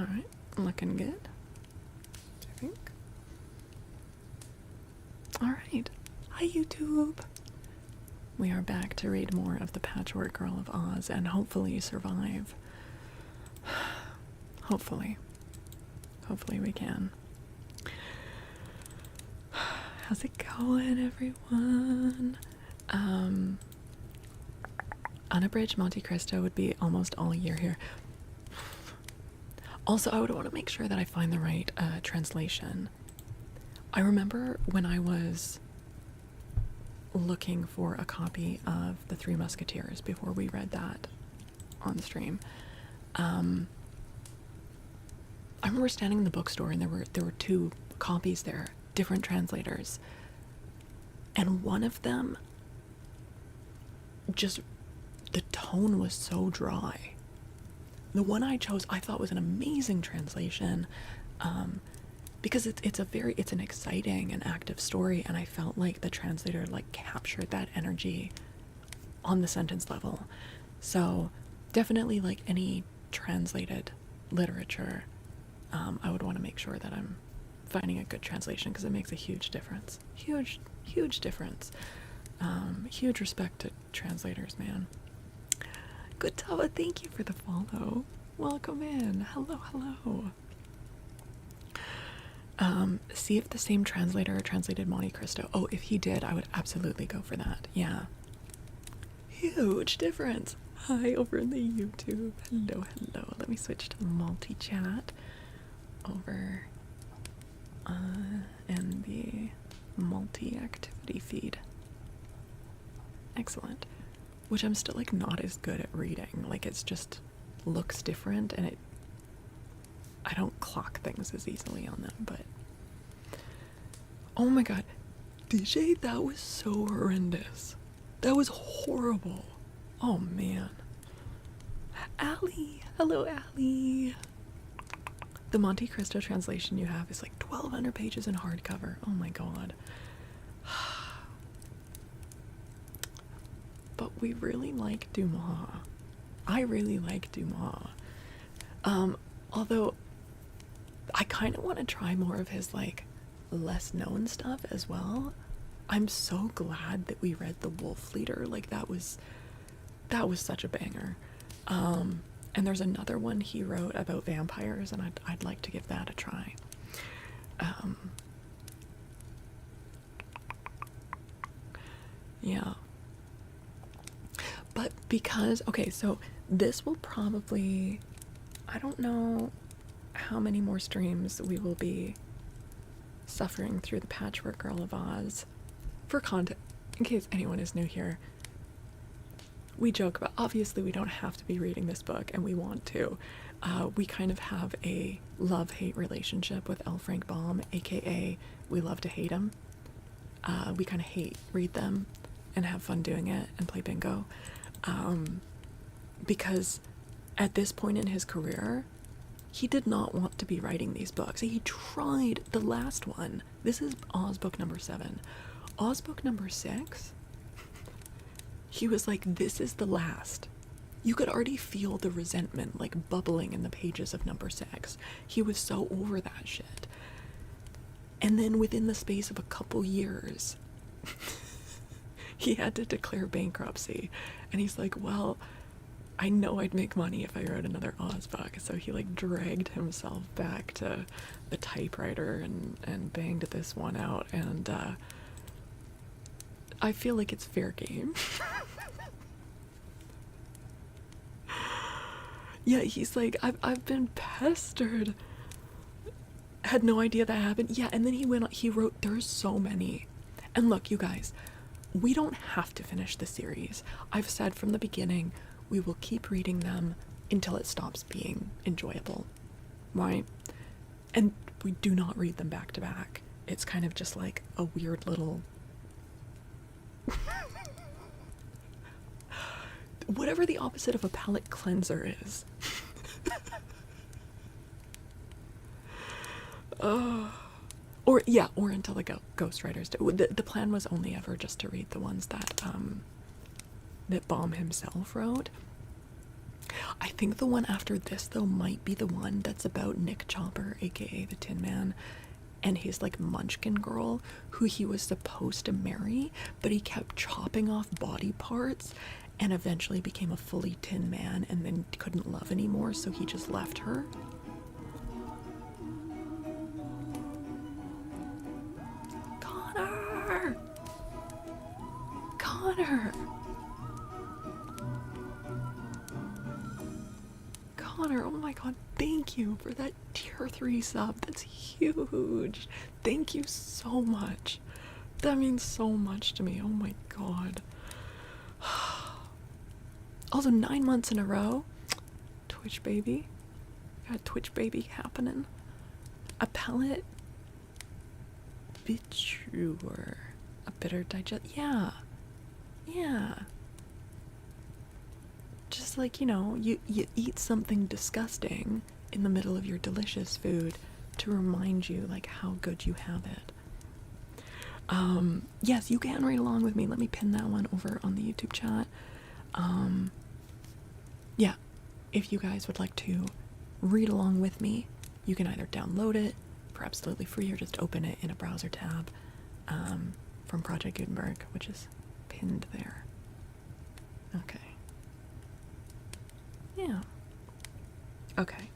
Alright, looking good, I think. Alright, hi YouTube! We are back to read more of the Patchwork Girl of Oz and hopefully survive. Hopefully. Hopefully we can. How's it going, everyone? Unabridged Monte Cristo would be almost all year here. Also, I would want to make sure that I find the right translation. I remember when I was looking for a copy of The Three Musketeers before we read that on stream. I remember standing in the bookstore and there were two copies there, different translators, and one of them, just the tone was so dry. The one I chose I thought was an amazing translation, because it's an exciting and active story, and I felt like the translator like captured that energy on the sentence level. So definitely, like any translated literature, I would want to make sure that I'm finding a good translation, because it makes a huge difference. Huge difference. Huge respect to translators, man. Good Tava, thank you for the follow. Welcome in. Hello. See if the same translator translated Monte Cristo. Oh, if he did, I would absolutely go for that. Yeah. Huge difference. Hi, over in the YouTube. Hello. Let me switch to multi-chat over in the multi-activity feed. Excellent. Which I'm still like not as good at reading. Like, it's just looks different, and I don't clock things as easily on them. But oh my god, DJ, that was so horrendous. That was horrible. Oh man. Allie, hello Allie. The Monte Cristo translation you have is like 1,200 pages in hardcover. Oh my god. But we really like Dumas. I really like Dumas. Although I kind of want to try more of his like less known stuff as well. I'm so glad that we read The Wolf Leader. Like that was such a banger. And there's another one he wrote about vampires, and I'd like to give that a try. Yeah. But because, okay, so this will probably, I don't know how many more streams we will be suffering through the Patchwork Girl of Oz. For content, in case anyone is new here, we joke about, obviously we don't have to be reading this book, and we want to. We kind of have a love-hate relationship with L. Frank Baum, aka we love to hate him. We kind of read them and have fun doing it and play bingo. Because at this point in his career, he did not want to be writing these books. He tried the last one. This is Oz book number 7. Oz book number 6, he was like, this is the last. You could already feel the resentment like bubbling in the pages of number 6. He was so over that shit. And then within the space of a couple years, he had to declare bankruptcy. And he's like, well, I know I'd make money if I wrote another Oz book. So he like dragged himself back to the typewriter and banged this one out. And I feel like it's fair game. Yeah, he's like, I've been pestered. Had no idea that happened. Yeah, and then he wrote, there's so many. And look, you guys, we don't have to finish the series. I've said from the beginning, we will keep reading them until it stops being enjoyable, right? And we do not read them back to back. It's kind of just like a weird little whatever the opposite of a palate cleanser is. Or until the ghostwriters do. The plan was only ever just to read the ones that that Baum himself wrote. I think the one after this, though, might be the one that's about Nick Chopper, aka the Tin Man, and his like munchkin girl who he was supposed to marry, but he kept chopping off body parts and eventually became a fully tin man and then couldn't love anymore, so he just left her. Connor! Connor! Connor, oh my god, thank you for that tier 3 sub. That's huge. Thank you so much. That means so much to me. Oh my god. Also, 9 months in a row. Twitch baby. Got Twitch baby happening. A pellet. Biture. A bitter digest. Yeah. Yeah. Just like, you know, you eat something disgusting in the middle of your delicious food to remind you like how good you have it. Yes, you can read along with me. Let me pin that one over on the YouTube chat. Yeah, if you guys would like to read along with me, you can either download it for absolutely free or just open it in a browser tab from Project Gutenberg, which is pinned there. Okay. Yeah. Okay.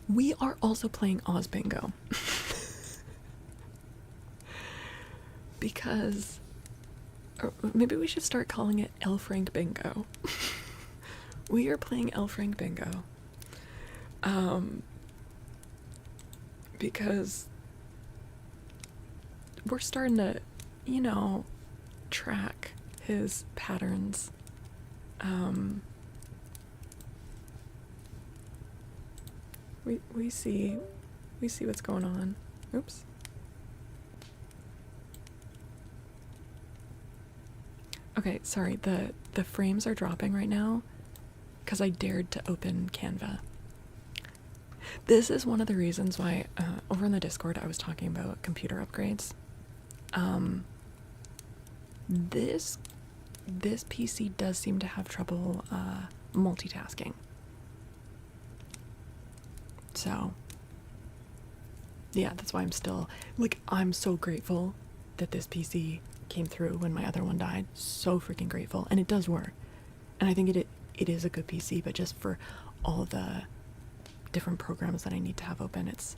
We are also playing Oz Bingo. Because, or maybe we should start calling it L. Frank Bingo. We are playing L. Frank Bingo. Because we're starting to, you know, track his patterns. We see what's going on. Oops. Okay, sorry, the frames are dropping right now because I dared to open Canva. This is one of the reasons why over in the Discord I was talking about computer upgrades. This PC does seem to have trouble multitasking. So, yeah, that's why I'm still, like, I'm so grateful that this PC came through when my other one died. So freaking grateful. And it does work. And I think it is a good PC, but just for all the different programs that I need to have open, it's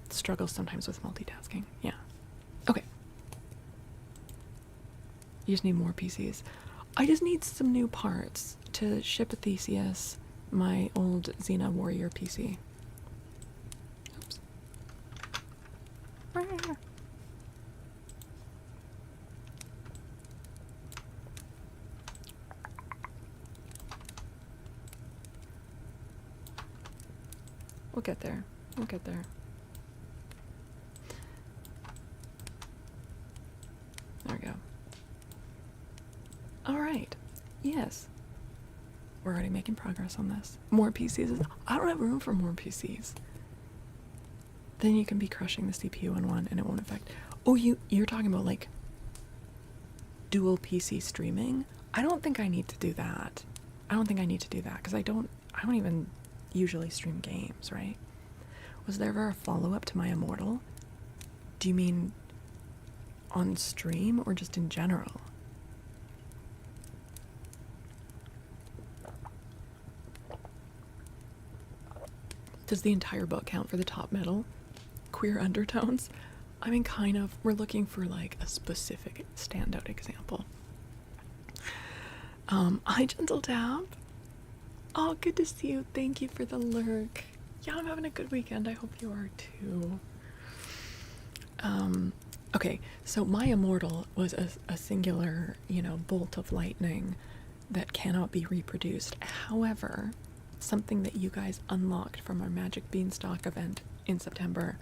struggles sometimes with multitasking. Yeah. Okay. You just need more PCs. I just need some new parts to ship a Theseus, my old Xena Warrior PC. Oops. We'll get there. We'll get there. There we go. Alright. Yes. We're already making progress on this. More PCs. I don't have room for more PCs. Then you can be crushing the CPU on one and it won't affect. Oh, you're talking about like dual PC streaming? I don't think I need to do that. I don't think I need to do that because I don't even usually stream games, right? Was there ever a follow-up to my Immortal? Do you mean on stream or just in general? Does the entire book count for the top middle? Queer undertones? I mean, kind of. We're looking for like a specific standout example. Hi, Gentle Tab. Oh, good to see you. Thank you for the lurk. Yeah, I'm having a good weekend. I hope you are too. Okay, so my Immortal was a singular, you know, bolt of lightning that cannot be reproduced. However, something that you guys unlocked from our Magic Beanstalk event in September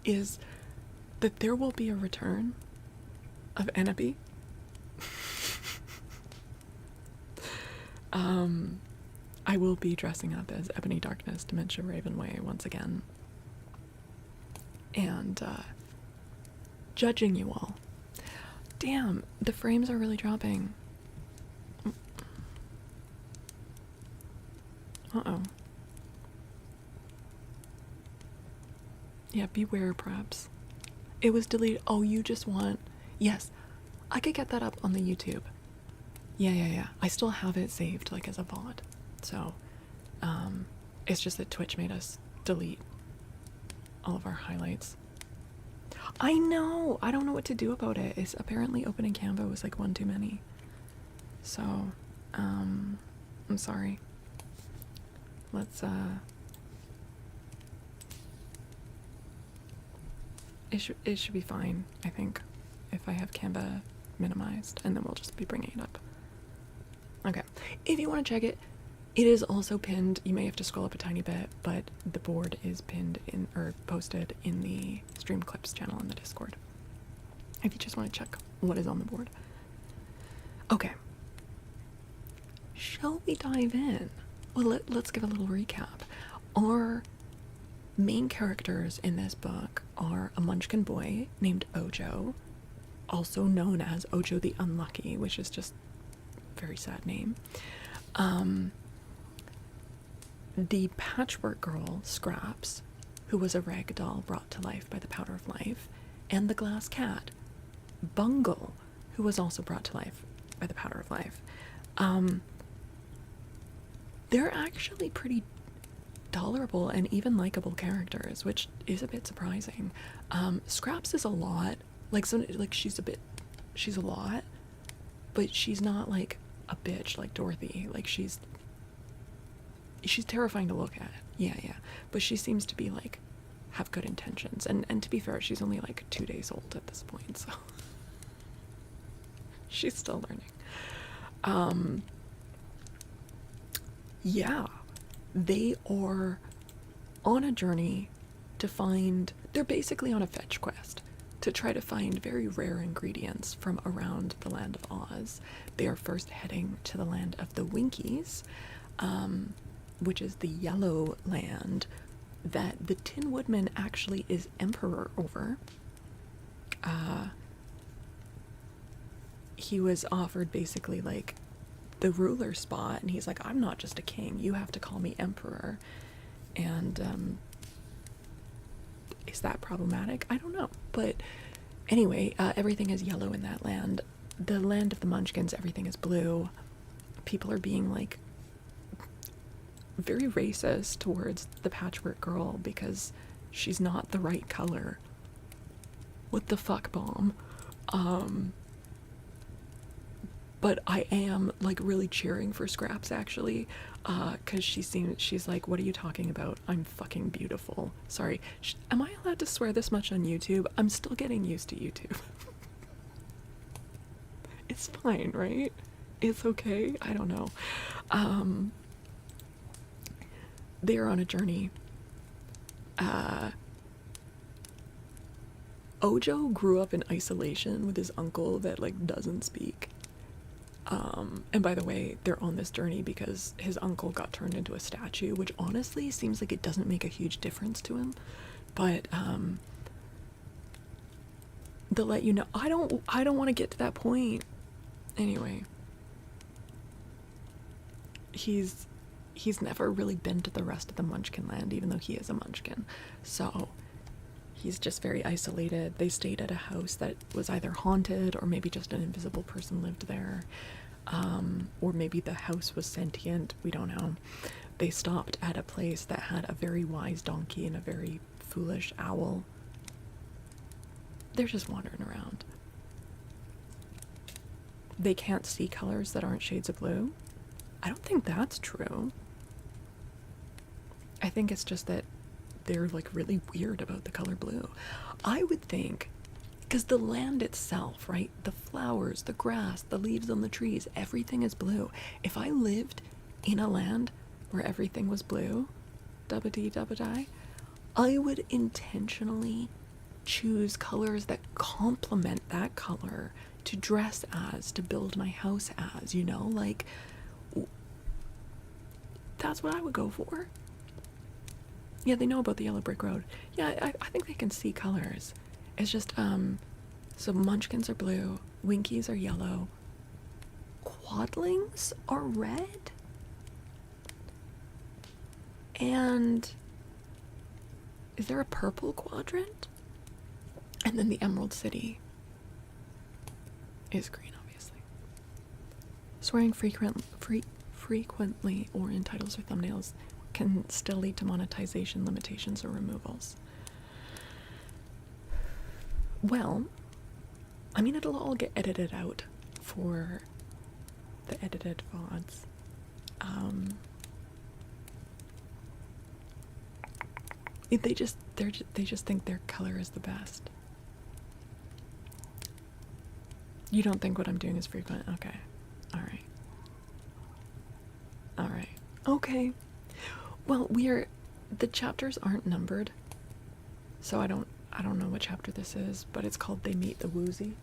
is that there will be a return of Ennaby. I will be dressing up as Ebony Darkness Dementia Ravenway once again. and judging you all. Damn, the frames are really dropping. Uh-oh. Yeah, beware, perhaps. It was deleted. Oh, you just want... Yes, I could get that up on the YouTube. Yeah. I still have it saved, like, as a VOD. So, it's just that Twitch made us delete all of our highlights. I know! I don't know what to do about it. It's apparently opening Canva was, like, one too many. So, I'm sorry. Let's, It should be fine, I think, if I have Canva minimized, and then we'll just be bringing it up. Okay, if you want to check it, it is also pinned. You may have to scroll up a tiny bit, but the board is pinned in, or posted in the Stream Clips channel in the Discord, if you just want to check what is on the board. Okay, shall we dive in? Well, let's give a little recap. Our main characters in this book are a Munchkin boy named Ojo, also known as Ojo the Unlucky, which is just a very sad name. The Patchwork Girl, Scraps, who was a rag doll brought to life by the powder of life, and the glass cat, Bungle, who was also brought to life by the powder of life. They're actually pretty tolerable and even likable characters, which is a bit surprising. Scraps is a lot. She's a lot, but she's not like a bitch like Dorothy. Like she's terrifying to look at. Yeah. But she seems to be like have good intentions. And to be fair, she's only like 2 days old at this point, so she's still learning. Yeah. They are on a journey to find, they're basically on a fetch quest to try to find very rare ingredients from around the land of Oz. They are first heading to the land of the Winkies, which is the yellow land that the Tin Woodman actually is emperor over. He was offered basically like the ruler spot, and he's like, I'm not just a king, you have to call me emperor. And is that problematic? I don't know, but anyway, everything is yellow in that land. The land of the Munchkins, everything is blue. People are being like very racist towards the Patchwork Girl because she's not the right color. What the fuck, Baum? But I am like really cheering for Scraps actually, because she's like, what are you talking about? I'm fucking beautiful. Sorry, am I allowed to swear this much on YouTube? I'm still getting used to YouTube. It's fine, right? It's okay. I don't know. They're on a journey. Ojo grew up in isolation with his uncle that like doesn't speak. And by the way, they're on this journey because his uncle got turned into a statue, which honestly seems like it doesn't make a huge difference to him. But they'll let you know. I don't want to get to that point. Anyway, he's never really been to the rest of the Munchkin land, even though he is a Munchkin. So he's just very isolated. They stayed at a house that was either haunted or maybe just an invisible person lived there. Or maybe the house was sentient. We don't know. They stopped at a place that had a very wise donkey and a very foolish owl. They're just wandering around. They can't see colors that aren't shades of blue. I don't think that's true. I think it's just that they're like really weird about the color blue. I would think, because the land itself, right? The flowers, the grass, the leaves on the trees, everything is blue. If I lived in a land where everything was blue, dubba-dee-dubba-die, I would intentionally choose colors that complement that color to dress as, to build my house as, you know? Like, that's what I would go for. Yeah, they know about the yellow brick road. Yeah, I think they can see colors. It's just, so munchkins are blue, winkies are yellow, quadlings are red, and is there a purple quadrant? And then the Emerald City is green, obviously. Swearing frequently or in titles or thumbnails can still lead to monetization limitations or removals. Well, I mean, it'll all get edited out for the edited VODs. They just think their color is the best. You don't think what I'm doing is frequent? Okay. Alright. Alright. Okay. Well, the chapters aren't numbered. So I don't know what chapter this is, but it's called They Meet the Woozy.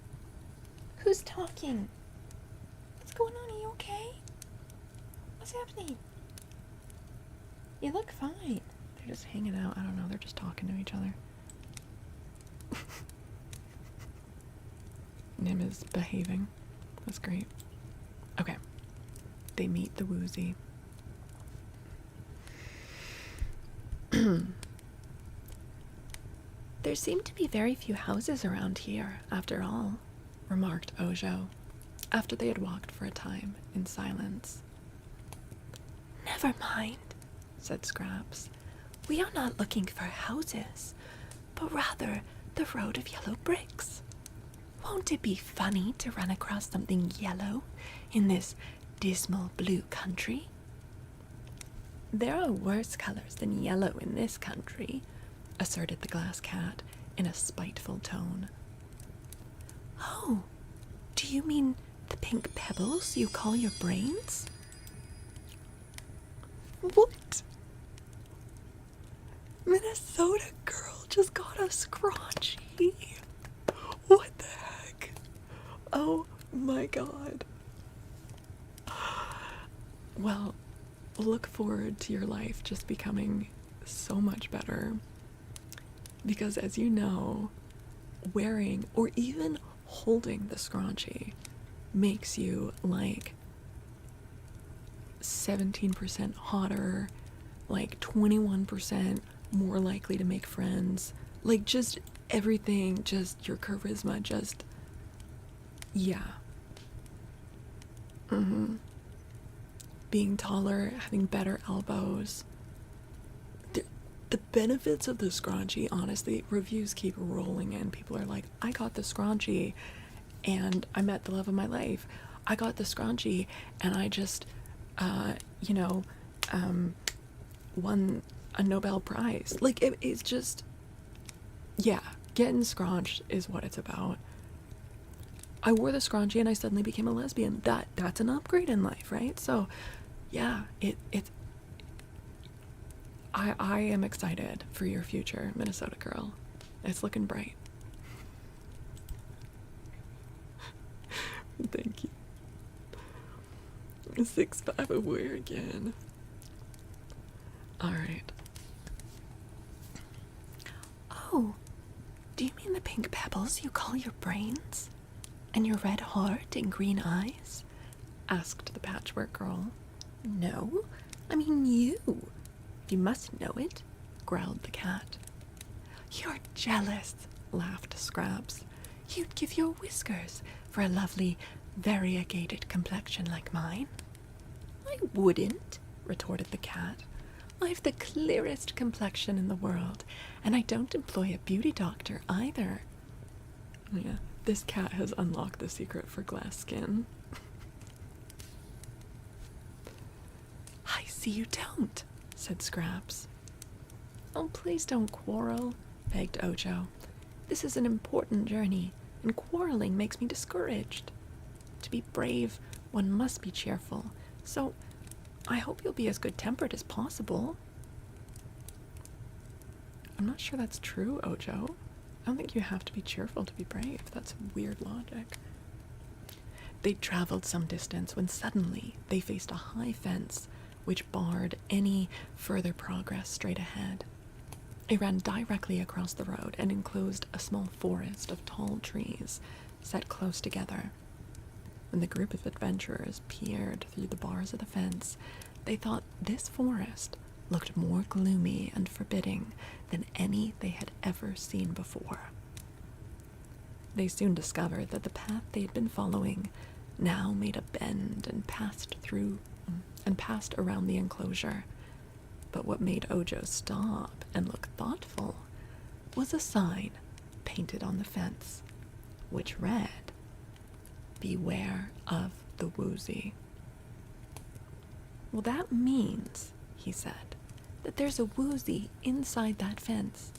Who's talking? What's going on? Are you okay? What's happening? You look fine. They're just hanging out. I don't know. They're just talking to each other. Nim is behaving. That's great. Okay. They meet the woozy. There seem to be very few houses around here, after all, remarked Ojo, after they had walked for a time in silence. Never mind, said Scraps. We are not looking for houses, but rather the road of yellow bricks. Won't it be funny to run across something yellow in this dismal blue country? There are worse colors than yellow in this country, asserted the glass cat in a spiteful tone. Oh, do you mean the pink pebbles you call your brains? What? Minnesota girl just got a scrunchie. What the heck? Oh my god. Well, look forward to your life just becoming so much better. Because as you know, wearing or even holding the scrunchie makes you like 17% hotter, like 21% more likely to make friends, like just everything, just your charisma, just, yeah. Being taller, having better elbows. The benefits of the scrunchie, honestly, reviews keep rolling in. People are like, I got the scrunchie and I met the love of my life. I got the scrunchie and I just, won a Nobel Prize. Like, it's just, yeah, getting scrunched is what it's about. I wore the scrunchie and I suddenly became a lesbian. That's an upgrade in life, right? So, yeah, I am excited for your future, Minnesota girl. It's looking bright. Thank you. 6'5" away again. Alright. Oh, do you mean the pink pebbles you call your brains? And your red heart and green eyes? Asked the Patchwork Girl. No, I mean you. You must know it, growled the cat. You're jealous, laughed Scraps. You'd give your whiskers for a lovely, variegated complexion like mine. I wouldn't, retorted the cat. I've the clearest complexion in the world, and I don't employ a beauty doctor either. Yeah, this cat has unlocked the secret for glass skin. I see you don't, said Scraps. Oh, please don't quarrel, begged Ojo. This is an important journey, and quarreling makes me discouraged. To be brave, one must be cheerful, so I hope you'll be as good-tempered as possible. I'm not sure that's true, Ojo. I don't think you have to be cheerful to be brave. That's weird logic. They'd traveled some distance when suddenly they faced a high fence which barred any further progress straight ahead. It ran directly across the road and enclosed a small forest of tall trees set close together. When the group of adventurers peered through the bars of the fence, they thought this forest looked more gloomy and forbidding than any they had ever seen before. They soon discovered that the path they had been following now made a bend and passed around the enclosure. But what made Ojo stop and look thoughtful was a sign painted on the fence, which read, "Beware of the woozy." "Well, that means," he said, "that there's a woozy inside that fence,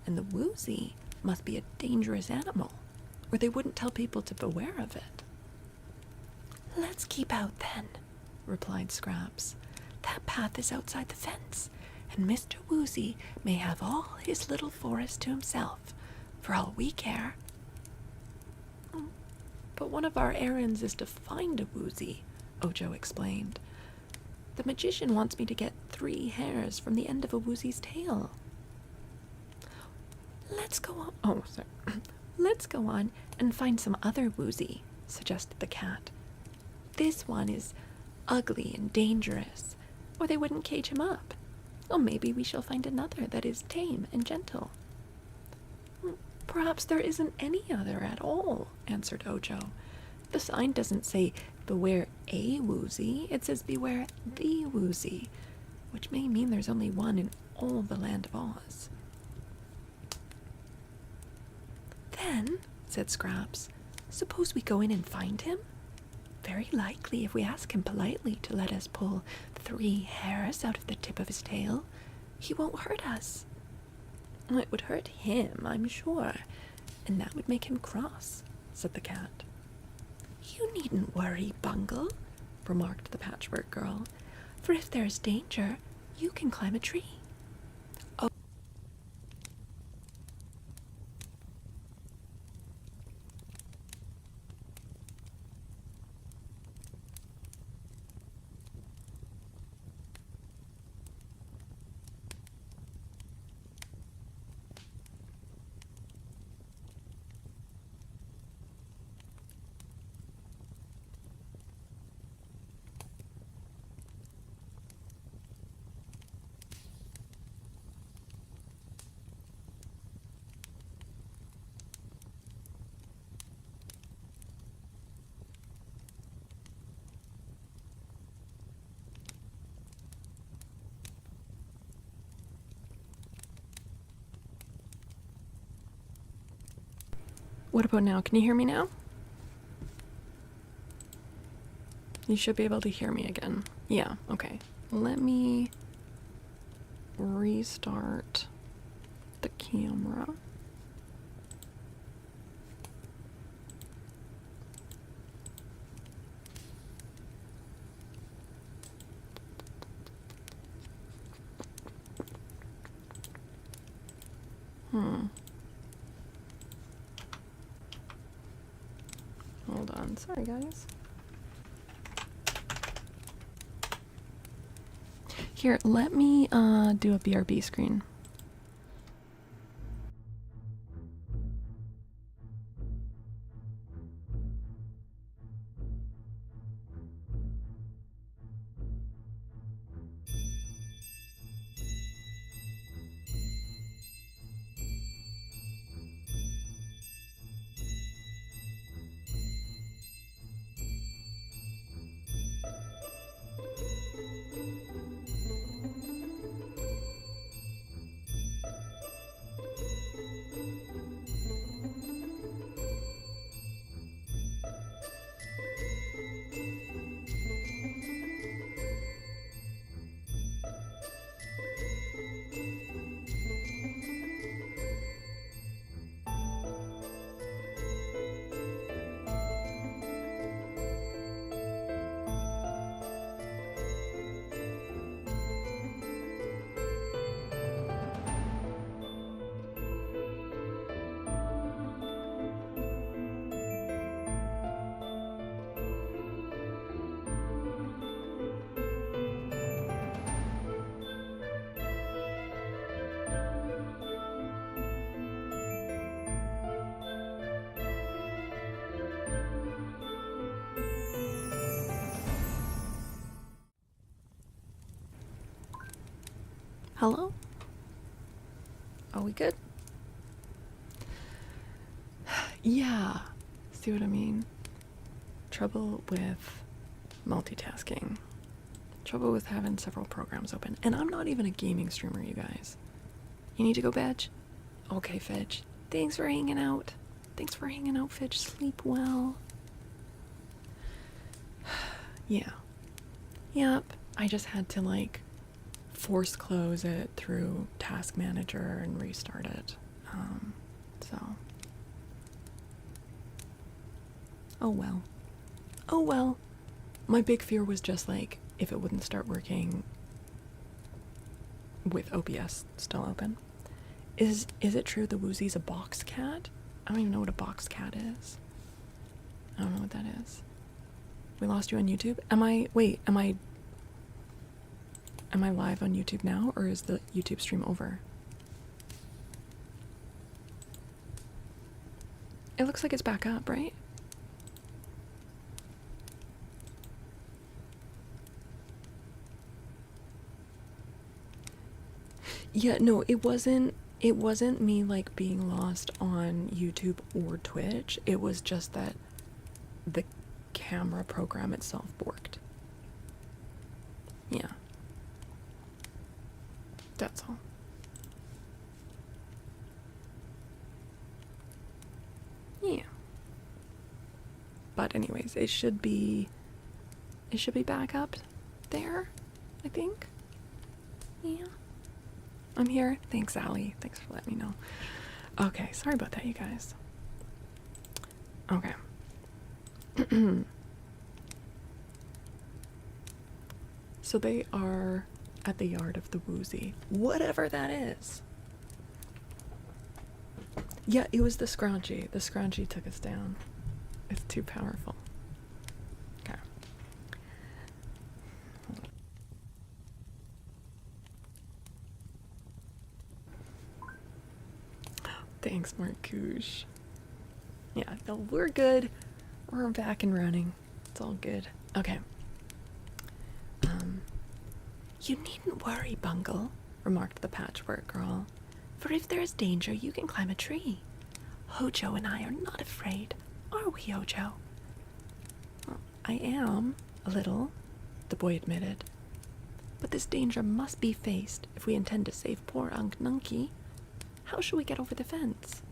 and the woozy must be a dangerous animal, or they wouldn't tell people to beware of it." "Let's keep out then," replied Scraps. "That path is outside the fence, and Mr. Woozy may have all his little forest to himself, for all we care." "But one of our errands is to find a woozy," Ojo explained. "The magician wants me to get 3 hairs from the end of a woozy's tail." Let's go on and find some other woozy," suggested the cat. "This one is ugly and dangerous, or they wouldn't cage him up. Or maybe we shall find another that is tame and gentle." "Perhaps there isn't any other at all," answered Ojo. "The sign doesn't say beware a woozy, it says beware the woozy, which may mean there's only one in all the land of Oz." "Then," said Scraps, "suppose we go in and find him? Very likely, if we ask him politely to let us pull 3 hairs out of the tip of his tail, he won't hurt us." "It would hurt him, I'm sure, and that would make him cross," said the cat. "You needn't worry, Bungle," remarked the Patchwork Girl, "for if there's danger, you can climb a tree." What about now? Can you hear me now? You should be able to hear me again. Yeah, okay. Let me restart the camera. Hold on. Sorry, guys. Here, let me do a BRB screen. Hello? Are we good? Yeah. See what I mean? Trouble with multitasking. Trouble with having several programs open. And I'm not even a gaming streamer, you guys. You need to go, Fedge? Okay, Fedge. Thanks for hanging out. Thanks for hanging out, Fedge. Sleep well. Yeah. Yep. I just had to, like, force close it through Task Manager and restart it. So. Oh well. Oh well. My big fear was just, like, if it wouldn't start working with OBS still open. Is it true the Woozy's a box cat? I don't even know what a box cat is. I don't know what that is. We lost you on YouTube? Am I live on YouTube now, or is the YouTube stream over? It looks like it's back up, right? Yeah, no, it wasn't me, like, being lost on YouTube or Twitch. It was just that the camera program itself borked. Yeah. That's all. Yeah. But anyways, it should be back up there, I think. Yeah. I'm here. Thanks, Allie. Thanks for letting me know. Okay, sorry about that, you guys. Okay. So they are at the yard of the Woozy. Whatever that is. Yeah, it was the Scrunchy. The Scrunchy took us down. It's too powerful. Okay. Thanks, Marcouche. Yeah, no, we're good. We're back and running. It's all good. Okay. You needn't worry, Bungle, remarked the Patchwork Girl. For if there is danger, you can climb a tree. Hojo and I are not afraid, are we, Hojo? Well, I am, a little, the boy admitted. But this danger must be faced if we intend to save poor Unc Nunky. How shall we get over the fence?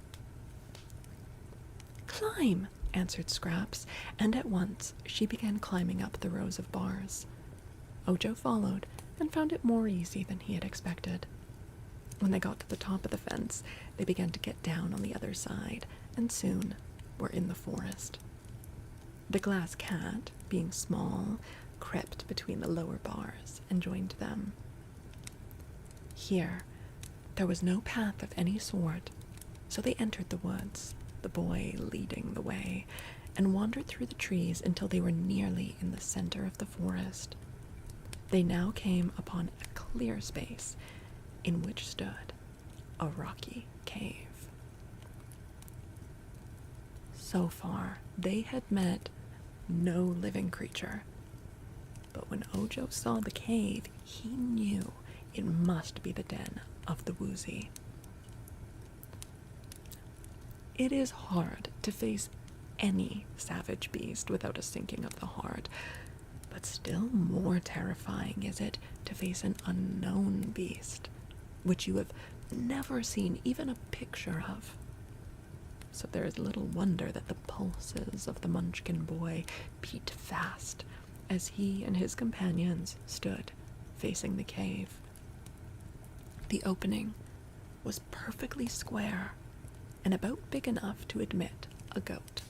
Climb, answered Scraps, and at once she began climbing up the rows of bars. Ojo followed and found it more easy than he had expected. When they got to the top of the fence, they began to get down on the other side, and soon were in the forest. The glass cat, being small, crept between the lower bars and joined them. Here, there was no path of any sort, so they entered the woods, the boy leading the way, and wandered through the trees until they were nearly in the center of the forest. They now came upon a clear space in which stood a rocky cave. So far, they had met no living creature, but when Ojo saw the cave, he knew it must be the den of the Woozy. It is hard to face any savage beast without a sinking of the heart, but still more terrifying is it to face an unknown beast, which you have never seen even a picture of. So there is little wonder that the pulses of the Munchkin boy beat fast as he and his companions stood facing the cave. The opening was perfectly square and about big enough to admit a goat.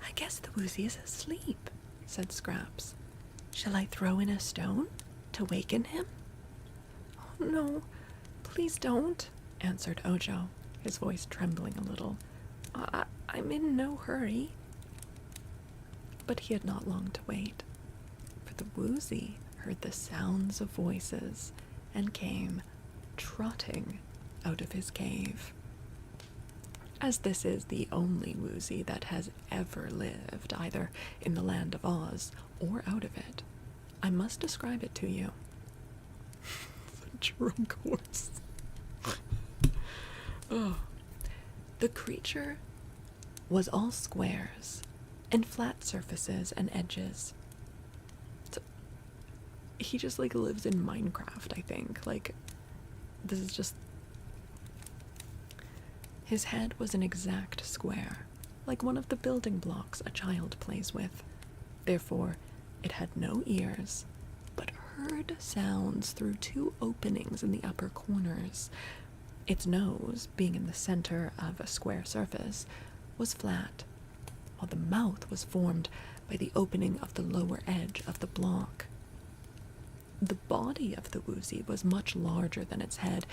I guess the Woozy is asleep, said Scraps. Shall I throw in a stone to waken him? Oh, no, please don't, answered Ojo, his voice trembling a little. I'm in no hurry. But he had not long to wait, for the Woozy heard the sounds of voices and came trotting out of his cave. As this is the only Woozy that has ever lived, either in the land of Oz or out of it, I must describe it to you. drunk horse. Oh. The creature was all squares and flat surfaces and edges. So he just like lives in Minecraft, I think. Like, this is just... His head was an exact square, like one of the building blocks a child plays with. Therefore, it had no ears, but heard sounds through two openings in the upper corners. Its nose, being in the center of a square surface, was flat, while the mouth was formed by the opening of the lower edge of the block. The body of the woozy was much larger than its head,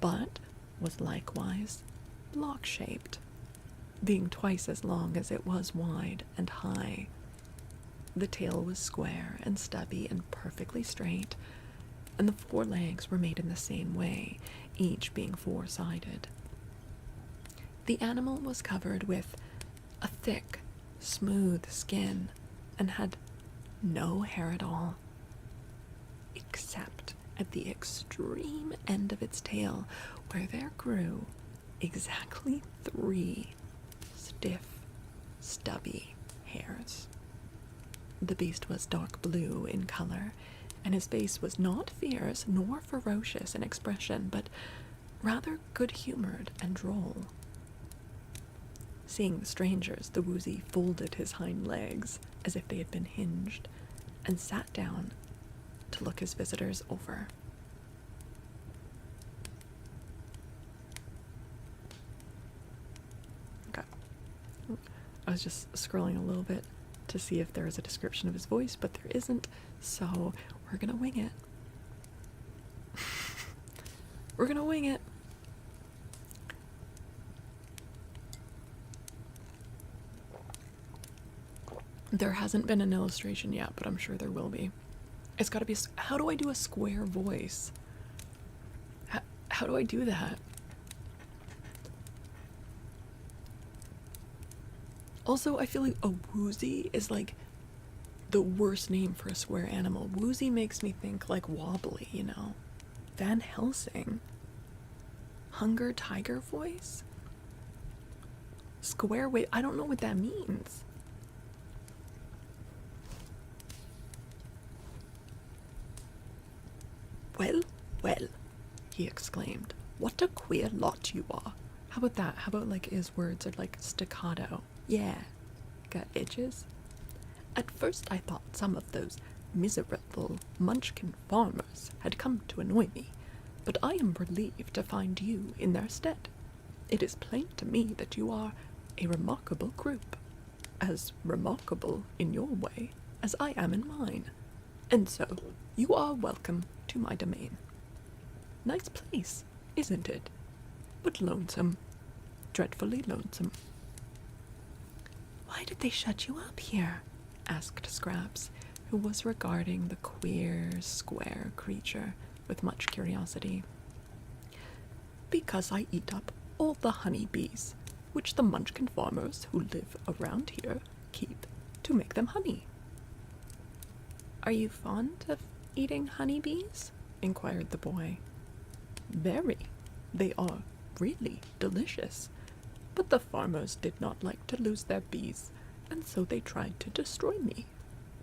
but was likewise block-shaped, being twice as long as it was wide and high. The tail was square and stubby and perfectly straight, and the four legs were made in the same way, each being four-sided. The animal was covered with a thick, smooth skin and had no hair at all, except at the extreme end of its tail, where there grew exactly 3 stiff, stubby hairs. The beast was dark blue in color, and his face was not fierce nor ferocious in expression, but rather good-humored and droll. Seeing the strangers, the woozy folded his hind legs as if they had been hinged, and sat down to look his visitors over. Okay. I was just scrolling a little bit to see if there was a description of his voice, but there isn't, so we're gonna wing it. We're gonna wing it. There hasn't been an illustration yet, but I'm sure there will be. It's gotta be... How do I do a square voice? How do I do that? Also, I feel like a woozy is like the worst name for a square animal. Woozy makes me think like wobbly, you know? Van Helsing. Hunger tiger voice? Square wave. I don't know what that means. Well, well, he exclaimed. What a queer lot you are. How about that? How about like his words are like staccato? Yeah. Got itches? At first I thought some of those miserable Munchkin farmers had come to annoy me, but I am relieved to find you in their stead. It is plain to me that you are a remarkable group, as remarkable in your way as I am in mine, and so you are welcome to my domain. Nice place, isn't it? But lonesome. Dreadfully lonesome. Why did they shut you up here? Asked Scraps, who was regarding the queer, square creature with much curiosity. Because I eat up all the honey bees, which the Munchkin farmers who live around here keep to make them honey. Are you fond of eating honeybees? Inquired the boy. Very. They are really delicious. But the farmers did not like to lose their bees, and so they tried to destroy me.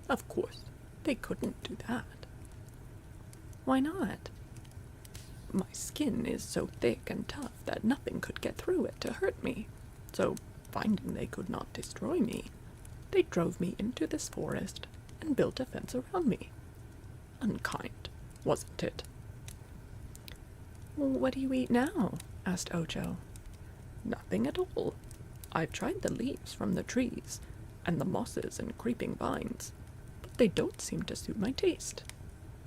Of course, they couldn't do that. Why not? My skin is so thick and tough that nothing could get through it to hurt me. So, finding they could not destroy me, they drove me into this forest and built a fence around me. Unkind, wasn't it? Well, what do you eat now? Asked Ocho. Nothing at all. I've tried the leaves from the trees, and the mosses and creeping vines, but they don't seem to suit my taste.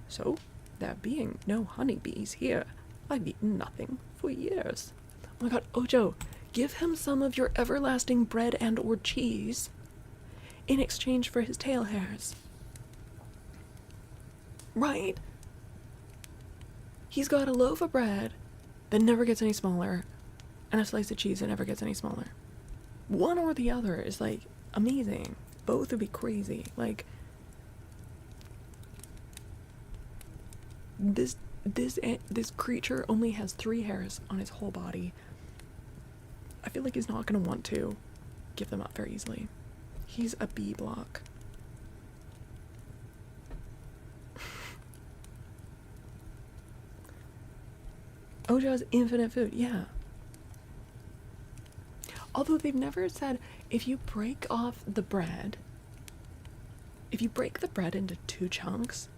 So, there being no honeybees here, I've eaten nothing for years. Oh my god, Ocho, give him some of your everlasting bread and or cheese in exchange for his tail hairs. Right? He's got a loaf of bread that never gets any smaller, and a slice of cheese that never gets any smaller. One or the other is, like, amazing. Both would be crazy. Like, this This creature only has 3 hairs on his whole body. I feel like he's not going to want to give them up very easily. He's a B block. Ojo has infinite food, yeah. Although they've never said if you break off the bread, if you break the bread into 2 chunks,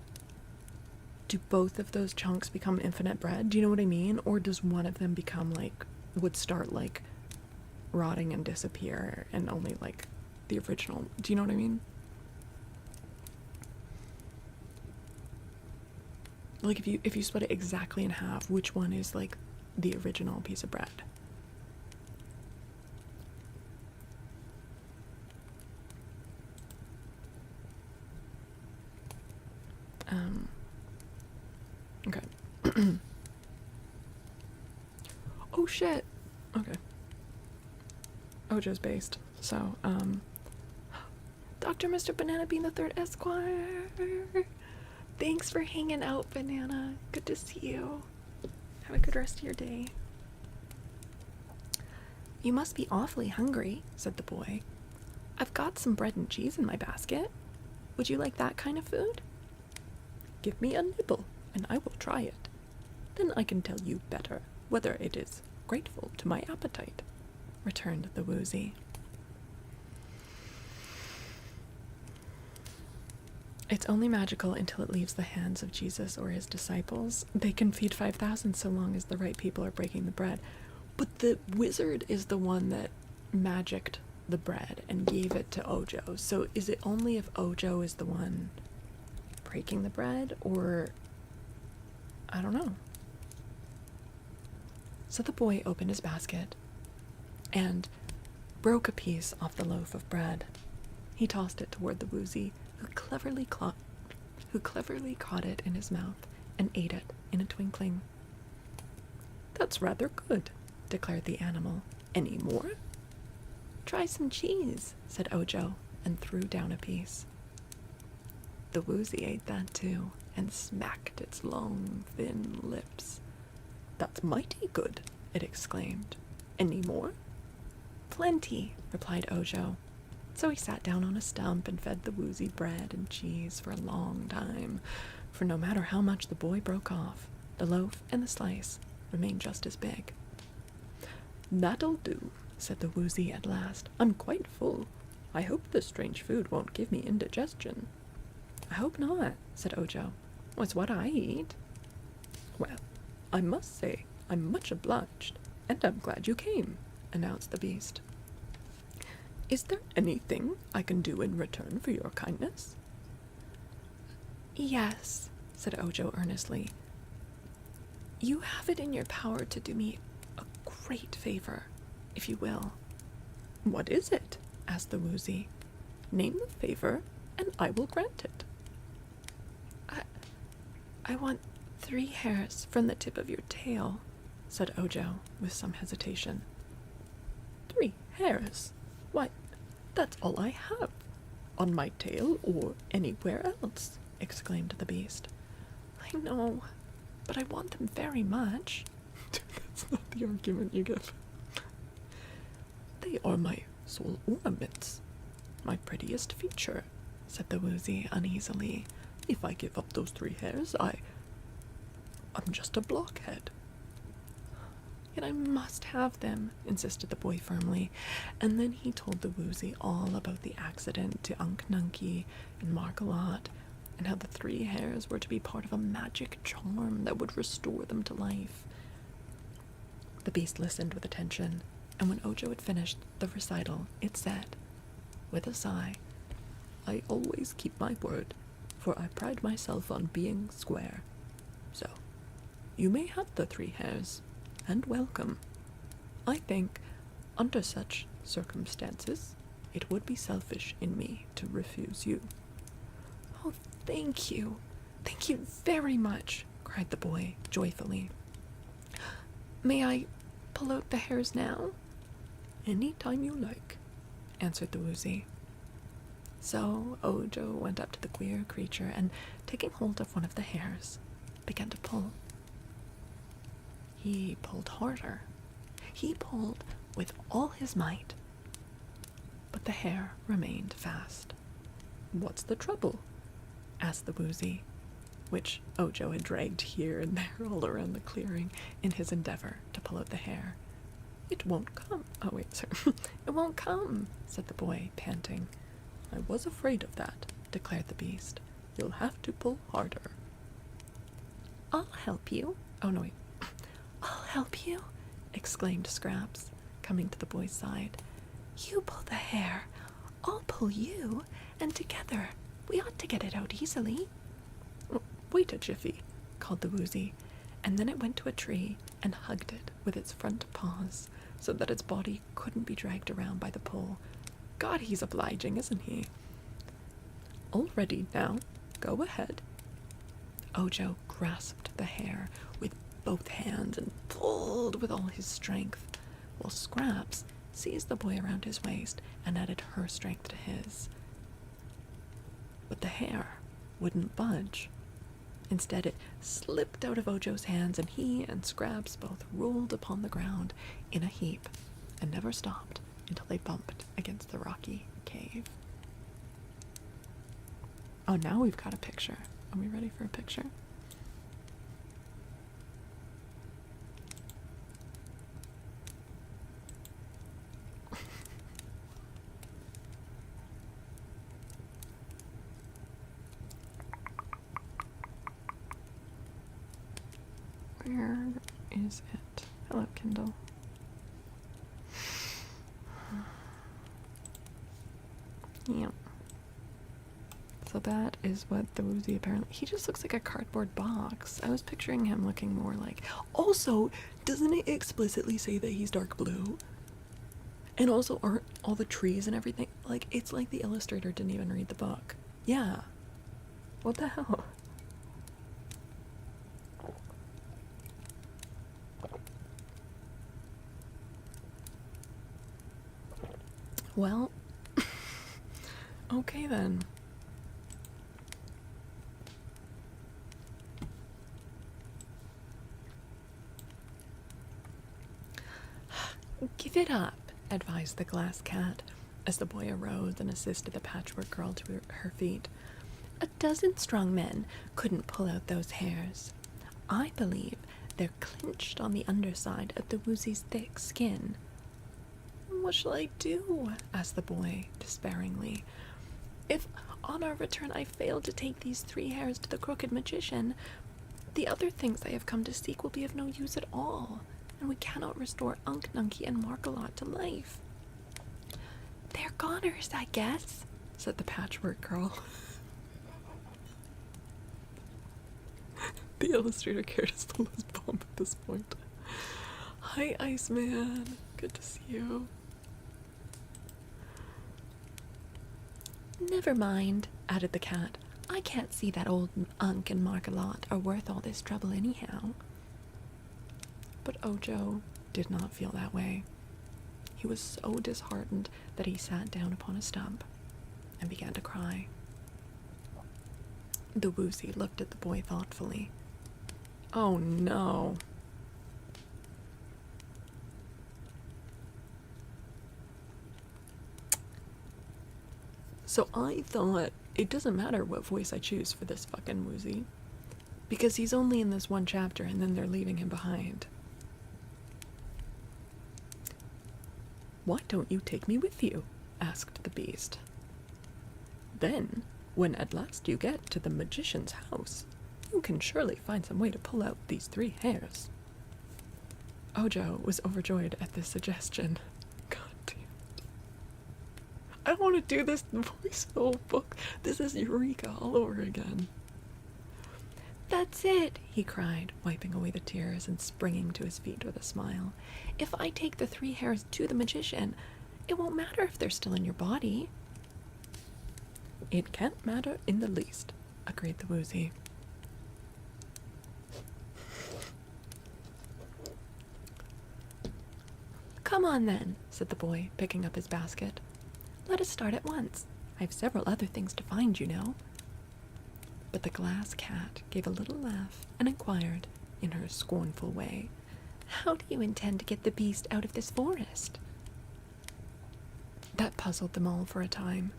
do both of those chunks become infinite bread? Do you know what I mean? Or does one of them become like, would start like rotting and disappear and only like the original? Do you know what I mean? Like if you split it exactly in half, which one is like the original piece of bread? Okay. Oh shit. Okay. Ojo's based. So, Dr. Mr. Banana Bean the Third Esquire. Thanks for hanging out, Banana. Good to see you. Have a good rest of your day. You must be awfully hungry, said the boy. I've got some bread and cheese in my basket. Would you like that kind of food? Give me a nibble, and I will try it. Then I can tell you better whether it is grateful to my appetite, returned the woozy. It's only magical until it leaves the hands of Jesus or his disciples. They can feed 5,000 so long as the right people are breaking the bread. But the wizard is the one that magicked the bread and gave it to Ojo. So is it only if Ojo is the one breaking the bread, or I don't know. So the boy opened his basket and broke a piece off the loaf of bread. He tossed it toward the woozy, who cleverly caught it in his mouth and ate it in a twinkling. That's rather good, declared the animal. Any more? Try some cheese, said Ojo, and threw down a piece. The woozy ate that too, and smacked its long, thin lips. That's mighty good, it exclaimed. Any more? Plenty, replied Ojo. So he sat down on a stump and fed the woozy bread and cheese for a long time, for no matter how much the boy broke off, the loaf and the slice remained just as big. That'll do, said the woozy at last. I'm quite full. I hope this strange food won't give me indigestion. I hope not, said Ojo. It's what I eat. Well, I must say I'm much obliged, and I'm glad you came, announced the beast. Is there anything I can do in return for your kindness? Yes, said Ojo earnestly. You have it in your power to do me a great favor, if you will. What is it? Asked the woozy. Name the favor, and I will grant it. I want 3 hairs from the tip of your tail, said Ojo with some hesitation. 3 hairs? Why, that's all I have. On my tail or anywhere else, exclaimed the beast. I know, but I want them very much. That's not the argument you give. They are my sole ornaments, my prettiest feature, said the woozy uneasily. If I give up those 3 hairs, I'm just a blockhead. Yet I must have them, insisted the boy firmly, and then he told the woozy all about the accident to Unk Nunky and Margalot, and how the 3 hairs were to be part of a magic charm that would restore them to life. The beast listened with attention, and when Ojo had finished the recital, it said, with a sigh, I always keep my word, for I pride myself on being square. So, you may have the 3 hairs, and welcome. I think, under such circumstances, it would be selfish in me to refuse you. Oh, thank you. Thank you very much, cried the boy joyfully. May I pull out the hairs now? Any time you like, answered the woozy. So Ojo went up to the queer creature and, taking hold of one of the hairs, began to pull He pulled harder. He pulled with all his might, but the hair remained fast. "What's the trouble?" asked the woozy, which Ojo had dragged here and there all around the clearing in his endeavor to pull out the hair. "It won't come." "Oh, wait, sorry." "It won't come," said the boy, panting. "I was afraid of that," declared the beast. "You'll have to pull harder." "I'll help you." "Oh, no, wait." "I'll help you," exclaimed Scraps, coming to the boy's side. "You pull the hair, I'll pull you, and together we ought to get it out easily." "Wait a jiffy," called the woozy, and then it went to a tree and hugged it with its front paws so that its body couldn't be dragged around by the pull. God, he's obliging, isn't he? "All ready now. Go ahead." Ojo grasped the hair with both hands and pulled with all his strength, while Scraps seized the boy around his waist and added her strength to his. But the hair wouldn't budge. Instead, it slipped out of Ojo's hands, and he and Scraps both rolled upon the ground in a heap and never stopped until they bumped against the rocky cave. Oh, now we've got a picture. Are we ready for a picture? Where is it? Hello, Kindle. Yeah. So that is what the woozy apparently... He just looks like a cardboard box. I was picturing him looking more like... Also, doesn't it explicitly say that he's dark blue? And also, aren't all the trees and everything... Like, it's like the illustrator didn't even read the book. Yeah. What the hell? Well... Okay, then. "Give it up," advised the glass cat, as the boy arose and assisted the Patchwork Girl to her feet. "A dozen strong men couldn't pull out those hairs. I believe they're clinched on the underside of the woozy's thick skin." "What shall I do?" asked the boy, despairingly. "If, on our return, I fail to take these 3 hairs to the Crooked Magician, the other things I have come to seek will be of no use at all, and we cannot restore Unk Nunky and Markalot to life." "They're goners, I guess," said the Patchwork Girl. The illustrator cared as little as Baum at this point. "Hi, Iceman. Good to see you." "Never mind," added the cat. "I can't see that old Unk and Markalot are worth all this trouble anyhow." But Ojo did not feel that way. He was so disheartened that he sat down upon a stump and began to cry. The woozy looked at the boy thoughtfully. "Oh no." So I thought, it doesn't matter what voice I choose for this fucking woozy, because he's only in this one chapter and then they're leaving him behind. "Why don't you take me with you?" asked the beast. "Then, when at last you get to the magician's house, you can surely find some way to pull out these 3 hairs." Ojo was overjoyed at this suggestion. God damn it. I want to do this voice the whole book. This is Eureka all over again. "That's it," he cried, wiping away the tears and springing to his feet with a smile. "If I take the 3 hairs to the magician, it won't matter if they're still in your body." "It can't matter in the least," agreed the woozy. "Come on then," said the boy, picking up his basket. "Let us start at once. I've several other things to find, you know." But the glass cat gave a little laugh and inquired, in her scornful way, How do you intend to get the beast out of this forest? That puzzled them all for a time.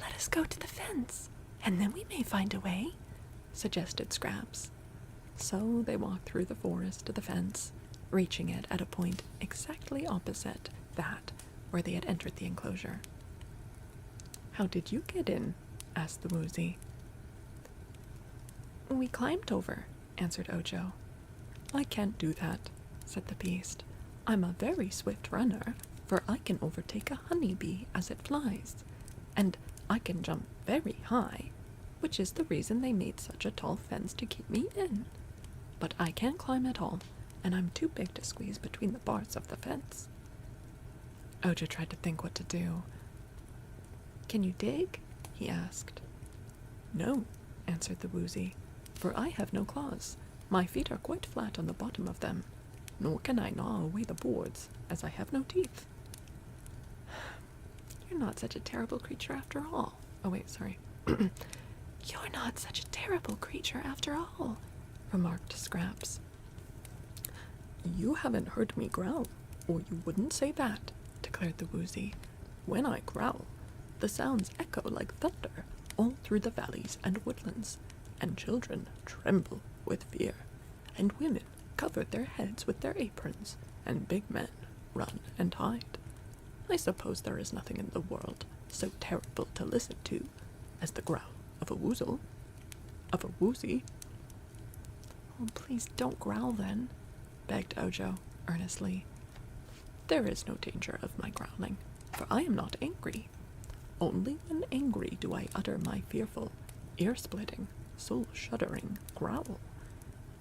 Let us go to the fence, and then we may find a way, suggested Scraps. So they walked through the forest to the fence, reaching it at a point exactly opposite that where they had entered the enclosure. How did you get in? Asked the Woozy. We climbed over, answered Ojo. I can't do that, said the beast. I'm a very swift runner, for I can overtake a honeybee as it flies, and I can jump very high, which is the reason they made such a tall fence to keep me in. But I can't climb at all, and I'm too big to squeeze between the bars of the fence. Ojo tried to think what to do. Can you dig? He asked. No, answered the Woozy, for I have no claws. My feet are quite flat on the bottom of them, nor can I gnaw away the boards, as I have no teeth. You're not such a terrible creature after all. Oh wait, sorry. You're not such a terrible creature after all, remarked Scraps. You haven't heard me growl, or you wouldn't say that, declared the Woozy. When I growl, the sounds echo like thunder all through the valleys and woodlands, and children tremble with fear, and women cover their heads with their aprons, and big men run and hide. I suppose there is nothing in the world so terrible to listen to as the growl of a woozle, of a woozy. Oh, please don't growl then, begged Ojo earnestly. There is no danger of my growling, for I am not angry. Only when angry do I utter my fearful, ear-splitting, soul-shuddering growl.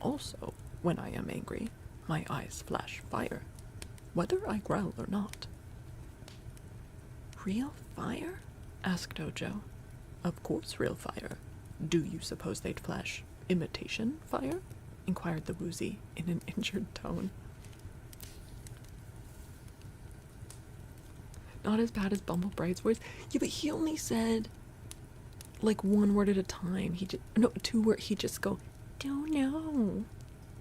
Also, when I am angry, my eyes flash fire, whether I growl or not. Real fire? Asked Ojo. Of course real fire. Do you suppose they'd flash imitation fire? Inquired the Woozy in an injured tone. Not as bad as Bumblebride's voice. Yeah, but he only said like one word at a time. He just two words. He just go, don't know.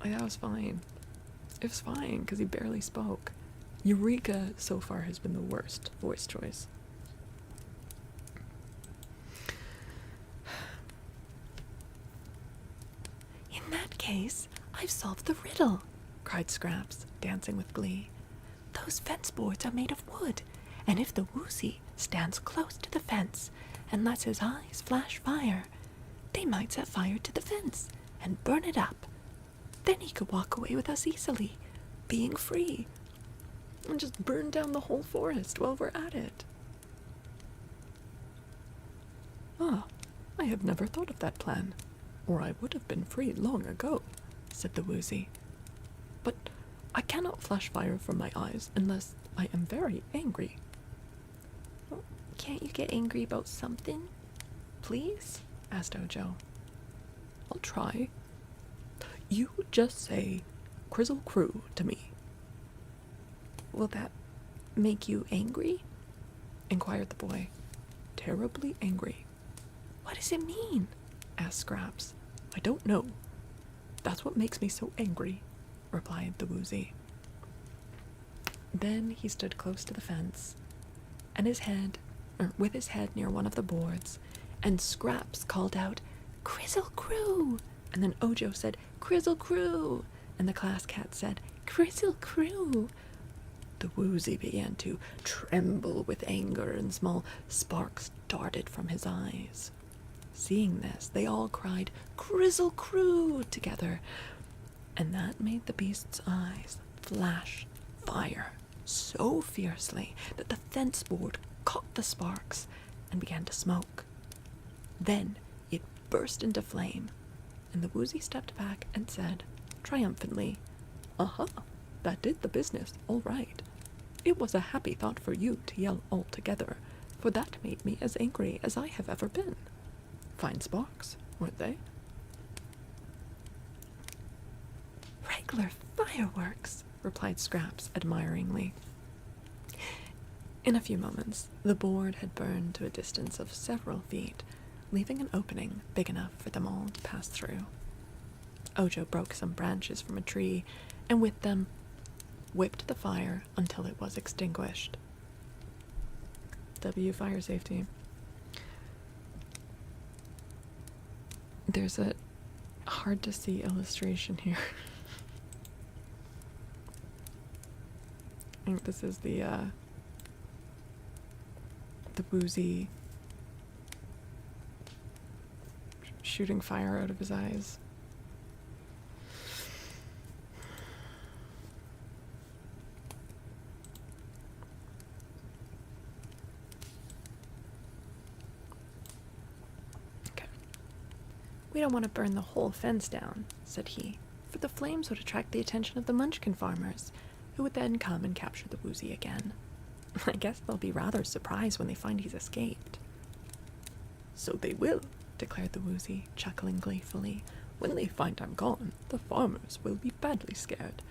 Like, that was fine. It was fine because he barely spoke. Eureka so far has been the worst voice choice. In that case, I've solved the riddle, cried Scraps, dancing with glee. Those fence boards are made of wood, and if the Woozy stands close to the fence and lets his eyes flash fire, they might set fire to the fence and burn it up. Then he could walk away with us easily, being free, and just burn down the whole forest while we're at it. Ah, I have never thought of that plan, or I would have been free long ago, said the Woozy. But I cannot flash fire from my eyes unless I am very angry. Well, can't you get angry about something, please? Asked Ojo. I'll try. You just say Crizzle Crew to me. Will that make you angry? Inquired the boy. Terribly angry. What does it mean? Asked Scraps. I don't know. That's what makes me so angry, replied the Woozy. Then he stood close to the fence, and with his head near one of the boards, and Scraps called out, Crizzle Crew! And then Ojo said, Crizzle Crew! And the class cat said, Crizzle Crew! The Woozy began to tremble with anger, and small sparks darted from his eyes. Seeing this, they all cried, Crizzle Crew! Together, and that made the beast's eyes flash fire so fiercely that the fence board caught the sparks and began to smoke. Then it burst into flame, and the Woozy stepped back and said, triumphantly, Aha, that did the business, all right. It was a happy thought for you to yell all together, for that made me as angry as I have ever been. Fine sparks, weren't they? Regular fireworks, replied Scraps admiringly. In a few moments, the board had burned to a distance of several feet, leaving an opening big enough for them all to pass through. Ojo broke some branches from a tree and with them whipped the fire until it was extinguished. W fire safety. There's a hard to see illustration here. I think this is the woozy shooting fire out of his eyes. Okay. We don't want to burn the whole fence down, said he, for the flames would attract the attention of the Munchkin farmers, who would then come and capture the woozy again. I guess they'll be rather surprised when they find he's escaped. So they will, declared the woozy, chuckling gleefully. When they find I'm gone, the farmers will be badly scared,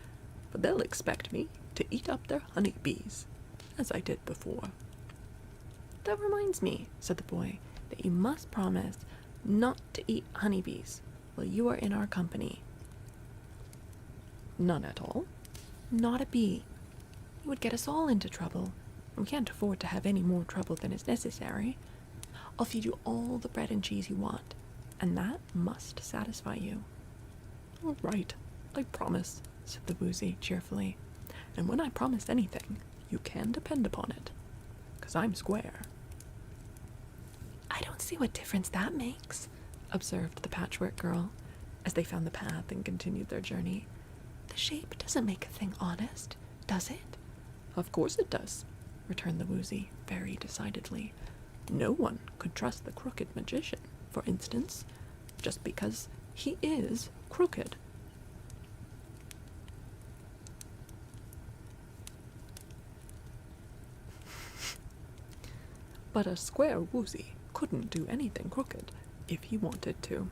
but they'll expect me to eat up their honeybees, as I did before. That reminds me, said the boy, that you must promise not to eat honeybees while you are in our company. None at all? Not a bee. It would get us all into trouble. We can't afford to have any more trouble than is necessary. I'll feed you all the bread and cheese you want, and that must satisfy you. All right, I promise, said the woozy cheerfully. And when I promise anything, you can depend upon it, 'cause I'm square. I don't see what difference that makes, observed the Patchwork Girl, as they found the path and continued their journey. The shape doesn't make a thing honest, does it? Of course it does, returned the woozy, very decidedly. No one could trust the crooked magician, for instance, just because he is crooked. But a square woozy couldn't do anything crooked if he wanted to.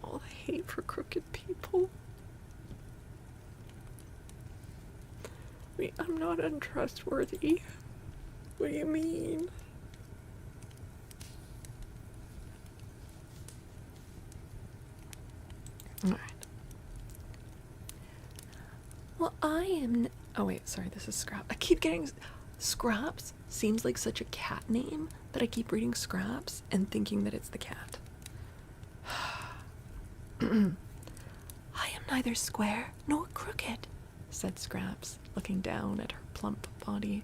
All the hate for crooked people. I'm not untrustworthy. What do you mean? Alright. Well, I am... Oh, wait, sorry, this is Scrap. I keep getting... Scraps seems like such a cat name that I keep reading Scraps and thinking that it's the cat. I am neither square nor crooked, said Scraps, looking down at her plump body.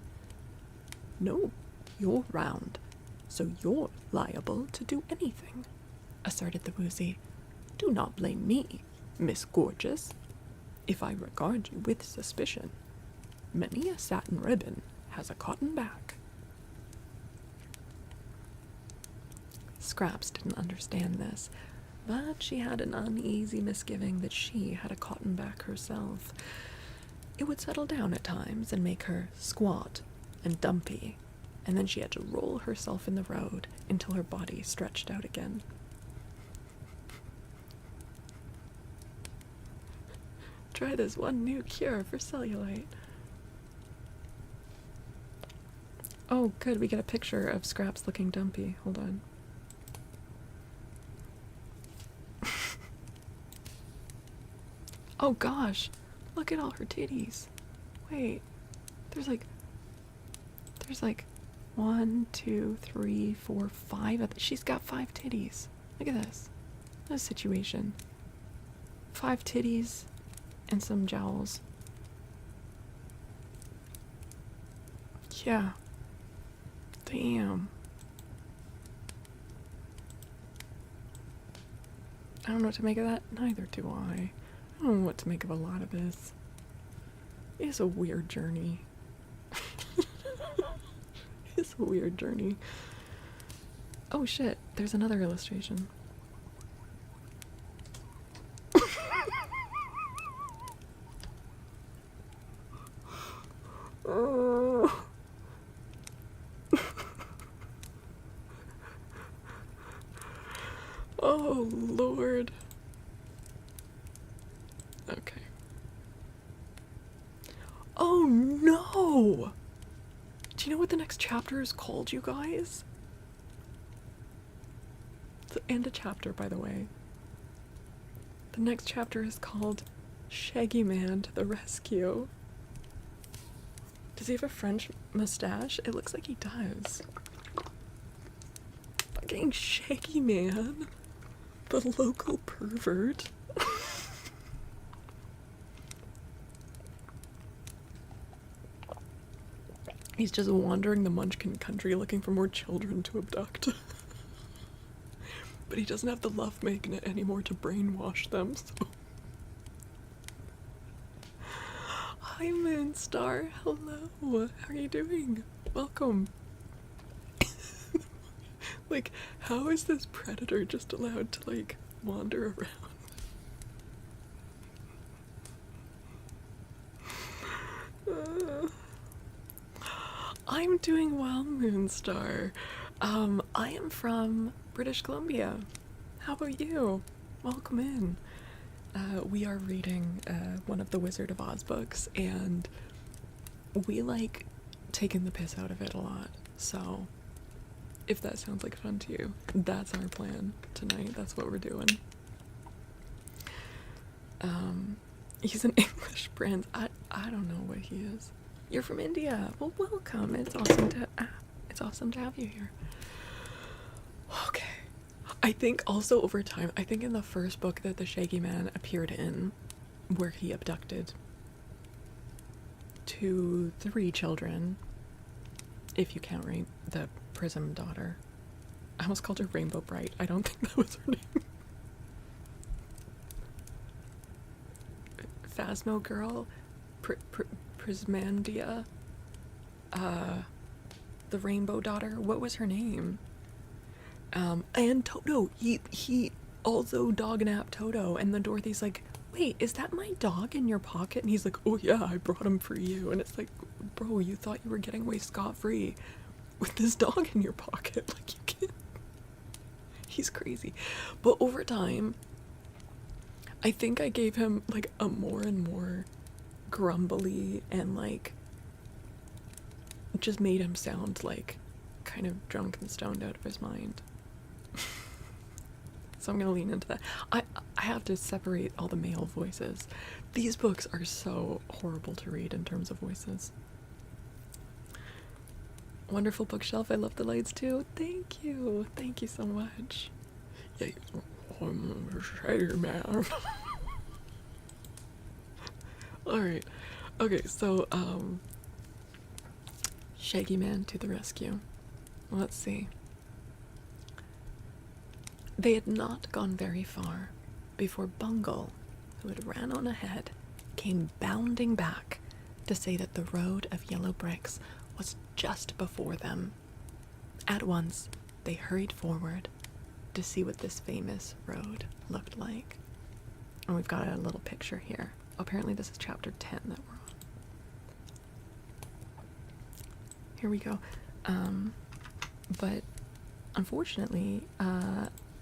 No, you're round, so you're liable to do anything, asserted the woozy. Do not blame me, Miss Gorgeous, if I regard you with suspicion. Many a satin ribbon has a cotton back. Scraps didn't understand this, but she had an uneasy misgiving that she had a cotton back herself. It would settle down at times and make her squat and dumpy, and then she had to roll herself in the road until her body stretched out again. Try this one new cure for cellulite. Oh, good, we get a picture of Scraps looking dumpy. Hold on. Oh gosh, look at all her titties. Wait, there's like 1, 2, 3, 4, 5. She's got 5 titties. Look at this. This situation. 5 titties and some jowls. Yeah. Damn. I don't know what to make of that. Neither do I. I don't know what to make of a lot of this. It's a weird journey. It's a weird journey. Oh shit, there's another illustration. Oh Lord. Okay. Oh no! Do you know what the next chapter is called, you guys? And a chapter, by the way. The next chapter is called Shaggy Man to the Rescue. Does he have a French mustache? It looks like he does. Fucking Shaggy Man. The local pervert. He's just wandering the Munchkin country looking for more children to abduct. But he doesn't have the love magnet anymore to brainwash them, so. Hi, Moonstar. Hello. How are you doing? Welcome. Like, how is this predator just allowed to, like, wander around? I'm doing well, Moonstar. I am from British Columbia. How about you? Welcome in. We are reading one of the Wizard of Oz books, and we like taking the piss out of it a lot. So, if that sounds like fun to you, that's our plan tonight. That's what we're doing. He's an English prince. I don't know what he is. You're from India. Well, welcome. It's awesome to have you here. Okay. I think also over time, I think in the first book that the Shaggy Man appeared in, where he abducted 3 children, if you count the Prism daughter. I almost called her Rainbow Bright. I don't think that was her name. Phasmo Girl, Prismandia, the Rainbow Daughter. What was her name? And Toto. He also dog-napped Toto, and then Dorothy's like, wait, is that my dog in your pocket? And he's like, oh yeah, I brought him for you. And it's like, bro, you thought you were getting away scot-free with this dog in your pocket. Like, you can't. He's crazy. But over time, I think I gave him, like, a more and more grumbly and, like, just made him sound, like, kind of drunk and stoned out of his mind. So I'm gonna lean into that. I have to separate all the male voices. These books are so horrible to read in terms of voices. Wonderful bookshelf. I love the lights too. Thank you. Thank you so much. Yeah, I'm a shaggy man. Alright. Okay, so, Shaggy Man to the rescue. Let's see. They had not gone very far before Bungle, who had ran on ahead, came bounding back to say that the road of yellow bricks was just before them. At once, they hurried forward to see what this famous road looked like. And we've got a little picture here. Apparently this is chapter 10 that we're on. Here we go. But unfortunately,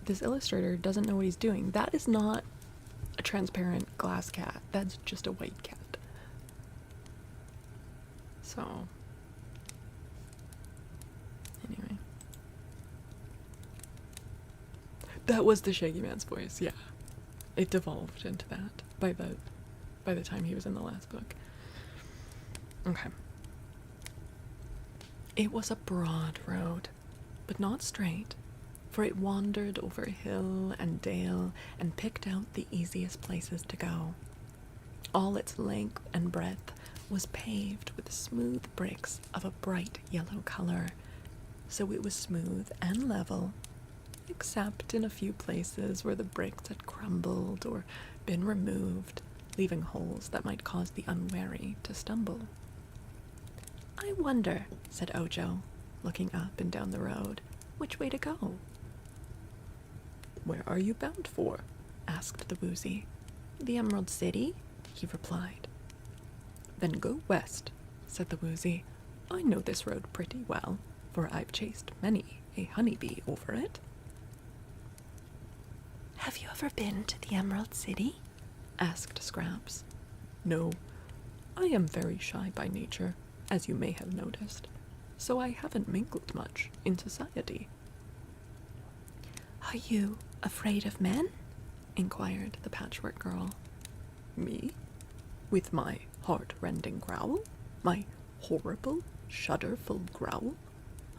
this illustrator doesn't know what he's doing. That is not a transparent glass cat. That's just a white cat. So, anyway. That was the Shaggy Man's voice, yeah. It devolved into that by the time he was in the last book. Okay. It was a broad road, but not straight, for it wandered over hill and dale and picked out the easiest places to go. All its length and breadth was paved with smooth bricks of a bright yellow color, so it was smooth and level, except in a few places where the bricks had crumbled or been removed, leaving holes that might cause the unwary to stumble. I wonder, said Ojo, looking up and down the road, which way to go. Where are you bound for? Asked the Woozy. The Emerald City, he replied. Then go west, said the Woozy. I know this road pretty well, for I've chased many a honeybee over it. Have you ever been to the Emerald City? Asked Scraps. No, I am very shy by nature, as you may have noticed, so I haven't mingled much in society. Are you afraid of men? Inquired the Patchwork Girl. Me? With my heart-rending growl? My horrible, shudderful growl?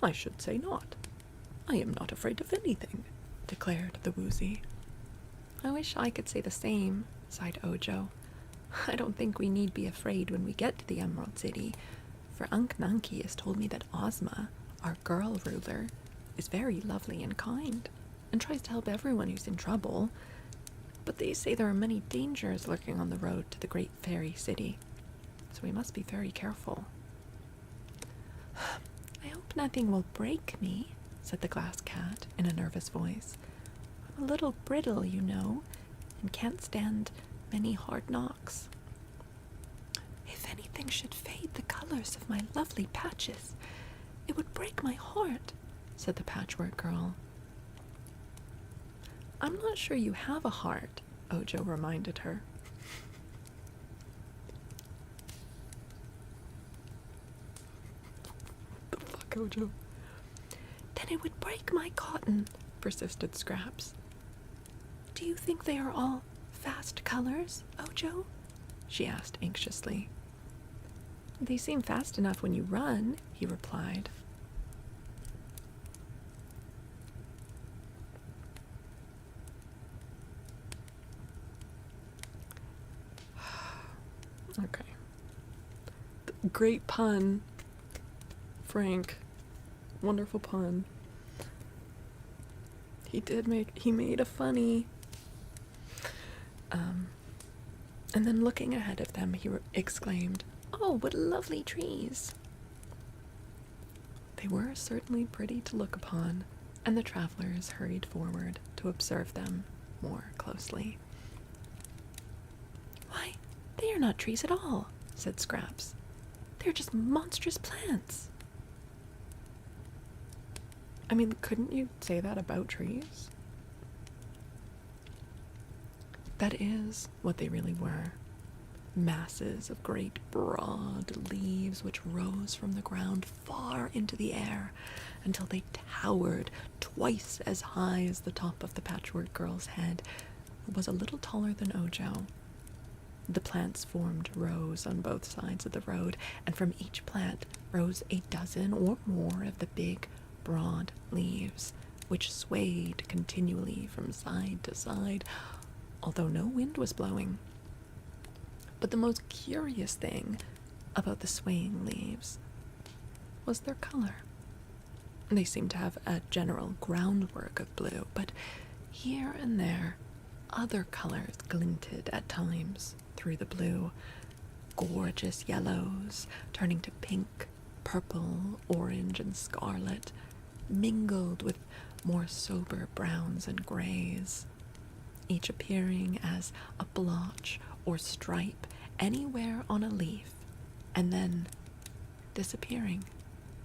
I should say not. I am not afraid of anything, declared the Woozy. I wish I could say the same, sighed Ojo. I don't think we need be afraid when we get to the Emerald City, for Unc Nunky has told me that Ozma, our girl ruler, is very lovely and kind, and tries to help everyone who's in trouble. But they say there are many dangers lurking on the road to the great fairy city, so we must be very careful. I hope nothing will break me, said the Glass Cat in a nervous voice. I'm a little brittle, you know, and can't stand many hard knocks. If anything should fade the colors of my lovely patches, it would break my heart, said the Patchwork Girl. I'm not sure you have a heart, Ojo reminded her. The fuck, Ojo? Then it would break my cotton, persisted Scraps. Do you think they are all fast colors, Ojo? She asked anxiously. They seem fast enough when you run, he replied. Okay. Great pun, Frank. Wonderful pun. He made a funny. And then looking ahead of them, he exclaimed, "Oh, what lovely trees!" They were certainly pretty to look upon, and the travelers hurried forward to observe them more closely. Why, they are not trees at all, said Scraps. They're just monstrous plants. I mean, couldn't you say that about trees? That is what they really were. Masses of great broad leaves which rose from the ground far into the air until they towered twice as high as the top of the Patchwork Girl's head, who was a little taller than Ojo. The plants formed rows on both sides of the road, and from each plant rose a dozen or more of the big, broad leaves, which swayed continually from side to side, although no wind was blowing. But the most curious thing about the swaying leaves was their color. They seemed to have a general groundwork of blue, but here and there other colors glinted at times through the blue. Gorgeous yellows turning to pink, purple, orange, and scarlet, mingled with more sober browns and grays, each appearing as a blotch or stripe anywhere on a leaf, and then disappearing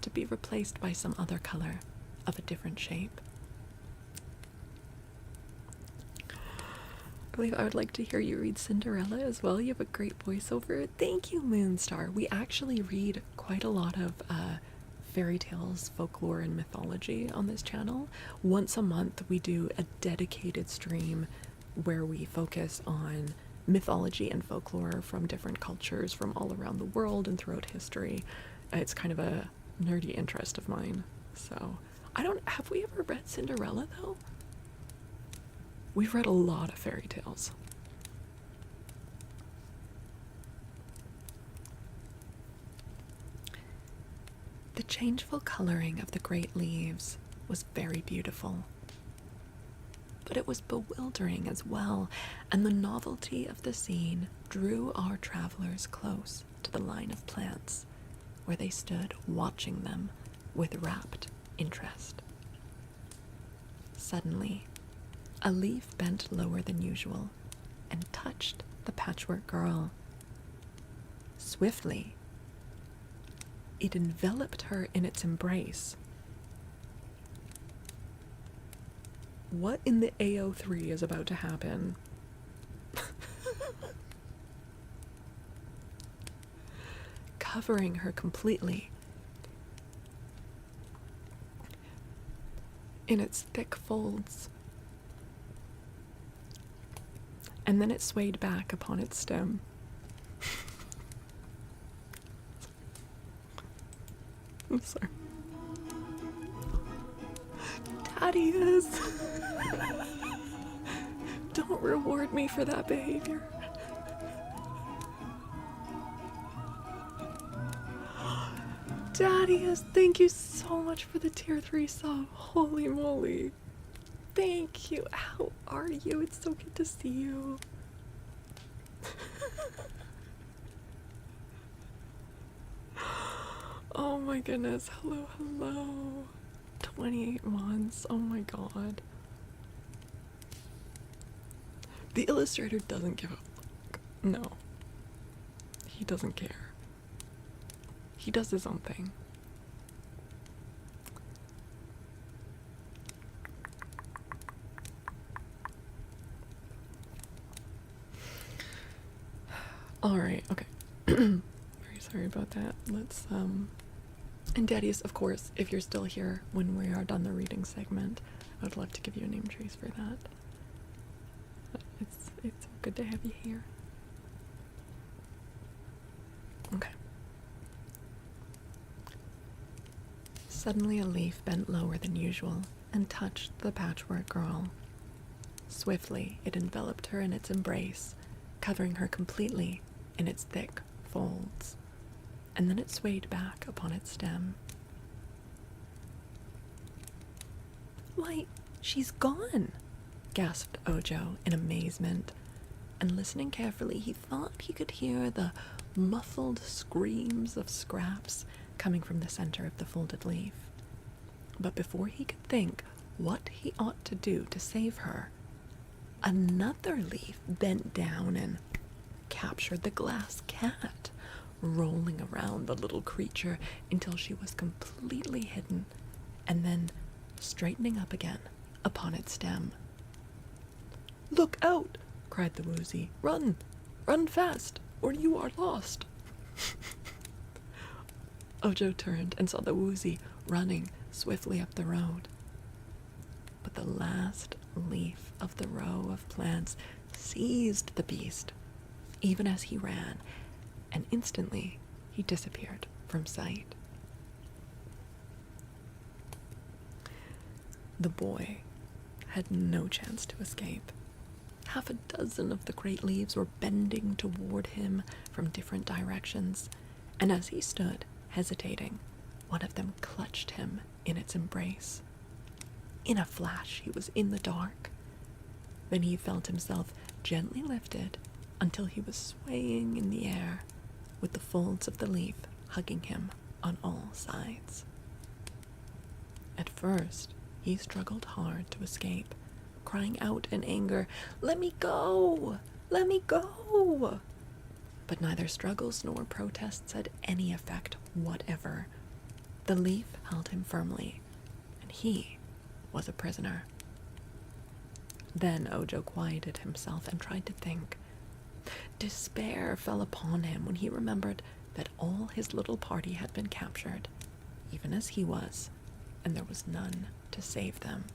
to be replaced by some other color of a different shape. I believe I would like to hear you read Cinderella as well. You have a great voiceover. Thank you, Moonstar. We actually read quite a lot of fairy tales, folklore, and mythology on this channel. Once a month, we do a dedicated stream where we focus on mythology and folklore from different cultures from all around the world and throughout history. It's kind of a nerdy interest of mine. So, have we ever read Cinderella though? We've read a lot of fairy tales. The changeful coloring of the great leaves was very beautiful, but it was bewildering as well, and the novelty of the scene drew our travelers close to the line of plants, where they stood watching them with rapt interest. Suddenly, a leaf bent lower than usual and touched the Patchwork Girl. Swiftly, it enveloped her in its embrace. What in the AO3 is about to happen? covering her completely in its thick folds. And then it swayed back upon its stem. I'm sorry. Thaddeus! Don't reward me for that behavior. Thaddeus, thank you so much for the tier 3 sub. Holy moly. Thank you. How are you? It's so good to see you. Oh my goodness. Hello, hello. 28 months. Oh my god. The illustrator doesn't give a fuck. No. He doesn't care. He does his own thing. Alright, okay. Very sorry about that. Let's, and Thaddeus, of course, if you're still here when we are done the reading segment, I would love to give you a name trace for that. It's good to have you here. Okay. Suddenly a leaf bent lower than usual and touched the Patchwork Girl. Swiftly, it enveloped her in its embrace, covering her completely in its thick folds, and then it swayed back upon its stem. "Why, she's gone!" gasped Ojo in amazement, and listening carefully, he thought he could hear the muffled screams of Scraps coming from the center of the folded leaf. But before he could think what he ought to do to save her, another leaf bent down and captured the glass cat, rolling around the little creature until she was completely hidden, and then straightening up again upon its stem. "Look out!" cried the Woozy. "Run! Run fast, or you are lost!" Ojo turned and saw the Woozy running swiftly up the road. But the last leaf of the row of plants seized the beast, even as he ran, and instantly he disappeared from sight. The boy had no chance to escape. Half a dozen of the great leaves were bending toward him from different directions, and as he stood, hesitating, one of them clutched him in its embrace. In a flash, he was in the dark. Then he felt himself gently lifted until he was swaying in the air, with the folds of the leaf hugging him on all sides. At first, he struggled hard to escape, crying out in anger, "Let me go! Let me go!" But neither struggles nor protests had any effect whatever. The leaf held him firmly, and he was a prisoner. Then Ojo quieted himself and tried to think. Despair fell upon him when he remembered that all his little party had been captured, even as he was, and there was none to save them.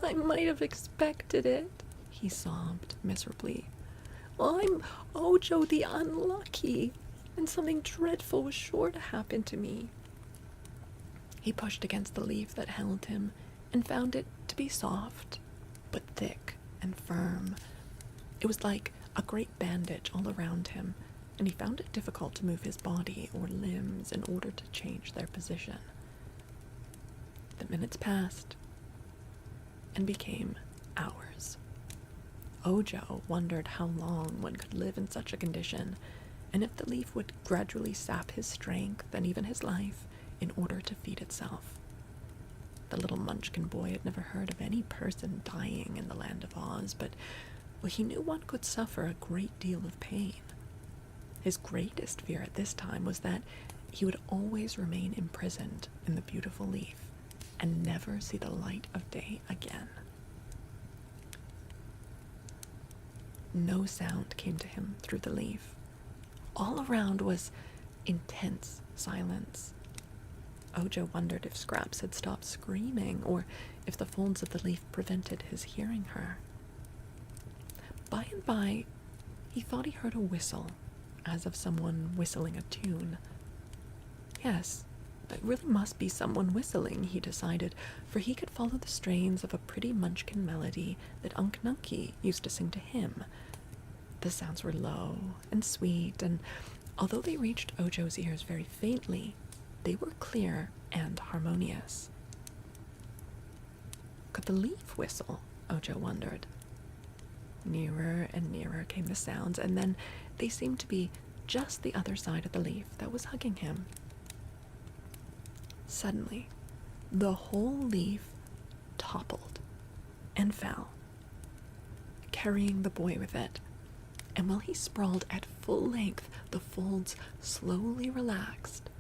"I might have expected it," he sobbed miserably. "I'm Ojo the Unlucky, and something dreadful was sure to happen to me." He pushed against the leaf that held him and found it to be soft, but thick and firm. It was like a great bandage all around him, and he found it difficult to move his body or limbs in order to change their position. The minutes passed and became hours. Ojo wondered how long one could live in such a condition, and if the leaf would gradually sap his strength and even his life in order to feed itself. The little Munchkin boy had never heard of any person dying in the land of Oz, but he knew one could suffer a great deal of pain. His greatest fear at this time was that he would always remain imprisoned in the beautiful leaf and never see the light of day again. no sound came to him through the leaf. All around was intense silence. Ojo wondered if Scraps had stopped screaming or if the folds of the leaf prevented his hearing her. By and by, he thought he heard a whistle, as of someone whistling a tune. Yes, it really must be someone whistling, he decided, for he could follow the strains of a pretty Munchkin melody that Unc Nunkie used to sing to him. The sounds were low and sweet, and although they reached Ojo's ears very faintly, they were clear and harmonious. Could the leaf whistle? Ojo wondered. Nearer and nearer came the sounds, and then they seemed to be just the other side of the leaf that was hugging him. Suddenly, the whole leaf toppled and fell, carrying the boy with it, and while he sprawled at full length, the folds slowly relaxed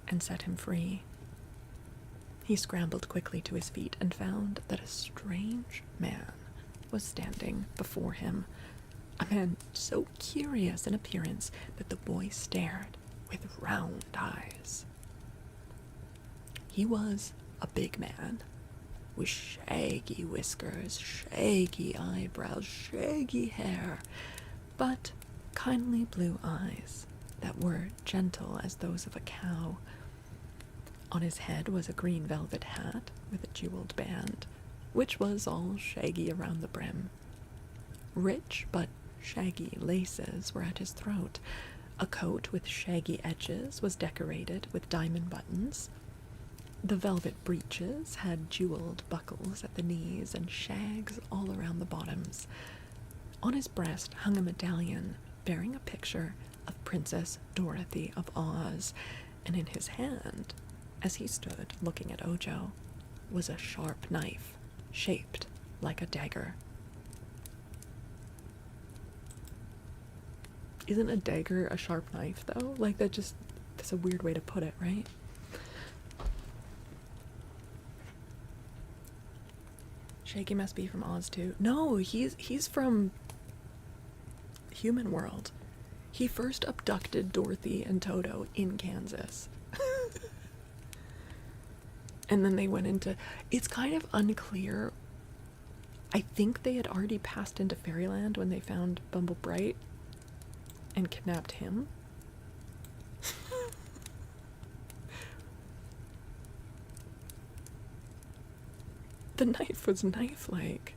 and set him free. He scrambled quickly to his feet and found that a strange man was standing before him, a man so curious in appearance that the boy stared with round eyes. He was a big man, with shaggy whiskers, shaggy eyebrows, shaggy hair, but kindly blue eyes that were gentle as those of a cow. On his head was a green velvet hat with a jeweled band, which was all shaggy around the brim. Rich but shaggy laces were at his throat. A coat with shaggy edges was decorated with diamond buttons. The velvet breeches had jeweled buckles at the knees and shags all around the bottoms. On his breast hung a medallion bearing a picture of Princess Dorothy of Oz, and in his hand, as he stood looking at Ojo, was a sharp knife shaped like a dagger. Isn't a dagger a sharp knife, though? Like, that's a weird way to put it, right? Shaggy must be from Oz, too. No, he's from Human World. He first abducted Dorothy and Toto in Kansas. And then they went into... It's kind of unclear. I think they had already passed into Fairyland when they found Bumble Bright and kidnapped him. The knife was knife-like.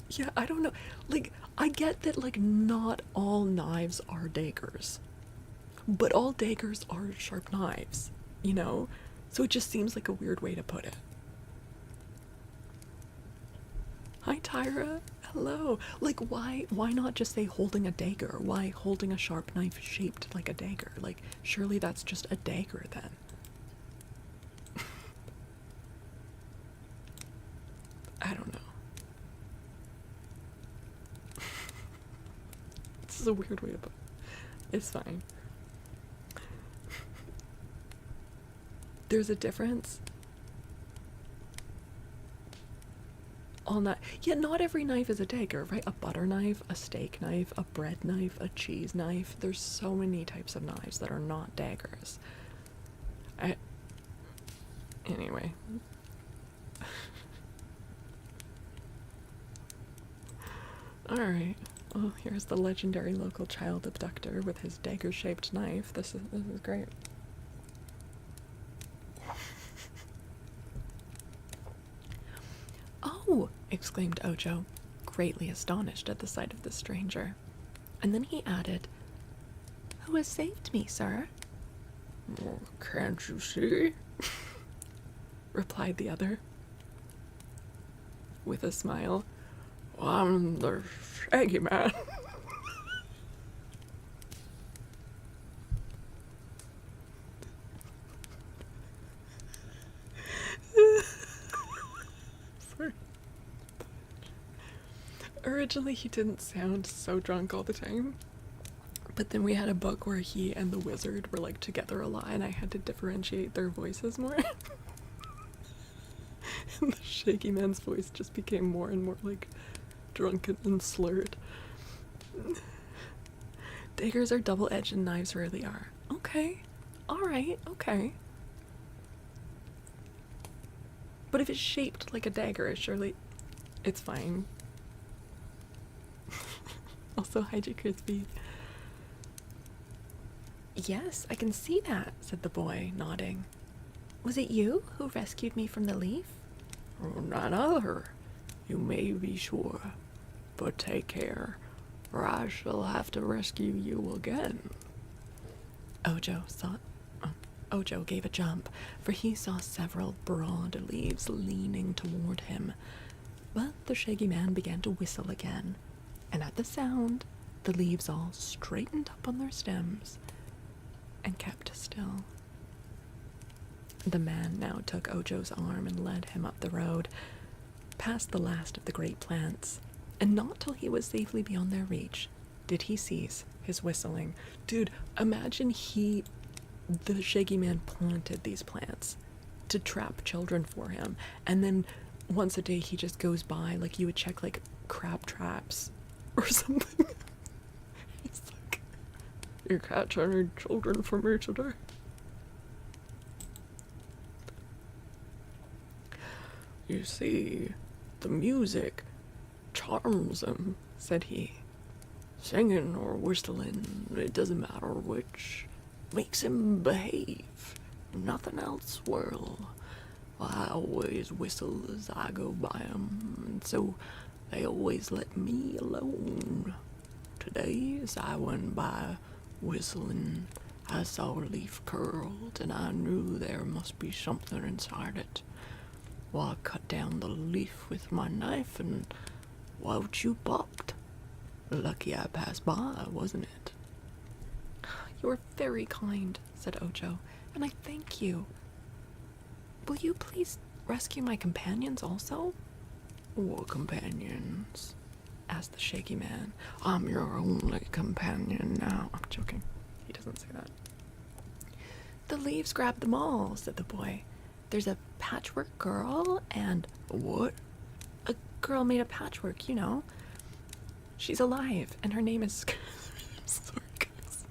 Yeah, I don't know. Like, I get that, like, not all knives are daggers. But all daggers are sharp knives, you know? So it just seems like a weird way to put it. Hi, Tyra. Hello. Like, why not just say holding a dagger? Why holding a sharp knife shaped like a dagger? Like, surely that's just a dagger then. I don't know. This is a weird way to put it. It's fine. There's a difference. Yeah, not every knife is a dagger, right? A butter knife, a steak knife, a bread knife, a cheese knife. There's so many types of knives that are not daggers. Anyway. Alright. Well, here's the legendary local child abductor with his dagger-shaped knife. This is great. Oh! Exclaimed Ojo, greatly astonished at the sight of the stranger. And then he added, "Who has saved me, sir?" "Well, can't you see?" replied the other, with a smile. "I'm the Shaggy Man." Sorry. Originally, he didn't sound so drunk all the time, but then we had a book where he and the wizard were like together a lot, and I had to differentiate their voices more. And the Shaggy Man's voice just became more and more like drunken and slurred. Daggers are double-edged and knives rarely are. Okay. Alright, okay. But if it's shaped like a dagger, surely it's fine. Also, hide crispy. Yes, I can see that, said the boy, nodding. Was it you who rescued me from the leaf? Oh, none other, you may be sure. But take care, or I shall have to rescue you again. Ojo gave a jump, for he saw several broad leaves leaning toward him. But the Shaggy Man began to whistle again, and at the sound, the leaves all straightened up on their stems and kept still. The man now took Ojo's arm and led him up the road, past the last of the great plants, and not till he was safely beyond their reach did he cease his whistling. Dude, imagine the Shaggy Man planted these plants to trap children for him, and then once a day he just goes by, like you would check like crab traps or something. He's like, "You catch any children for me today?" You see, the music charms him, said he. Singing or whistling, it doesn't matter which, makes him behave. Nothing else will. I always whistle as I go by 'em, and so they always let me alone. Today, as I went by whistling, I saw a leaf curled, and I knew there must be something inside it. Well, I cut down the leaf with my knife, and out you popped. Lucky I passed by, wasn't it? You're very kind, said Ojo, and I thank you. Will you please rescue my companions also? What companions? Asked the Shaggy Man. I'm your only companion now. I'm joking. He doesn't say that. The leaves grabbed them all, said the boy. There's a patchwork girl and... What? A girl made of patchwork, you know. She's alive, and her name is... Sorry, guys.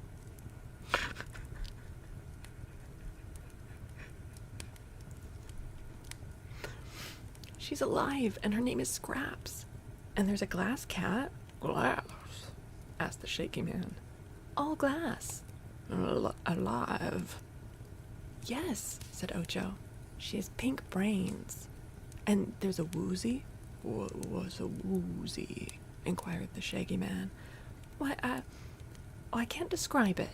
She's alive, and her name is Scraps. And there's a glass cat. Glass? Asked the Shaky Man. All glass. Alive? Yes, said Ojo. She has pink brains. And there's a woozy. What was a woozy? Inquired the Shaggy Man. Why, I can't describe it,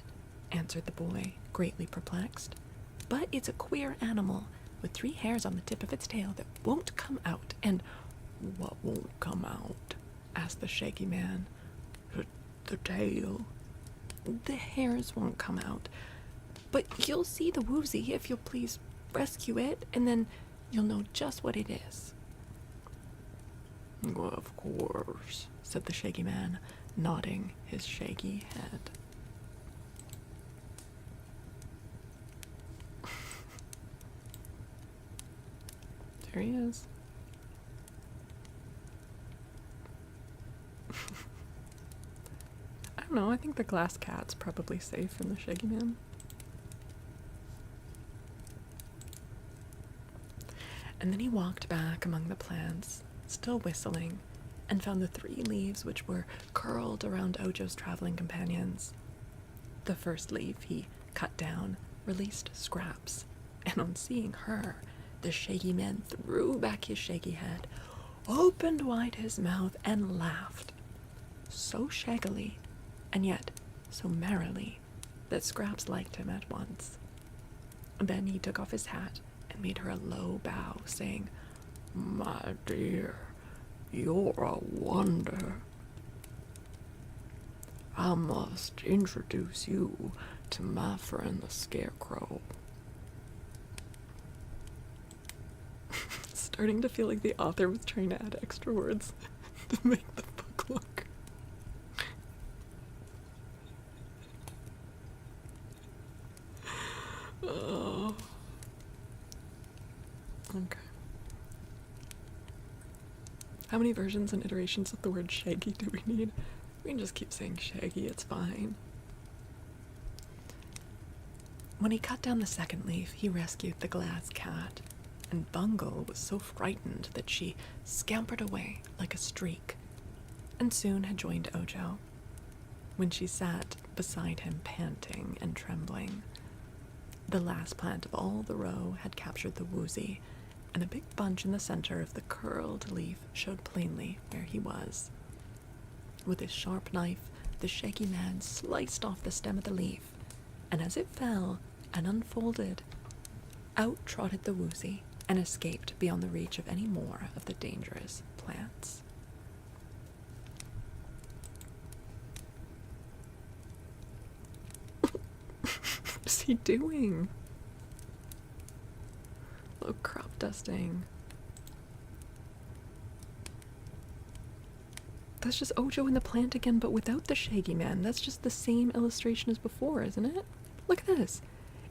answered the boy, greatly perplexed. But it's a queer animal, with 3 hairs on the tip of its tail that won't come out, and... What won't come out? Asked the Shaggy Man. The tail? The hairs won't come out. But you'll see the woozy if you'll please rescue it, and then you'll know just what it is. Well, of course, said the Shaggy Man, nodding his shaggy head. There he is. I don't know, I think the glass cat's probably safe from the Shaggy Man. And then he walked back among the plants, still whistling, and found the 3 leaves which were curled around Ojo's traveling companions. The first leaf he cut down, released Scraps, and on seeing her, the Shaggy Man threw back his shaggy head, opened wide his mouth, and laughed, so shaggily, and yet so merrily, that Scraps liked him at once. Then he took off his hat and made her a low bow, saying, "My dear, you're a wonder. I must introduce you to my friend the Scarecrow." Starting to feel like the author was trying to add extra words to make the book look. Oh. Okay. How many versions and iterations of the word shaggy do we need? We can just keep saying shaggy, it's fine. When he cut down the second leaf, he rescued the glass cat, and Bungle was so frightened that she scampered away like a streak, and soon had joined Ojo. When she sat beside him, panting and trembling, the last plant of all the row had captured the woozy, and a big bunch in the center of the curled leaf showed plainly where he was. With his sharp knife, the Shaggy Man sliced off the stem of the leaf, and as it fell and unfolded, out trotted the woozy and escaped beyond the reach of any more of the dangerous plants. What is he doing? Oh, crop dusting. That's just Ojo in the plant again, but without the Shaggy Man. That's just the same illustration as before, isn't it? Look at this.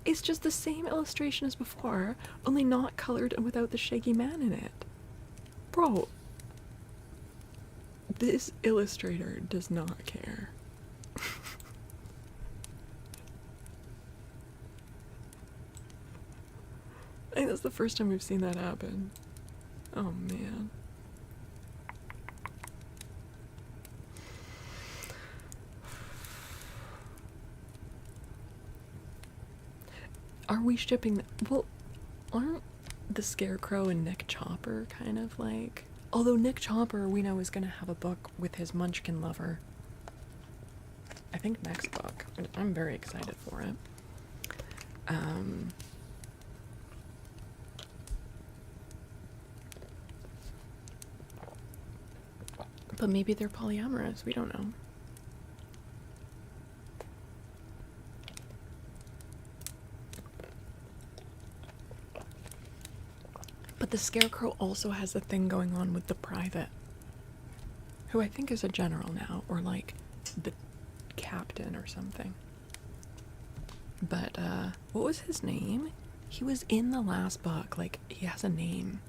It's just the same illustration as before, only not colored and without the Shaggy Man in it. Bro, this illustrator does not care. I think that's the first time we've seen that happen. Oh man. Are we shipping well, aren't the Scarecrow and Nick Chopper kind of like, although Nick Chopper we know is gonna have a book with his Munchkin lover, I think next book, and I'm very excited for it. But maybe they're polyamorous, we don't know. But the Scarecrow also has a thing going on with the Private, who I think is a general now, or like the captain or something. But, what was his name? He was in the last book, like, he has a name.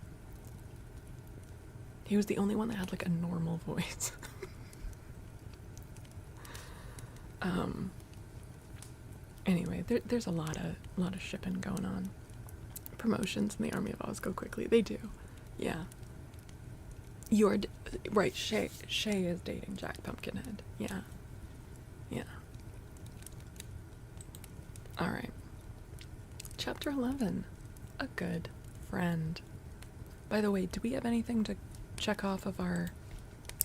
He was the only one that had like a normal voice. Anyway, there's a lot of shipping going on. Promotions in the Army of Oz go quickly. They do. Yeah. You're right. Shay is dating Jack Pumpkinhead. Yeah. Yeah. All right. Chapter 11. A good friend. By the way, do we have anything to check off of our...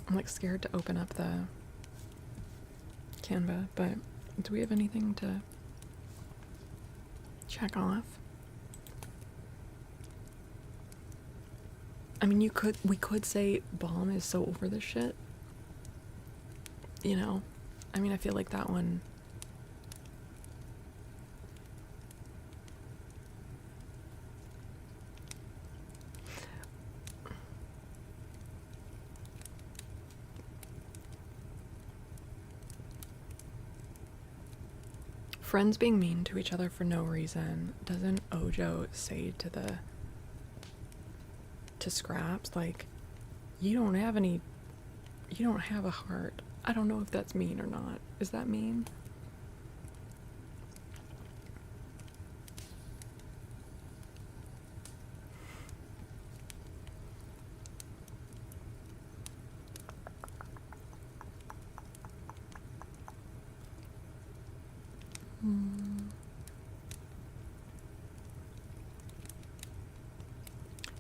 I'm like scared to open up the Canva, but do we have anything to check off? I mean, we could say Baum is so over this shit. You know? I mean, I feel like that one... Friends being mean to each other for no reason. Doesn't Ojo say to Scraps, like, you don't have a heart. I don't know if that's mean or not. Is that mean?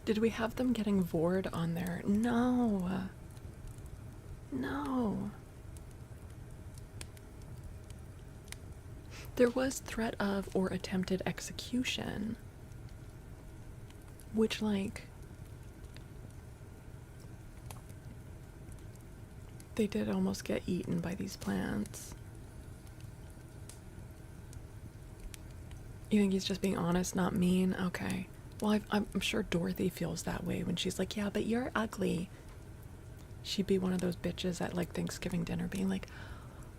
Did we have them getting Vord on there? No. No. There was threat of or attempted execution. Which, like... They did almost get eaten by these plants. You think he's just being honest, not mean? Okay. Well, I'm sure Dorothy feels that way when she's like, yeah, but you're ugly. She'd be one of those bitches at, like, Thanksgiving dinner being like,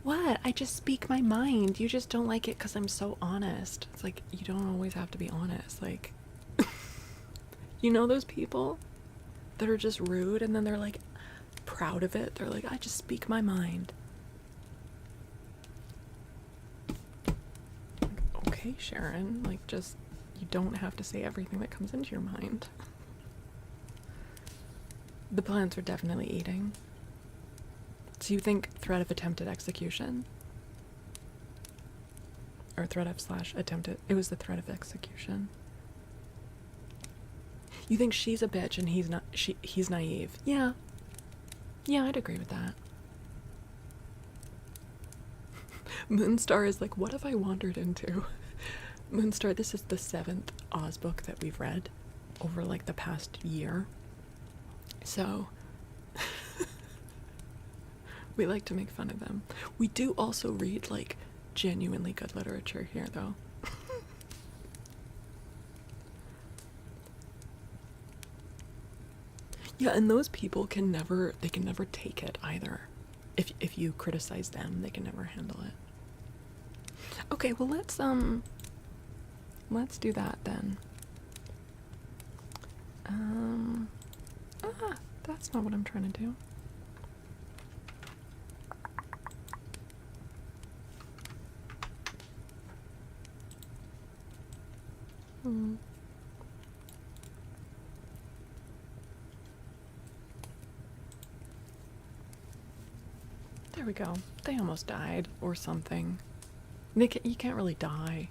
what? I just speak my mind. You just don't like it because I'm so honest. It's like, you don't always have to be honest. Like, you know those people that are just rude and then they're like, proud of it. They're like, I just speak my mind. Like, okay, Sharon, like, just, you don't have to say everything that comes into your mind. The plants are definitely eating. So you think threat of attempted execution? Or threat of / attempted. It was the threat of execution. You think she's a bitch and he's naive? Yeah. Yeah, I'd agree with that. Moonstar is like, what have I wandered into? Moonstar, this is the 7th Oz book that we've read over like the past year. So we like to make fun of them. We do also read like genuinely good literature here though. Yeah, and those people can never take it either. If you criticize them, they can never handle it. Okay, well let's do that then. That's not what I'm trying to do. There we go. They almost died or something. Nick, you can't really die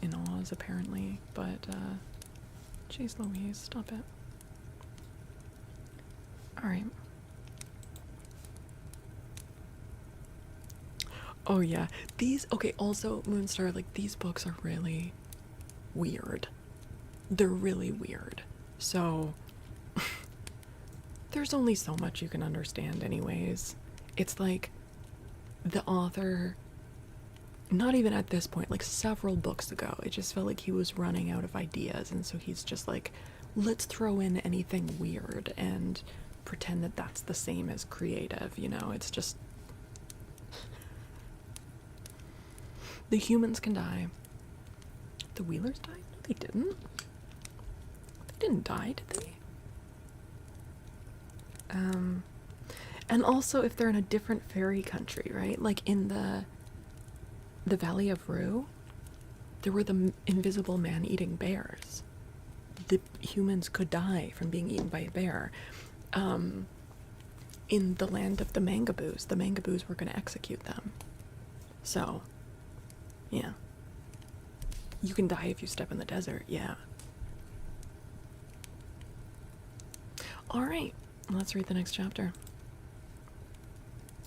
in Oz apparently, but jeez Louise, stop it. Alright. Oh yeah, these, okay, also Moonstar, like these books are really weird. They're really weird. So there's only so much you can understand anyways. It's like the author, not even at this point, like several books ago, it just felt like he was running out of ideas, and so he's just like, let's throw in anything weird and pretend that that's the same as creative, you know? It's just, the humans can die. The Wheelers died? No, they didn't. They didn't die, did they? And also if they're in a different fairy country, right? Like in the Valley of Rue, there were the invisible man-eating bears. The humans could die from being eaten by a bear. In the land of the Mangaboos were going to execute them. So, yeah. You can die if you step in the desert, yeah. Alright, let's read the next chapter.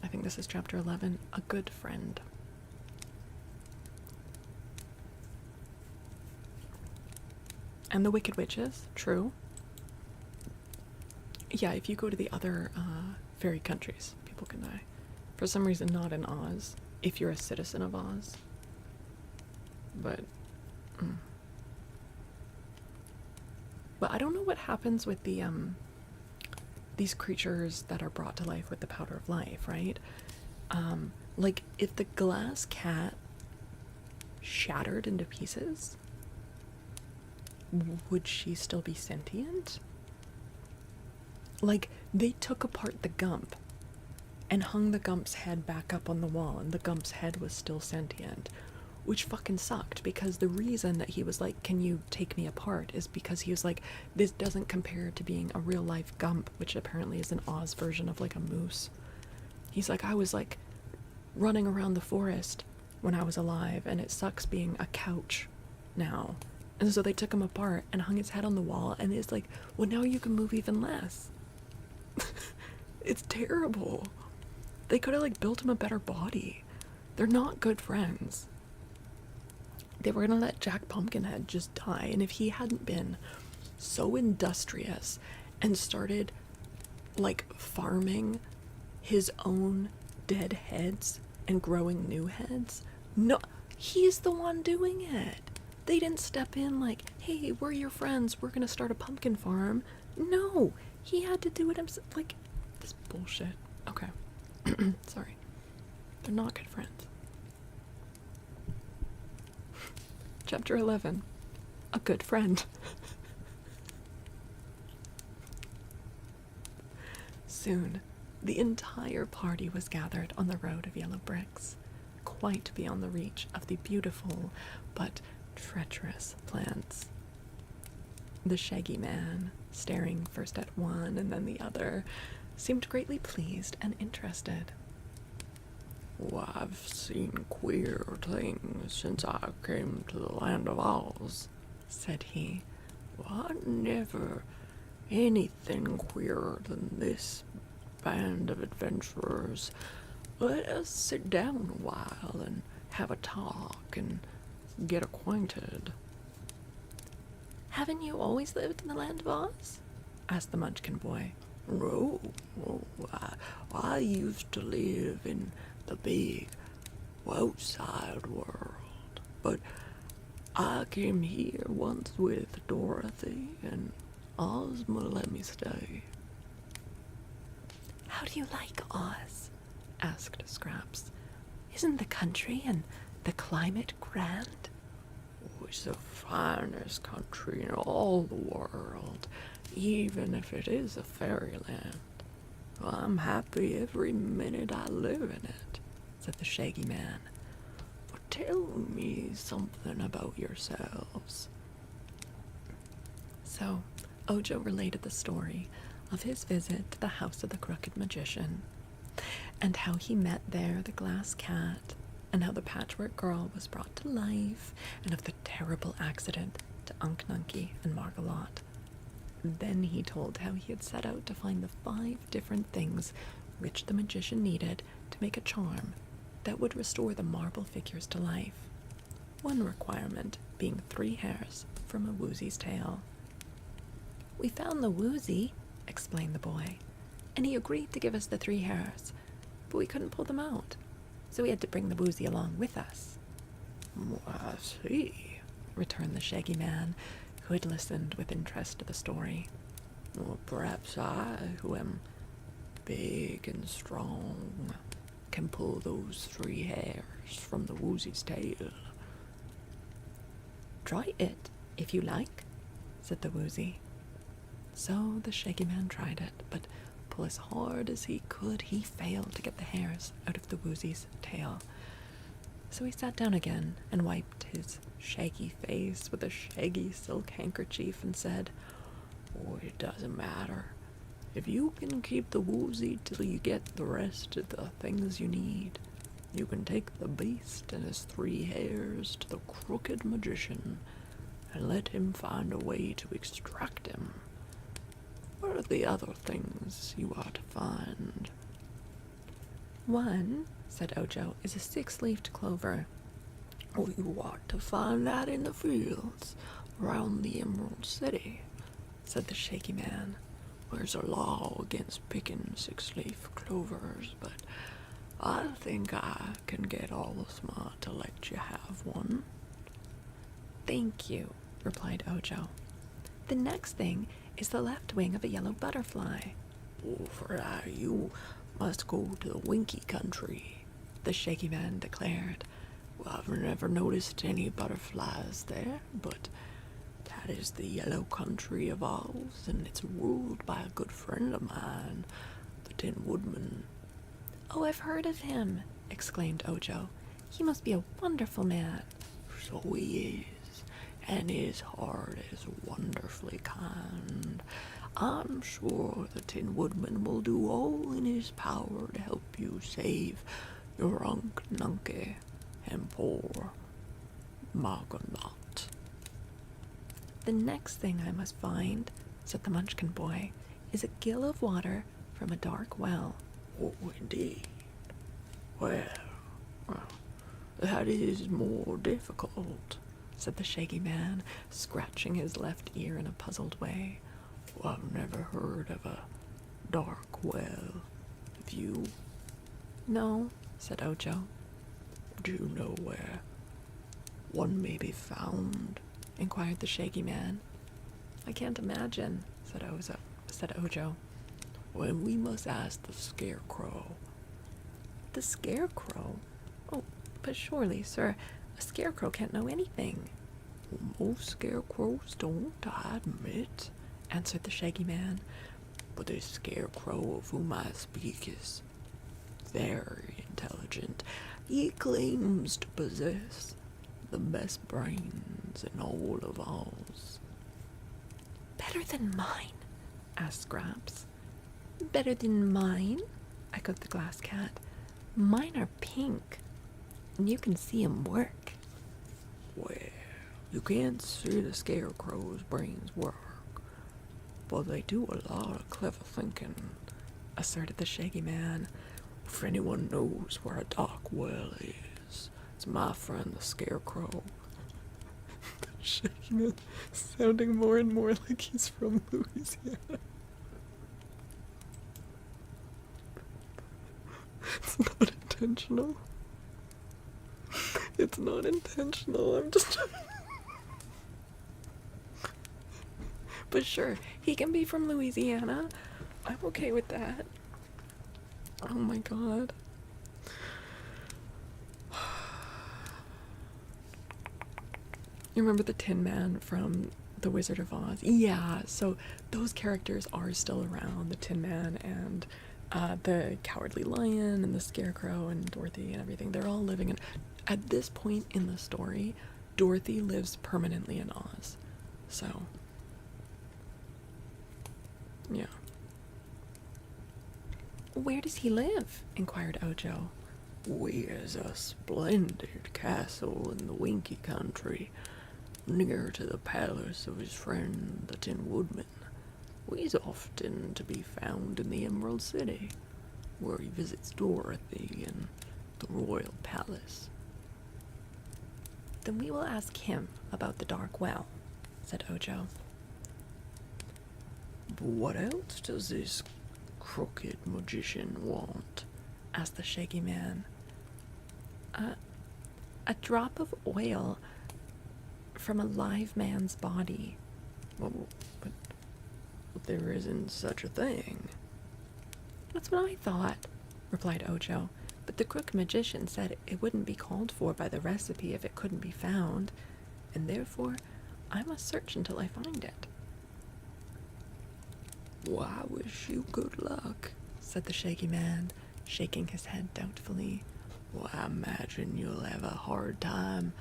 I think this is chapter 11, A Good Friend. And the Wicked Witches, true. Yeah, if you go to the other fairy countries, people can die. For some reason, not in Oz, if you're a citizen of Oz. But I don't know what happens with the these creatures that are brought to life with the powder of life, right? Like if the glass cat shattered into pieces, would she still be sentient? Like they took apart the Gump and hung the Gump's head back up on the wall, and the Gump's head was still sentient, which fucking sucked, because the reason that he was like, can you take me apart, is because he was like, this doesn't compare to being a real life Gump, which apparently is an Oz version of like a moose. He's like, I was like running around the forest when I was alive, and it sucks being a couch now. And so they took him apart and hung his head on the wall, and it's like, well, now you can move even less. It's terrible. They could have like built him a better body. They're not good friends. They were gonna let Jack Pumpkinhead just die, and if he hadn't been so industrious and started like farming his own dead heads and growing new heads, no, he's the one doing it. They didn't step in like, hey, we're your friends, we're gonna start a pumpkin farm. No, he had to do it himself. Like, this bullshit. Okay. Sorry. They're not good friends. Chapter 11. A Good Friend. Soon, The entire party was gathered on the road of yellow bricks, quite beyond the reach of the beautiful but treacherous plants. The shaggy man, staring first at one and then the other, seemed greatly pleased and interested. Well, I've seen queer things since I came to the land of Oz, said he. well, never anything queerer than this band of adventurers. Let us sit down a while and have a talk and get acquainted. Haven't you always lived in the land of Oz? Asked the Munchkin boy. No, I used to live in the big outside world, but I came here once with Dorothy, and Ozma let me stay. How do you like Oz? Asked Scraps. Isn't the country and the climate grand? It's the finest country in all the world, even if it is a fairyland. I'm happy every minute I live in it, said the shaggy man. But tell me something about yourselves. So, Ojo related the story of his visit to the house of the Crooked Magician, and how he met there the glass cat, and how the Patchwork Girl was brought to life, and of the terrible accident to Unk Nunkie and Margalotte. Then he told how he had set out to find the 5 different things which the magician needed to make a charm that would restore the marble figures to life. One requirement being 3 hairs from a woozy's tail. We found the woozy, explained the boy, and he agreed to give us the 3 hairs, but we couldn't pull them out, so we had to bring the woozy along with us. I see, returned the shaggy man, who had listened with interest to the story. Well, perhaps I, who am big and strong, can pull those 3 hairs from the woozy's tail. Try it, if you like, said the woozy. So the shaggy man tried it, but pull as hard as he could, he failed to get the hairs out of the woozy's tail. So he sat down again and wiped his shaggy face with a shaggy silk handkerchief and said, Oh, it doesn't matter. If you can keep the woozy till you get the rest of the things you need, you can take the beast and his 3 hairs to the Crooked Magician and let him find a way to extract him. What are the other things you are to find? One, said Ojo, is a 6-leafed clover. Oh, you ought to find that in the fields around the Emerald City, said the shaky man. There's a law against picking 6-leaf clovers, but I think I can get Ozma to let you have one. Thank you, replied Ojo. The next thing is the left wing of a yellow butterfly. Oh, for that you must go to the Winky Country, the shaky man declared. Well, I've never noticed any butterflies there, but that is the yellow country of Oz, and it's ruled by a good friend of mine, the Tin Woodman. Oh, I've heard of him, exclaimed Ojo. He must be a wonderful man. So he is, and his heart is wonderfully kind. I'm sure the Tin Woodman will do all in his power to help you save your Unk Nunkie and poor Margalotte. The next thing I must find, said the Munchkin boy, is a gill of water from a dark well. Oh, indeed. Well, that is more difficult, said the shaggy man, scratching his left ear in a puzzled way. Well, I've never heard of a dark well. Have you? No, said Ojo. Do you know where one may be found? Inquired the shaggy man. I can't imagine, said Ojo. Well, we must ask the Scarecrow. The Scarecrow? Oh, but surely, sir, a scarecrow can't know anything. Most scarecrows don't, I admit, answered the shaggy man. But this scarecrow of whom I speak is very intelligent. He claims to possess the best brains in all of Oz. Better than mine? Asked Scraps. Better than mine? Echoed the glass cat. Mine are pink, and you can see 'em work. Well, you can't see the scarecrow's brains work, but they do a lot of clever thinking, asserted the Shaggy Man. if anyone knows where a dark well is. It's my friend the Scarecrow. The Shaggy Man sounding more and more like he's from Louisiana. It's not intentional. It's not intentional. I'm just... But sure, he can be from Louisiana. I'm okay with that. Oh my god. You remember the Tin Man from The Wizard of Oz? Yeah, so those characters are still around. The Tin Man and the Cowardly Lion and the Scarecrow and Dorothy and everything. They're all living in... At this point in the story, Dorothy lives permanently in Oz. So... yeah. Where does he live? Inquired Ojo. We has a splendid castle in the Winky Country, near to the palace of his friend the Tin Woodman. He's often to be found in the Emerald City, where he visits Dorothy and the royal palace. Then we will ask him about the dark well, said Ojo. But what else does this crooked magician want? Asked the Shaggy Man. A drop of oil from a live man's body. Well, but there isn't such a thing. That's what I thought, replied Ojo. But the crook magician said it wouldn't be called for by the recipe if it couldn't be found, and therefore I must search until I find it. Well, I wish you good luck, said the Shaggy Man, shaking his head doubtfully. Well, I imagine you'll have a hard time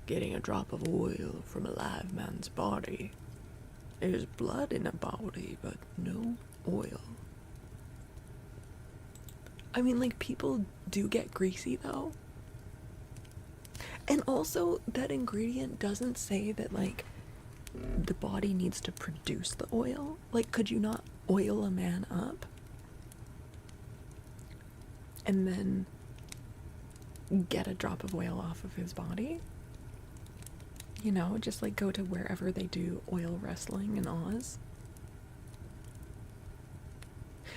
getting a drop of oil from a live man's body. There's blood in a body, but no oil. I mean, like, people do get greasy, though. And also, that ingredient doesn't say that, like, the body needs to produce the oil. Like, could you not oil a man up and then get a drop of oil off of his body? You know, just, like, go to wherever they do oil wrestling in Oz.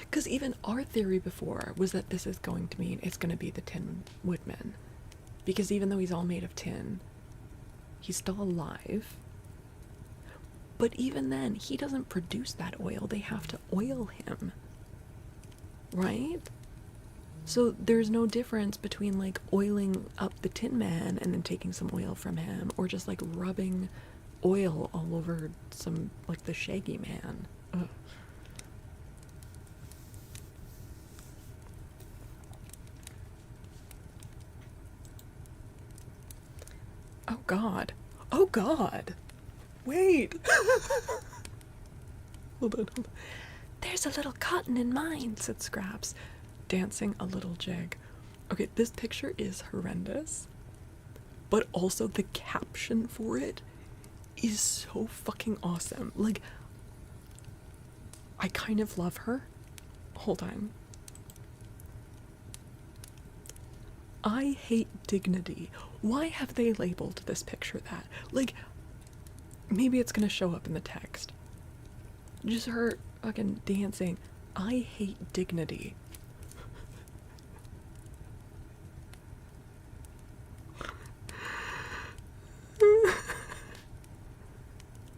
Because even our theory before was that this is going to mean it's going to be the Tin Woodman. Because even though he's all made of tin, he's still alive. But even then, he doesn't produce that oil. They have to oil him. Right? So there's no difference between, like, oiling up the Tin Man and then taking some oil from him, or just, like, rubbing oil all over some, like, the Shaggy Man. Ugh. Oh god. Oh god. Wait. Hold on. There's a little cotton in mine, said Scraps, dancing a little jig. Okay, this picture is horrendous, but also the caption for it is so fucking awesome. Like, I kind of love her. Hold on. I hate dignity. Why have they labeled this picture that? Like, maybe it's gonna show up in the text. Just her fucking dancing. I hate dignity.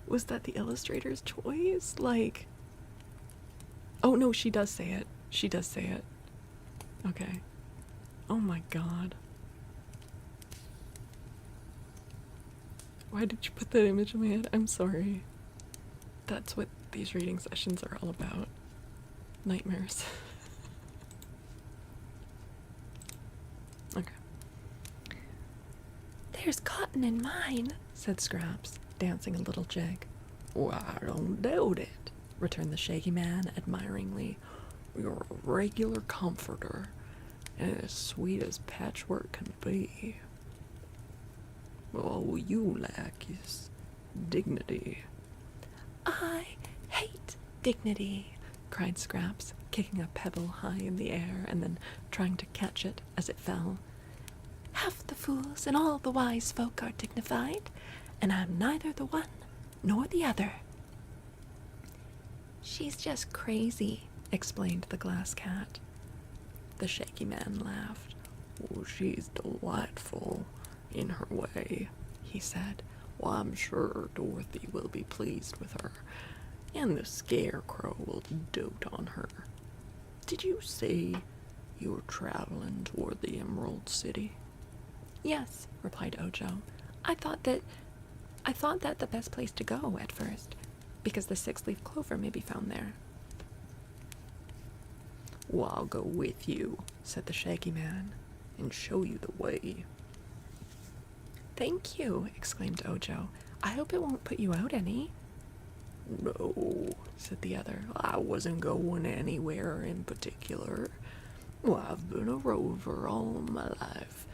Was that the illustrator's choice? Like... Oh no, she does say it. She does say it. Okay. Oh my god. Why did you put that image in my head? I'm sorry. That's what these reading sessions are all about. nightmares. Okay. There's cotton in mine, said Scraps, dancing a little jig. Well, I don't doubt it, returned the Shaggy Man admiringly. you're a regular comforter, and as sweet as patchwork can be. All you lack is dignity. I hate dignity, cried Scraps, kicking a pebble high in the air and then trying to catch it as it fell. Half the fools and all the wise folk are dignified, and I'm neither the one nor the other. She's just crazy, explained the Glass Cat. The Shaggy Man laughed. Oh, she's delightful in her way, he said. Well, I'm sure Dorothy will be pleased with her, and the Scarecrow will dote on her. Did you say you were traveling toward the Emerald City? Yes, replied Ojo. I thought that the best place to go at first, because the 6-leaf clover may be found there. Well, I'll go with you, said the Shaggy Man, and show you the way. Thank you, exclaimed Ojo. I hope it won't put you out any. No, said the other. I wasn't going anywhere in particular. Well, I've been a rover all my life,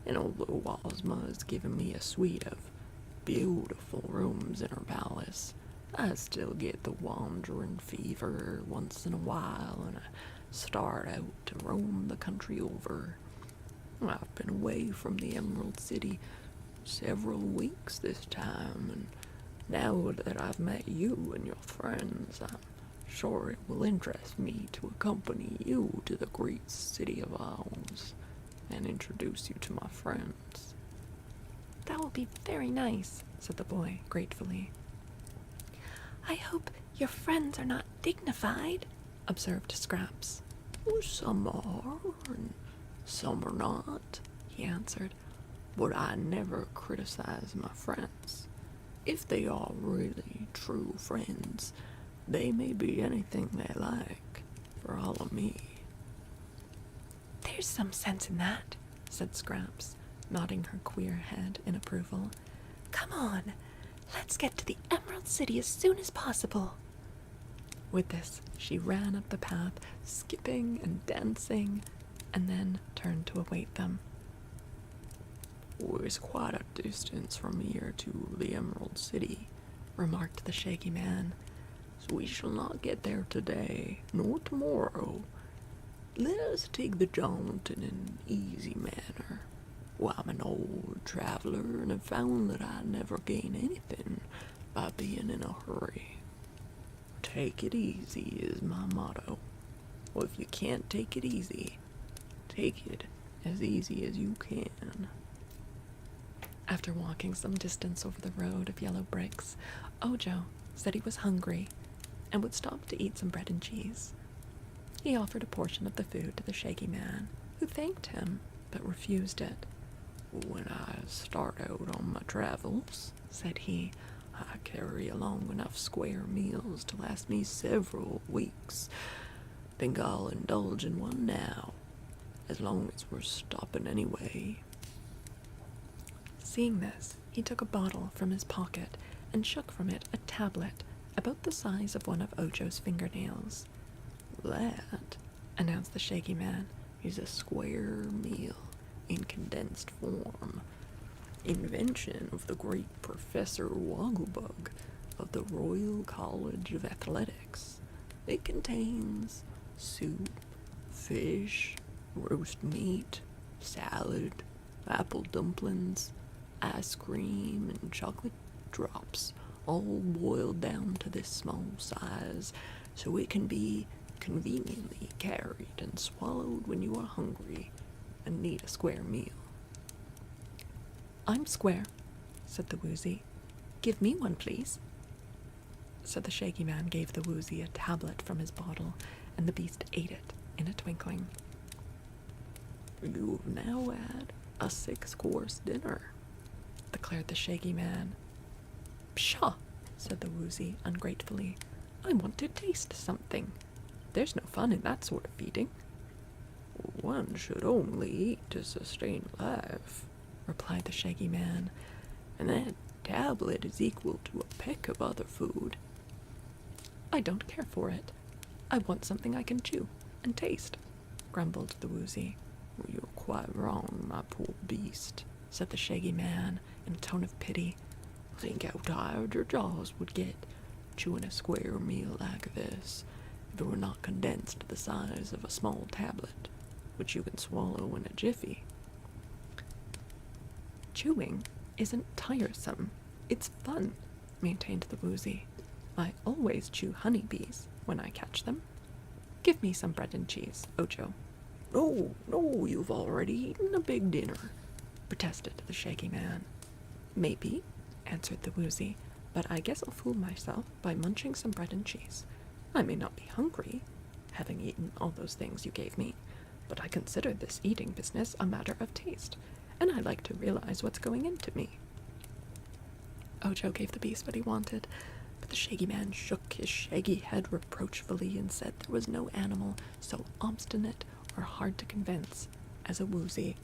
and although Ozma has given me a suite of beautiful rooms in her palace, I still get the wandering fever once in a while, and I start out to roam the country over. I've been away from the Emerald City several weeks this time, and now that I've met you and your friends, I'm sure it will interest me to accompany you to the great city of Oz and introduce you to my friends. That will be very nice, said the boy gratefully. I hope your friends are not dignified, observed Scraps. Well, some are, and some are not, he answered, but I never criticize my friends. If they are really true friends, they may be anything they like, for all of me. There's some sense in that, said Scraps, nodding her queer head in approval. Come on, let's get to the Emerald City as soon as possible. With this, she ran up the path, skipping and dancing, and then turned to await them. It's quite a distance from here to the Emerald City, remarked the Shaggy Man. So we shall not get there today, nor tomorrow. Let us take the jaunt in an easy manner. Well, I'm an old traveler, and have found that I never gain anything by being in a hurry. Take it easy is my motto. Well, if you can't take it easy, take it as easy as you can. After walking some distance over the road of yellow bricks, Ojo said he was hungry and would stop to eat some bread and cheese. He offered a portion of the food to the Shaggy Man, who thanked him but refused it. When I start out on my travels, said he, I carry along enough square meals to last me several weeks. Think I'll indulge in one now, as long as we're stopping anyway. Seeing this, he took a bottle from his pocket and shook from it a tablet about the size of one of Ojo's fingernails. That, announced the Shaggy Man, is a square meal in condensed form. Invention of the great Professor Wogglebug of the Royal College of Athletics. It contains soup, fish, roast meat, salad, apple dumplings, ice cream, and chocolate drops, all boiled down to this small size, so it can be conveniently carried and swallowed when you are hungry and need a square meal. I'm square, said the Woozy. Give me one, please. So the Shaggy Man gave the Woozy a tablet from his bottle, and the beast ate it in a twinkling. You have now had a 6-course dinner, declared the Shaggy Man. Pshaw, said the Woozy ungratefully. I want to taste something. there's no fun in that sort of feeding. One should only eat to sustain life, replied the Shaggy Man. and that tablet is equal to a peck of other food. I don't care for it. I want something I can chew and taste, grumbled the Woozy. You're quite wrong, my poor beast, said the Shaggy Man in a tone of pity. Think how tired your jaws would get chewing a square meal like this if it were not condensed to the size of a small tablet, which you can swallow in a jiffy. Chewing isn't tiresome. It's fun, maintained the Woozy. I always chew honeybees when I catch them. Give me some bread and cheese, Ojo. No, no, you've already eaten a big dinner, protested the Shaggy Man. Maybe, answered the Woozy, but I guess I'll fool myself by munching some bread and cheese. I may not be hungry, having eaten all those things you gave me, but I consider this eating business a matter of taste, and I like to realize what's going into me. Ojo gave the beast what he wanted, but the Shaggy Man shook his shaggy head reproachfully and said there was no animal so obstinate or hard to convince as a Woozy.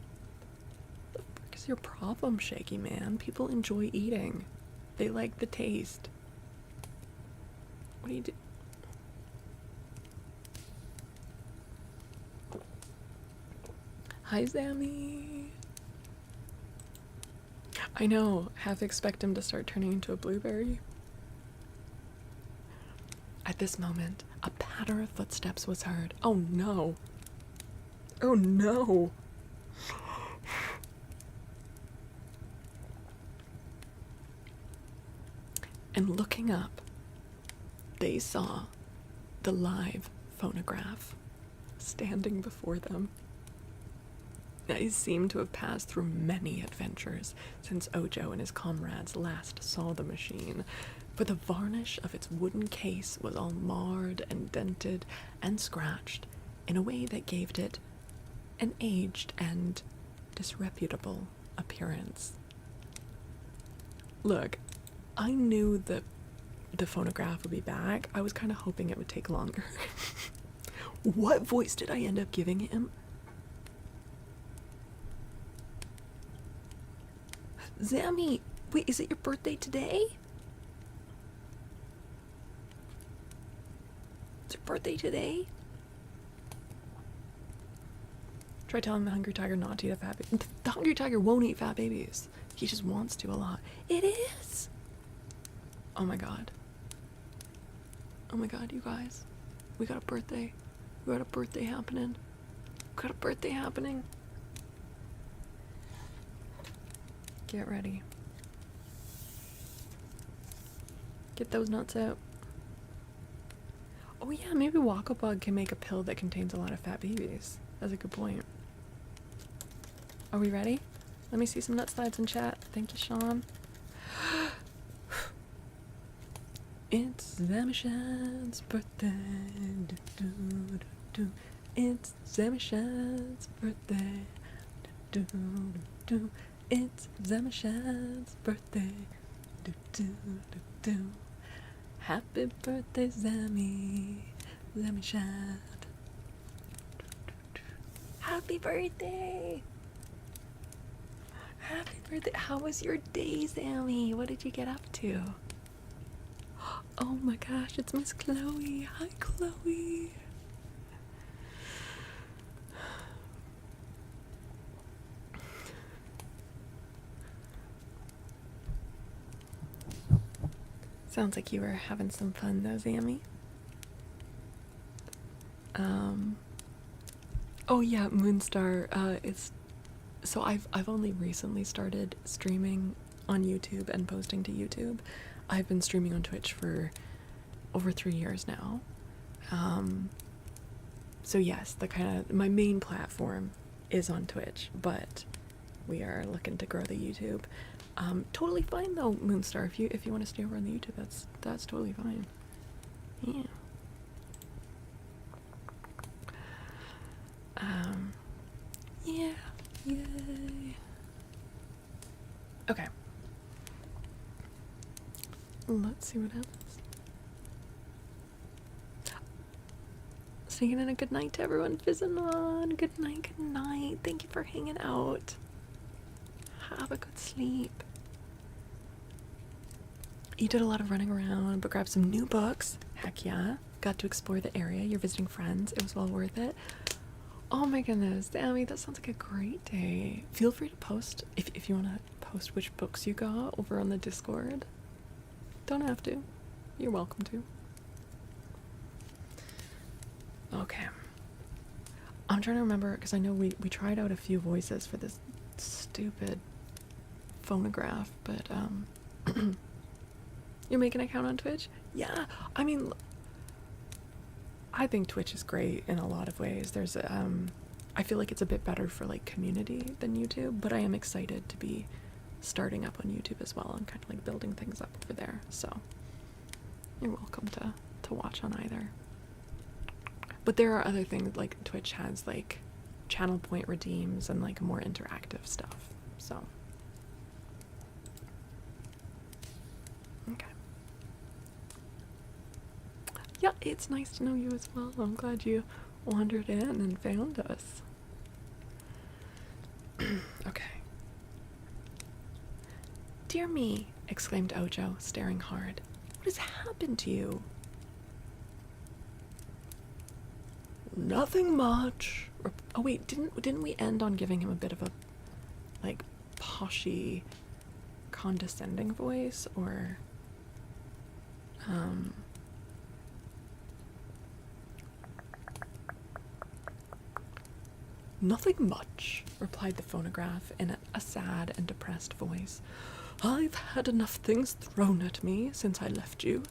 What the frick is your problem, Shaggy Man? People enjoy eating. They like the taste. What do you do? Hi, Zammy. I know, half expect him to start turning into a blueberry. At this moment, a patter of footsteps was heard. Oh no! Oh no! And looking up, they saw the live phonograph standing before them. They seemed to have passed through many adventures since Ojo and his comrades last saw the machine, for the varnish of its wooden case was all marred and dented and scratched in a way that gave it an aged and disreputable appearance. Look, I knew that the phonograph would be back. I was kind of hoping it would take longer. What voice did I end up giving him? Zammy, wait, is it your birthday today? It's your birthday today? Try telling the Hungry Tiger not to eat a fat baby. The Hungry Tiger won't eat fat babies. He just wants to a lot. It is! Oh my god. Oh my god, you guys. We got a birthday. We got a birthday happening. We got a birthday happening. Get ready. Get those nuts out. Oh yeah, maybe Wacklebug can make a pill that contains a lot of fat babies. That's a good point. Are we ready? Let me see some nut slides in chat. Thank you, Sean. It's Zamishan's birthday. Do, do, do. It's Zamishan's birthday. Do, do, do. It's Zamishan's birthday. Do, do, do, do. Happy birthday, Zammy. Zamishan. Happy birthday. Happy birthday. How was your day, Zammy? What did you get up to? Oh my gosh, it's Miss Chloe. Hi, Chloe. Sounds like you were having some fun though, Zammy. Oh yeah, Moonstar, so I've only recently started streaming on YouTube and posting to YouTube. I've been streaming on Twitch for over 3 years now. So yes, my main platform is on Twitch, but we are looking to grow the YouTube. Totally fine though, Moonstar. If you want to stay over on the YouTube, that's totally fine. Yeah. Yeah. Yay. Okay. Let's see what happens. singing in a good night to everyone fizzing on. Good night, good night. Thank you for hanging out. Have a good sleep. You did a lot of running around, but grabbed some new books. Heck yeah. Got to explore the area. You're visiting friends. It was well worth it. Oh my goodness, Dammy, that sounds like a great day. Feel free to post, if you want to post which books you got over on the Discord. Don't have to. You're welcome to. Okay. I'm trying to remember, because I know we tried out a few voices for this stupid phonograph, but, you're making an account on Twitch? Yeah, I mean, I think Twitch is great in a lot of ways. There's, I feel like it's a bit better for, like, community than YouTube, but I am excited to be starting up on YouTube as well and kind of, like, building things up over there, so you're welcome to watch on either. But there are other things, like, Twitch has, like, channel point redeems and, like, more interactive stuff, so. Okay. Yeah, it's nice to know you as well. I'm glad you wandered in and found us. Okay. Dear me, exclaimed Ojo, staring hard. What has happened to you? Nothing much. Oh wait, didn't we end on giving him a bit of a, like, poshy, condescending voice, or Nothing much, replied the phonograph in a sad and depressed voice. I've had enough things thrown at me since I left you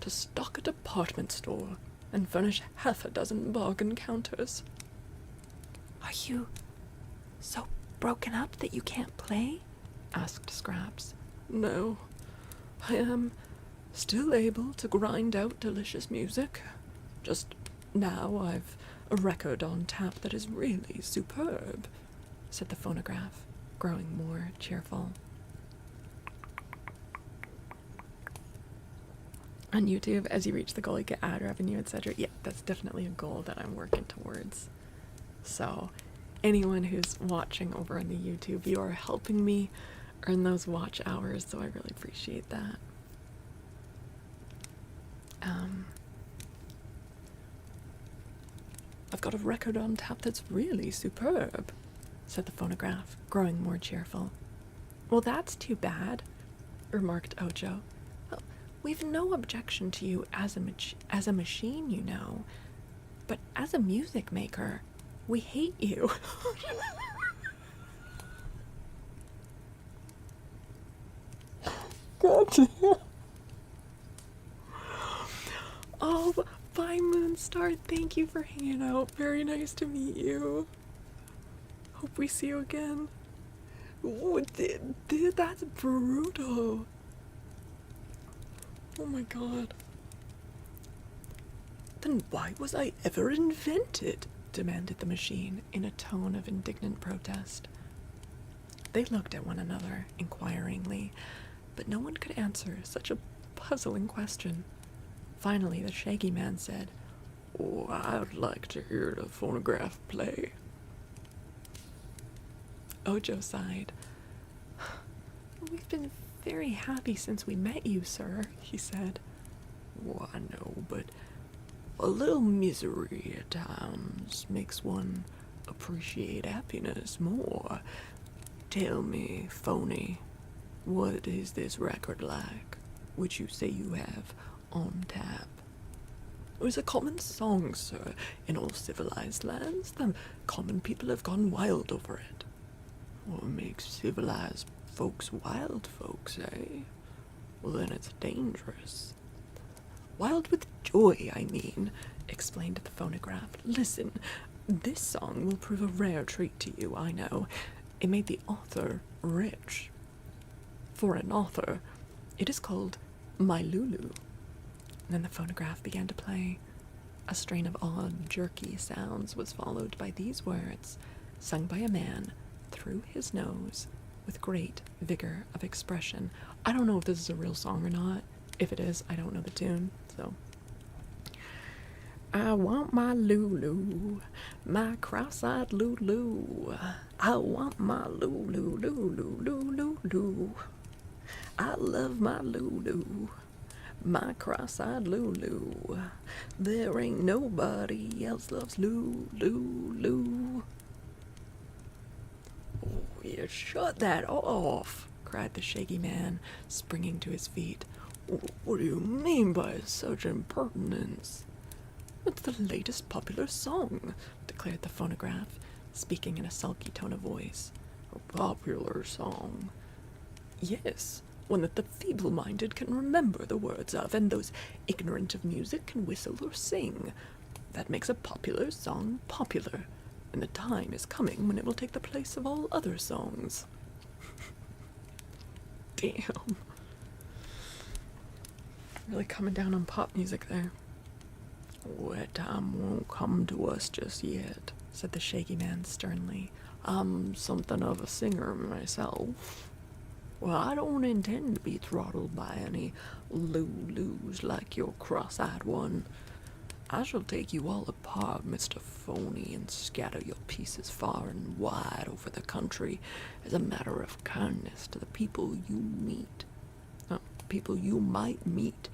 to stock a department store and furnish half a dozen bargain counters. Are you so broken up that you can't play? Asked Scraps. No, I am still able to grind out delicious music. Just now I've a record on tap that is really superb, said the phonograph, growing more cheerful. On YouTube, as you reach the goal, you get ad revenue, etc. Yeah, that's definitely a goal that I'm working towards. So, anyone who's watching over on the YouTube, you are helping me earn those watch hours, so I really appreciate that. I've got a record on tap that's really superb, said the phonograph, growing more cheerful. Well, that's too bad, remarked Ojo. Well, we've no objection to you as a machine, you know, but as a music maker, we hate you. God damn. Oh, bye, Moonstar. Thank you for hanging out. Very nice to meet you. Hope we see you again. Oh, dude, that's brutal. Oh my god. Then why was I ever invented? Demanded the machine in a tone of indignant protest. They looked at one another inquiringly, but no one could answer such a puzzling question. Finally, the Shaggy Man said, "Oh, I'd like to hear the phonograph play." Ojo sighed. We've been very happy since we met you, sir, he said. Oh, I know, but a little misery at times makes one appreciate happiness more. Tell me, Phony, what is this record like, which you say you have on tap? It was a common song, sir, in all civilized lands. The common people have gone wild over it. What makes civilized folks wild folks, eh? Well, then it's dangerous. Wild with joy, I mean, explained the phonograph. Listen, this song will prove a rare treat to you, I know. It made the author rich. For an author, it is called My Lulu. And then the phonograph began to play. A strain of odd, jerky sounds was followed by these words, sung by a man through his nose with great vigor of expression. I don't know if this is a real song or not. If it is, I don't know the tune, so. I want my Lulu, my cross-eyed Lulu. I want my Lulu, Lulu, Lulu, Lulu. I love my Lulu, my cross-eyed Lulu. There ain't nobody else loves Lulu. Oh, you shut that off, cried the Shaggy Man, springing to his feet. What do you mean by such impertinence? It's the latest popular song, declared the phonograph, speaking in a sulky tone of voice. A popular song? Yes, one that the feeble-minded can remember the words of, and those ignorant of music can whistle or sing. That makes a popular song popular, and the time is coming when it will take the place of all other songs. Damn. Really coming down on pop music there. That time won't come to us just yet, said the Shaggy Man sternly. I'm something of a singer myself. Well, I don't intend to be throttled by any Lulus like your cross-eyed one. I shall take you all apart, Mr. Phony, and scatter your pieces far and wide over the country as a matter of kindness to the people you meet. People you might meet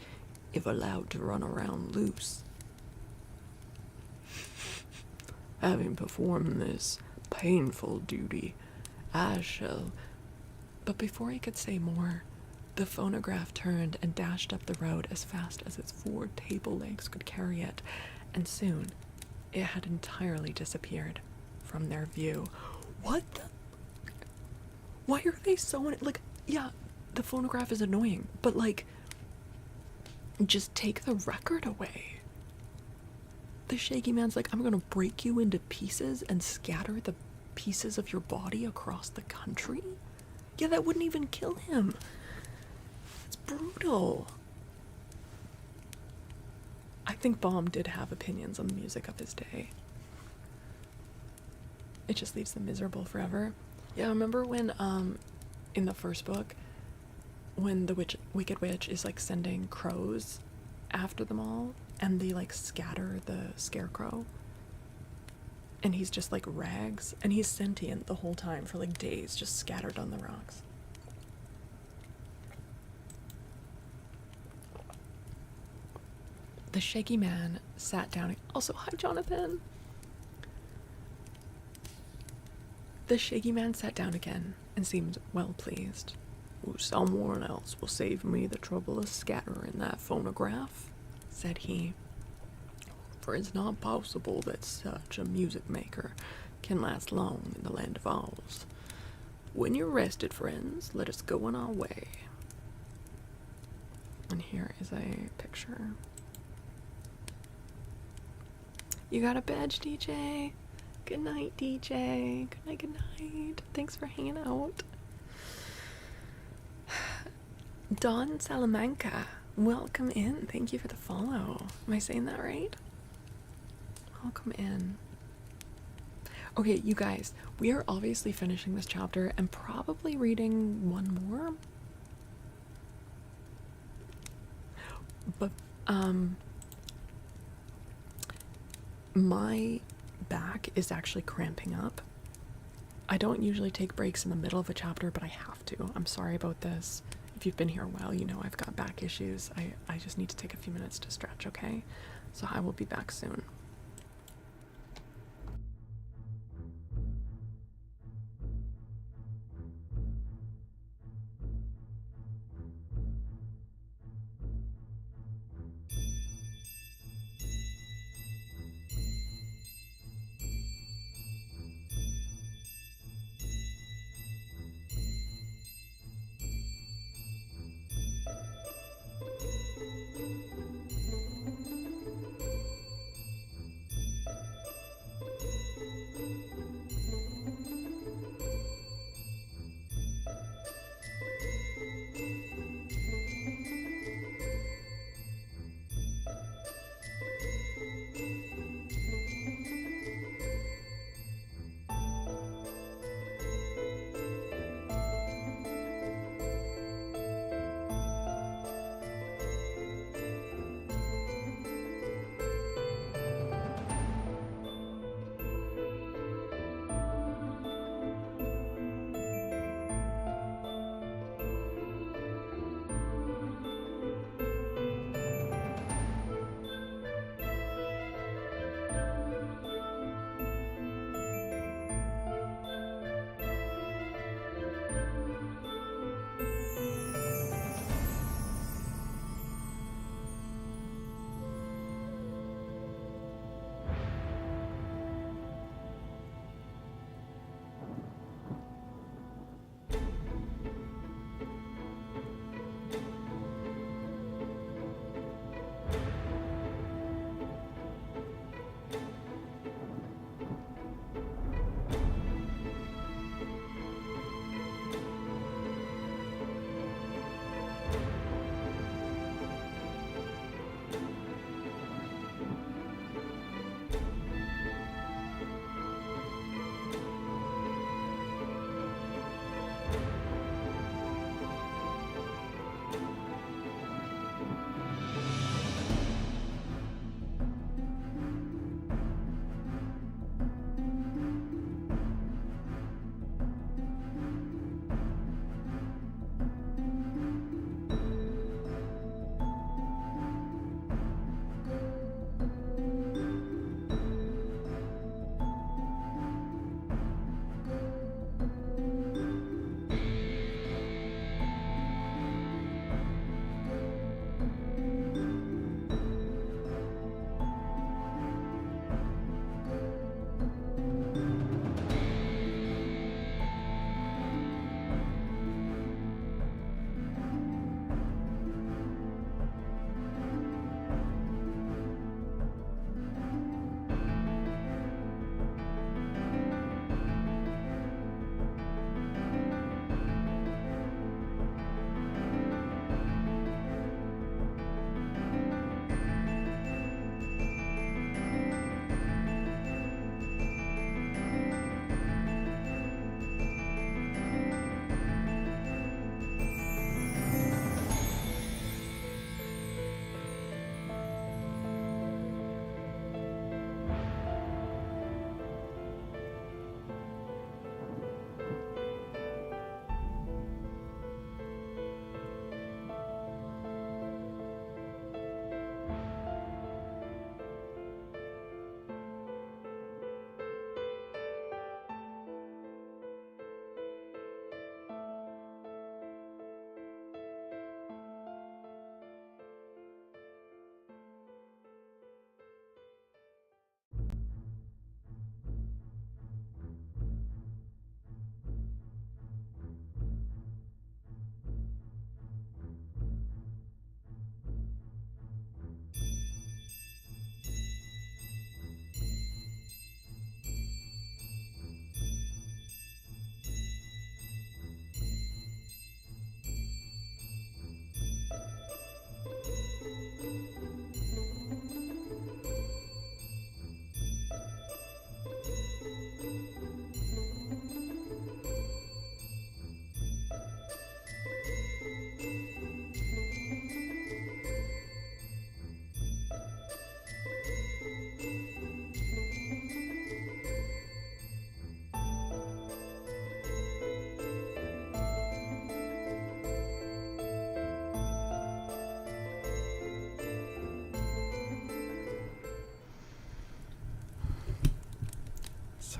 if allowed to run around loose. Having performed this painful duty, I shall... But before he could say more, the phonograph turned and dashed up the road as fast as its 4 table legs could carry it, and soon it had entirely disappeared from their view. What the... Why are they so... Like, yeah, the phonograph is annoying, but, like, just take the record away. The Shaggy Man's like, I'm gonna break you into pieces and scatter the pieces of your body across the country? Yeah, that wouldn't even kill him. It's brutal. I think Baum did have opinions on the music of his day. It just leaves them miserable forever. Yeah, remember when, in the first book, when the Wicked Witch is, like, sending crows after them all, and they, like, scatter the scarecrow, and he's just, like, rags, and he's sentient the whole time for, like, days, just scattered on the rocks. The Shaggy Man sat down. Also, hi, Jonathan. The Shaggy Man sat down again and seemed well pleased. Someone else will save me the trouble of scattering that phonograph, said he. For it's not possible that such a music maker can last long in the land of Oz. When you're rested, friends, let us go on our way. And here is a picture. You got a badge, DJ? Good night, DJ. Good night, good night. Thanks for hanging out. Don Salamanca, welcome in. Thank you for the follow. Am I saying that right? Welcome in. Okay, you guys, we are obviously finishing this chapter and probably reading one more. But, my back is actually cramping up. I don't usually take breaks in the middle of a chapter, but I have to. I'm sorry about this. If you've been here a while, you know I've got back issues. I just need to take a few minutes to stretch, okay? So I will be back soon.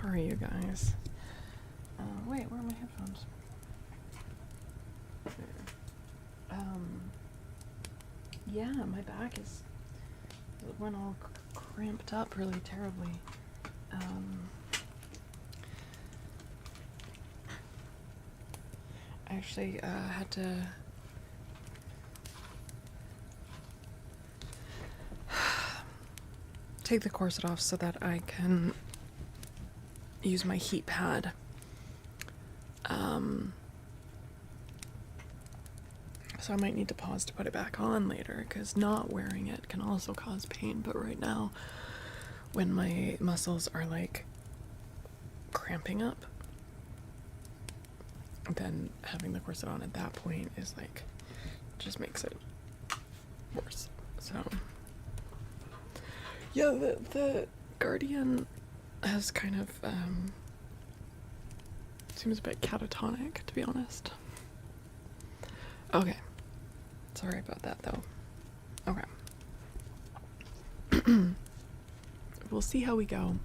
sorry, you guys. Wait, where are my headphones? Yeah, my back it went all cramped up really terribly. I actually had to take the corset off so that I can use my heat pad. So I might need to pause to put it back on later, because not wearing it can also cause pain. But right now, when my muscles are like cramping up, then having the corset on at that point is like, just makes it worse. So yeah, the Guardian has kind of seems a bit catatonic, to be honest. Okay, sorry about that though. Okay. We'll see how we go.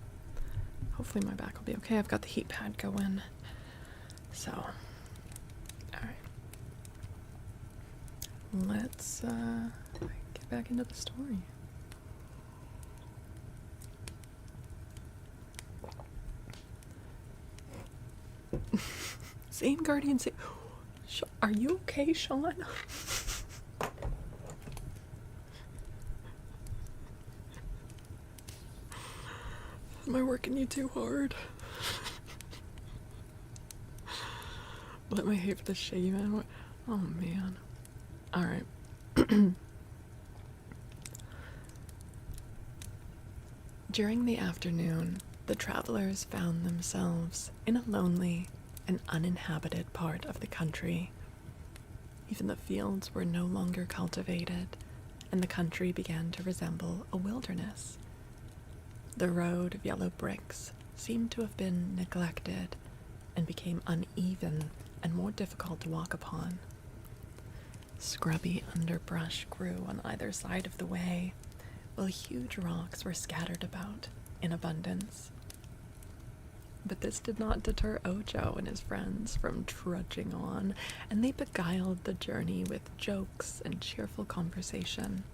Hopefully my back will be okay. I've got the heat pad going. So, alright. Let's get back into the story. Same Guardian, same. Are you okay, Sean? Am I working you too hard? Let me hate the shaggy man. Oh man. Alright. During the afternoon, the travelers found themselves in a lonely and uninhabited part of the country. Even the fields were no longer cultivated, and the country began to resemble a wilderness. The road of yellow bricks seemed to have been neglected and became uneven and more difficult to walk upon. Scrubby underbrush grew on either side of the way, while huge rocks were scattered about in abundance. But this did not deter Ojo and his friends from trudging on, and they beguiled the journey with jokes and cheerful conversation.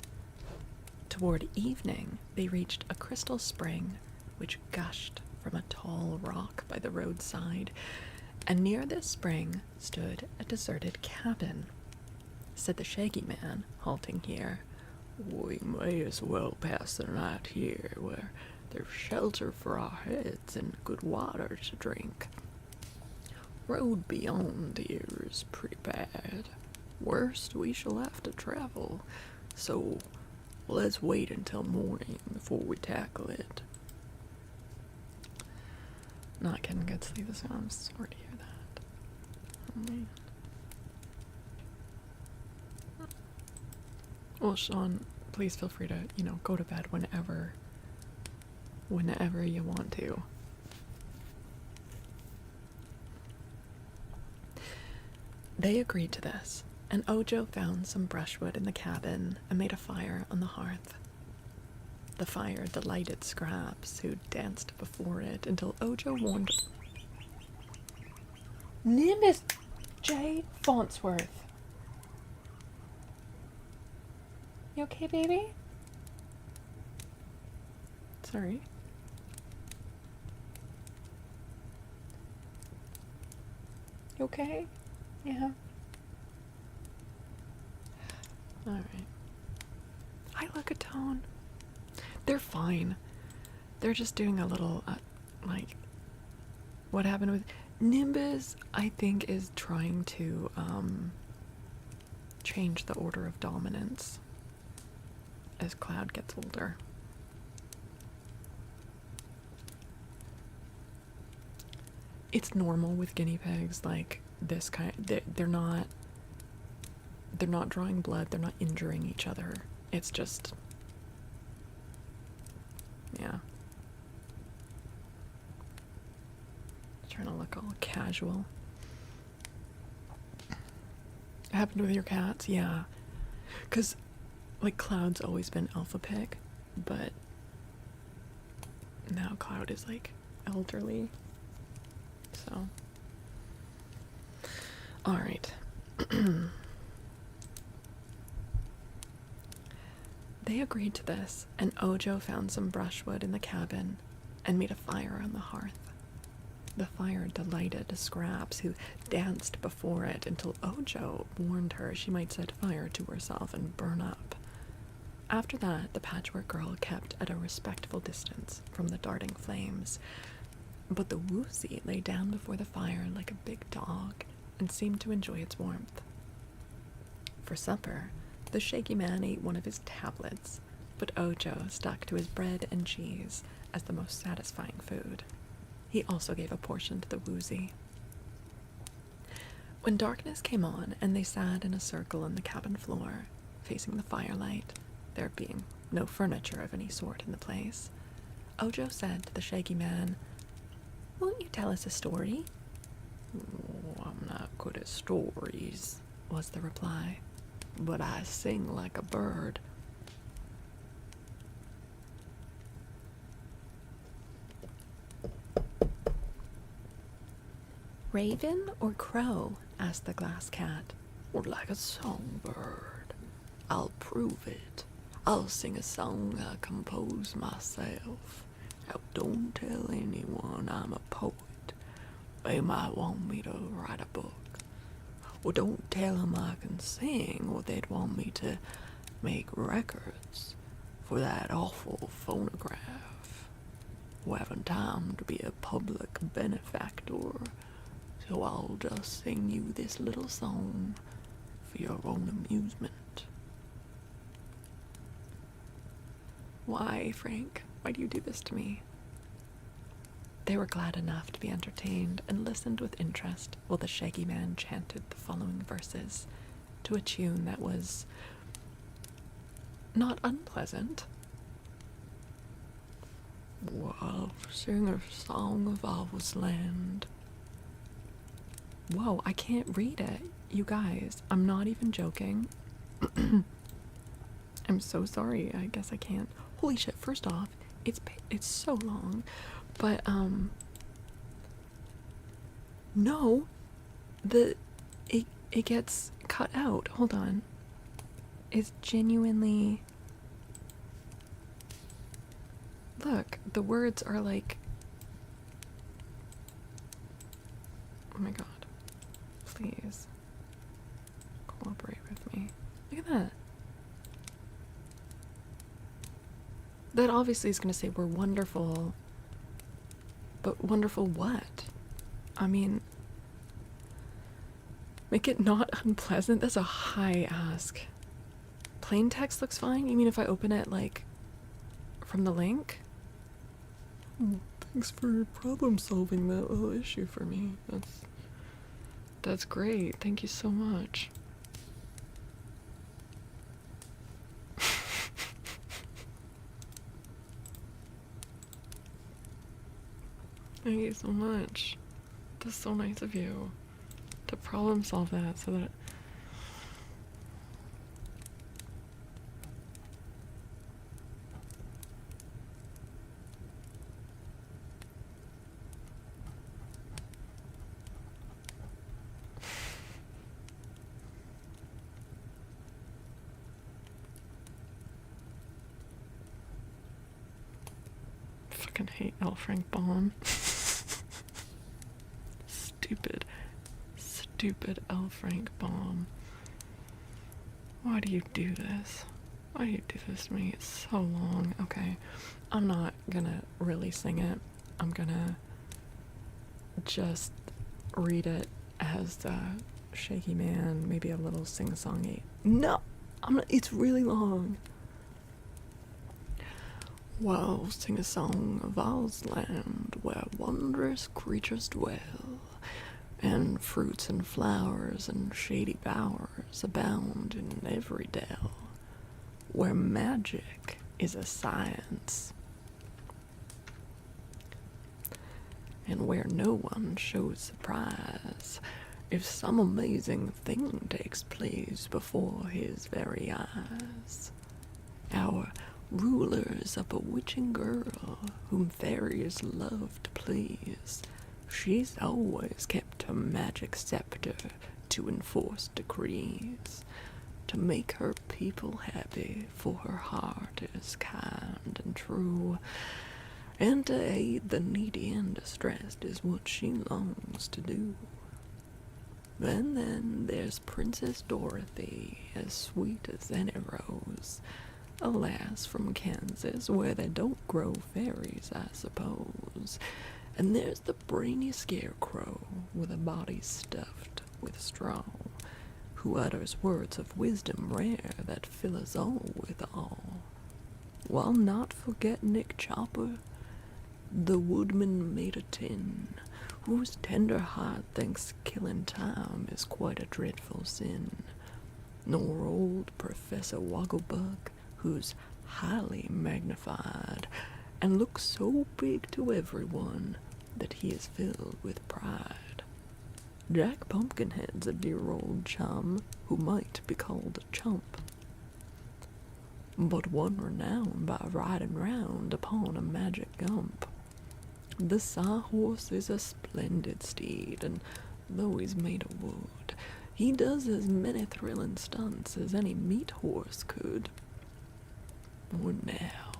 Toward evening, they reached a crystal spring which gushed from a tall rock by the roadside, and near this spring stood a deserted cabin. Said the Shaggy Man, halting here, "We may as well pass the night here, where there's shelter for our heads and good water to drink. Road beyond here is pretty bad. Worst, we shall have to travel, so let's wait until morning before we tackle it." Not getting good sleep this time. I'm sorry to hear that. Oh man. Well, Sean, please feel free to, go to bed whenever you want to. They agreed to this, and Ojo found some brushwood in the cabin and made a fire on the hearth. The fire delighted Scraps, who danced before it until Ojo warned Nimbus J. Fontsworth. You okay, baby? Sorry. You okay? Yeah. Alright. Hi, Lookatone. They're fine. They're just doing a little, what happened with Nimbus, I think, is trying to, change the order of dominance as Cloud gets older. It's normal with guinea pigs, like this kind. They're not drawing blood. They're not injuring each other. It's just, yeah. Trying to look all casual. It happened with your cats, yeah. 'Cause like Cloud's always been alpha pig, but now Cloud is like elderly. So, all right. They agreed to this, and Ojo found some brushwood in the cabin and made a fire on the hearth. The fire delighted Scraps, who danced before it until Ojo warned her she might set fire to herself and burn up. After that, the Patchwork Girl kept at a respectful distance from the darting flames, but the Woozy lay down before the fire like a big dog and seemed to enjoy its warmth. For supper, the Shaky Man ate one of his tablets, but Ojo stuck to his bread and cheese as the most satisfying food. He also gave a portion to the Woozy. When darkness came on and they sat in a circle on the cabin floor, facing the firelight, there being no furniture of any sort in the place, Ojo said to the Shaggy Man, "Won't you tell us a story?" "Oh, I'm not good at stories," was the reply, "but I sing like a bird." Raven or crow? Asked the Glass Cat. Or like a songbird. I'll prove it. I'll sing a song I compose myself. Now don't tell anyone I'm a poet. They might want me to write a book. Or don't tell them I can sing, or they'd want me to make records for that awful phonograph. Who haven't time to be a public benefactor. So I'll just sing you this little song for your own amusement. Why, Frank? Why do you do this to me? They were glad enough to be entertained and listened with interest while the Shaggy Man chanted the following verses to a tune that was not unpleasant. Well, I'll sing a song of Oz land. Whoa, I can't read it. You guys, I'm not even joking. I'm so sorry. I guess I can't. Holy shit, first off, it's so long. But, no. It gets cut out. Hold on. It's genuinely... Look, the words are like... Oh my god. Please. Cooperate with me. Look at that. That obviously is going to say we're wonderful. But wonderful what? I mean... Make it not unpleasant? That's a high ask. Plain text looks fine? You mean if I open it, like, from the link? Oh, thanks for problem solving that little issue for me. That's great. Thank you so much. Thank you so much. That's so nice of you to problem solve that so that... Fucking hate L. Frank Baum. Stupid L. Frank Baum. Why do you do this? Why do you do this to me? It's so long. Okay, I'm not gonna really sing it. I'm gonna just read it as the Shaky Man, maybe a little sing-songy. No! It's really long. Well, sing a song of Oz land where wondrous creatures dwell, and fruits and flowers and shady bowers abound in every dell, where magic is a science, and where no one shows surprise if some amazing thing takes place before his very eyes. Our rulers of a witching girl whom fairies love to please. She's always kept her magic scepter to enforce decrees, to make her people happy, for her heart is kind and true, and to aid the needy and distressed is what she longs to do. And then there's Princess Dorothy, as sweet as any rose, a lass from Kansas, where they don't grow fairies, I suppose. And there's the brainy scarecrow, with a body stuffed with straw, who utters words of wisdom rare that fill us all with awe. While not forget Nick Chopper, the woodman made of tin, whose tender heart thinks killing time is quite a dreadful sin. Nor old Professor Wogglebug, who's highly magnified, and looks so big to everyone that he is filled with pride. Jack Pumpkinhead's a dear old chum, who might be called a chump, but one renowned by riding round upon a magic gump. The Sawhorse is a splendid steed, and though he's made of wood, he does as many thrilling stunts as any meat horse could. Or now,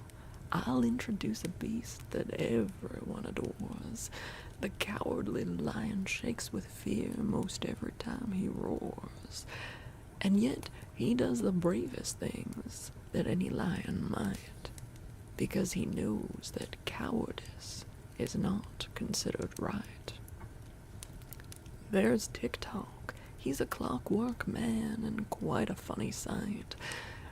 I'll introduce a beast that everyone adores. The cowardly lion shakes with fear most every time he roars, and yet he does the bravest things that any lion might, because he knows that cowardice is not considered right. There's Tick-Tock. He's a clockwork man and quite a funny sight.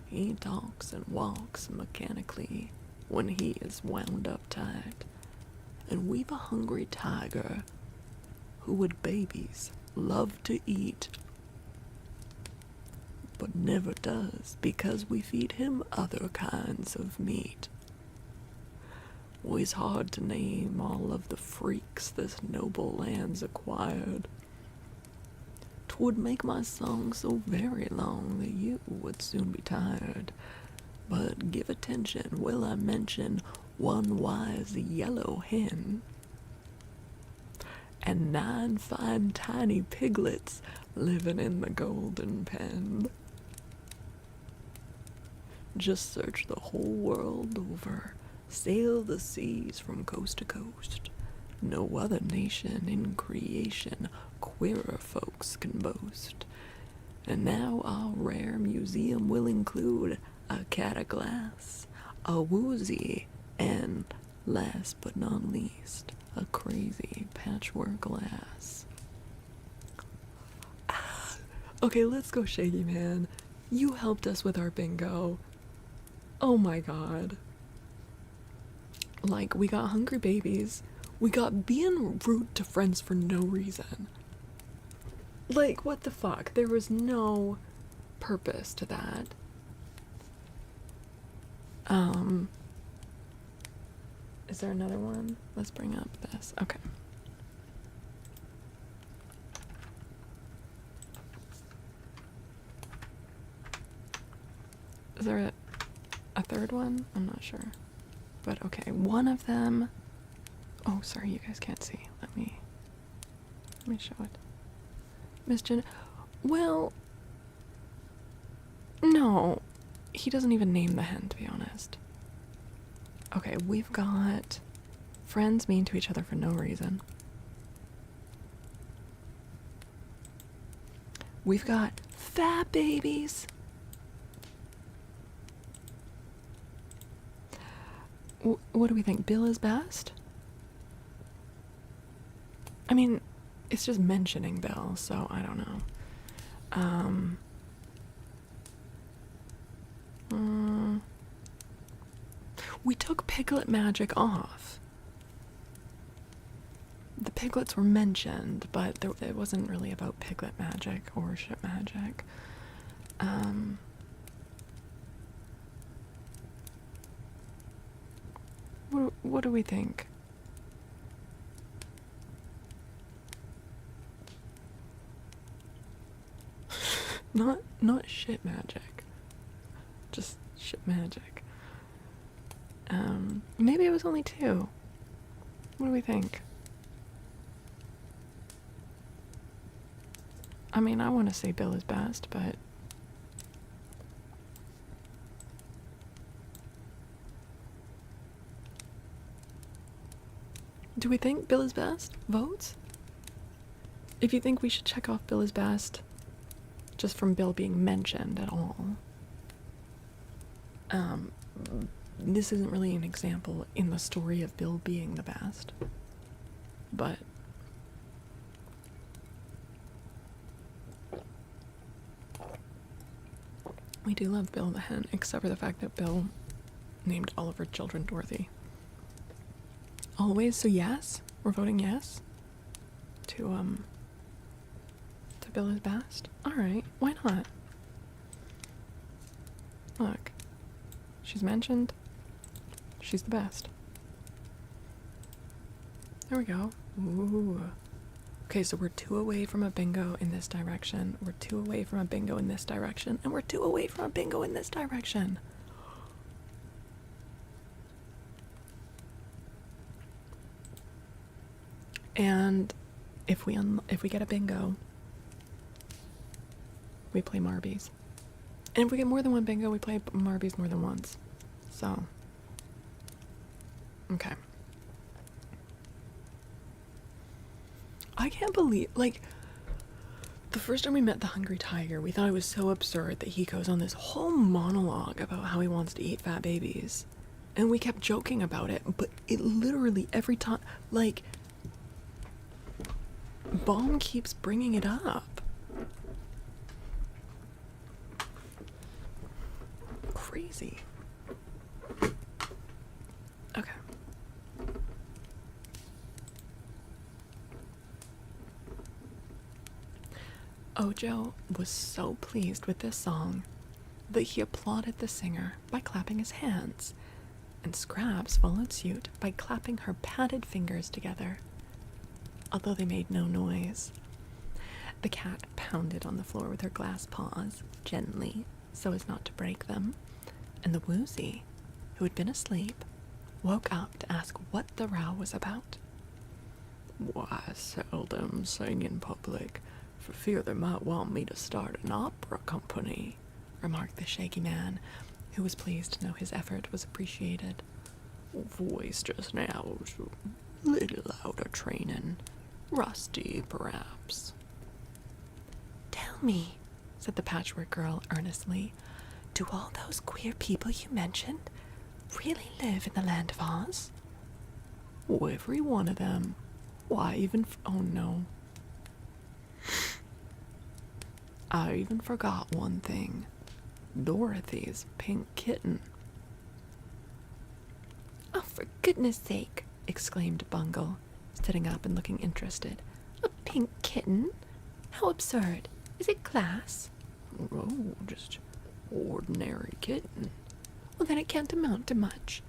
He talks and walks mechanically when he is wound up tight. And we've a hungry tiger who would babies love to eat, but never does because we feed him other kinds of meat. Well, it's hard to name all of the freaks this noble land's acquired. 'Twould make my song so very long that you would soon be tired. But give attention while I mention one wise yellow hen, and 9 fine tiny piglets living in the golden pen. Just search the whole world over, sail the seas from coast to coast. No other nation in creation queerer folks can boast. And now our rare museum will include a cat o' glass, a woozy, and last but not least, a crazy patchwork lass. Okay, let's go, Shaggy Man. You helped us with our bingo. Oh my god. Like, we got hungry babies. We got being rude to friends for no reason. Like, what the fuck? There was no purpose to that. Is there another one? Let's bring up this. Okay. Is there a third one? I'm not sure. But okay, one of them. Oh, sorry, you guys can't see. Let me show it. Miss Jen. Well, no. He doesn't even name the hen, to be honest. Okay, we've got friends mean to each other for no reason. We've got fat babies. What do we think? Bill is best? I mean, it's just mentioning Bill, so I don't know. We took Piglet Magic off. The piglets were mentioned, but it wasn't really about Piglet Magic or Ship Magic. What do we think? Not shit magic. Just shit magic. Maybe it was only 2. What do we think? I mean, I want to say Bill is best, but do we think Bill is best? Votes? If you think we should check off Bill is best, just from Bill being mentioned at all. This isn't really an example in the story of Bill being the best, but we do love Bill the Hen, except for the fact that Bill named all of her children Dorothy. Always, so yes? We're voting yes? To Bill is best? Alright, why not? Look. She's mentioned. She's the best. There we go. Ooh. Okay, so we're 2 away from a bingo in this direction. We're 2 away from a bingo in this direction. And we're 2 away from a bingo in this direction. And if we get a bingo, we play Marbies. And if we get more than one bingo, we play Marbies more than once. So, okay. I can't believe, like, the first time we met the Hungry Tiger, we thought it was so absurd that he goes on this whole monologue about how he wants to eat fat babies. And we kept joking about it, but it literally every time, like, Baum keeps bringing it up. Crazy. Okay. Ojo was so pleased with this song that he applauded the singer by clapping his hands, and Scraps followed suit by clapping her padded fingers together, although they made no noise. The cat pounded on the floor with her glass paws, gently, so as not to break them, and the Woozy, who had been asleep, woke up to ask what the row was about. Why, I seldom sing in public, for fear they might want me to start an opera company, remarked the Shaggy Man, who was pleased to know his effort was appreciated. Voice just now was a little out of training. Rusty, perhaps. Tell me, said the Patchwork Girl earnestly, do all those queer people you mentioned really live in the land of Oz? Oh, every one of them. Why, even... oh, no. I even forgot one thing. Dorothy's pink kitten. Oh, for goodness sake, exclaimed Bungle, sitting up and looking interested. A pink kitten? How absurd. Is it class? Oh, just ordinary kitten. Well, then it can't amount to much.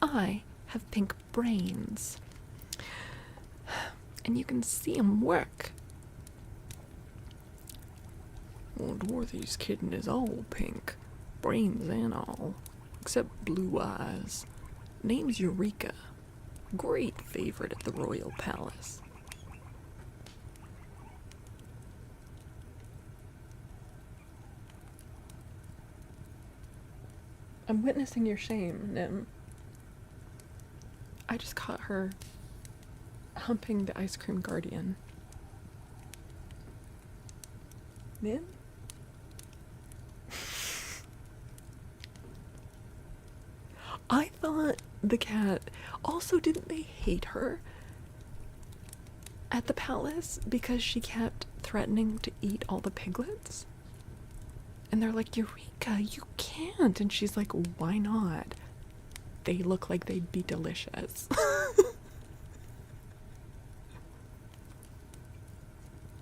I have pink brains. And you can see 'em work. Well, Dorothy's kitten is all pink, brains and all, except blue eyes. Name's Eureka. Great favorite at the royal palace. I'm witnessing your shame, Nim. I just caught her humping the ice cream guardian. Nim? I thought the cat... Also, didn't they hate her at the palace because she kept threatening to eat all the piglets? And they're like, Eureka, you can't. And she's like, why not? They look like they'd be delicious.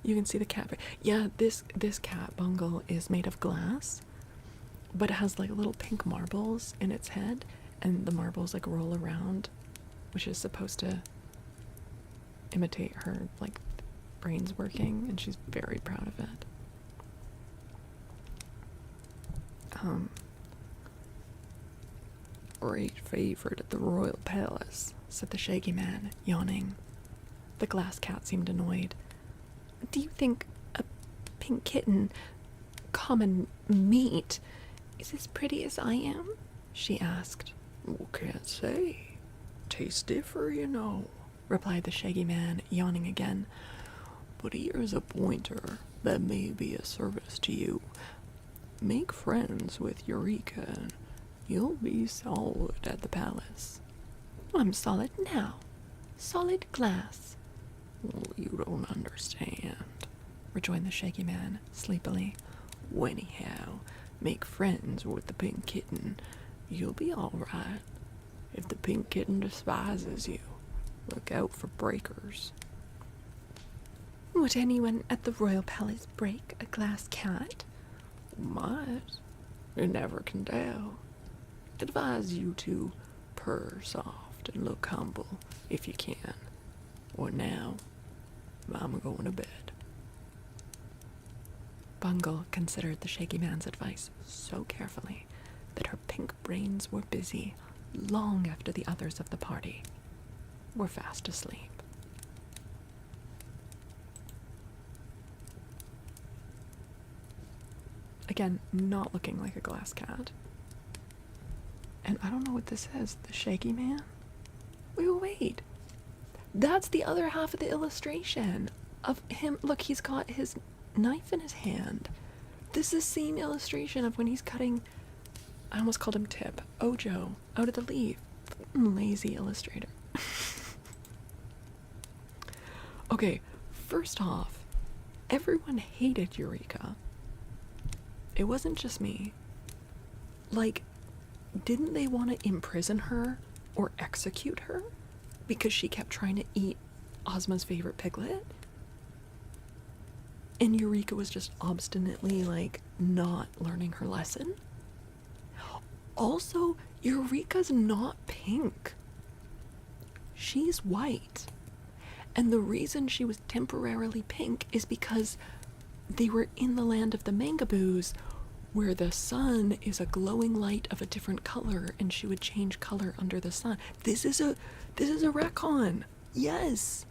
You can see the cat. Yeah, this cat, Bungle, is made of glass, but it has like little pink marbles in its head, and the marbles like roll around, which is supposed to imitate her like brains working, and she's very proud of it. great favorite at the royal palace, said the Shaggy Man, yawning. The glass cat seemed annoyed. Do you think a pink kitten, common meat, is as pretty as I am? She asked. Well, can't say. Tastes differ, you know, replied the Shaggy Man, yawning again. But here's a pointer that may be a service to you. Make friends with Eureka and you'll be solid at the palace. I'm solid now. Solid glass. Well, you don't understand, rejoined the Shaggy Man, sleepily. Anyhow, make friends with the pink kitten. You'll be all right. If the pink kitten despises you, look out for breakers. Would anyone at the royal palace break a glass cat? Might. You never can tell. Advise you to purr soft and look humble if you can. Or now, I'm going to bed. Bungle considered the Shaggy Man's advice so carefully that her pink brains were busy long after the others of the party were fast asleep. Again, not looking like a glass cat. And I don't know what this is. The Shaggy Man? Wait. That's the other half of the illustration of him. Look, he's got his knife in his hand. This is the same illustration of when he's cutting, I almost called him Tip, Ojo, out of the leaf. Lazy illustrator. Okay, first off, everyone hated Eureka. It wasn't just me. Like, didn't they want to imprison her or execute her because she kept trying to eat Ozma's favorite piglet? And Eureka was just obstinately, like, not learning her lesson? Also, Eureka's not pink. She's white. And the reason she was temporarily pink is because they were in the land of the Mangaboos, where the sun is a glowing light of a different color, and she would change color under the sun. This is a retcon. Yes.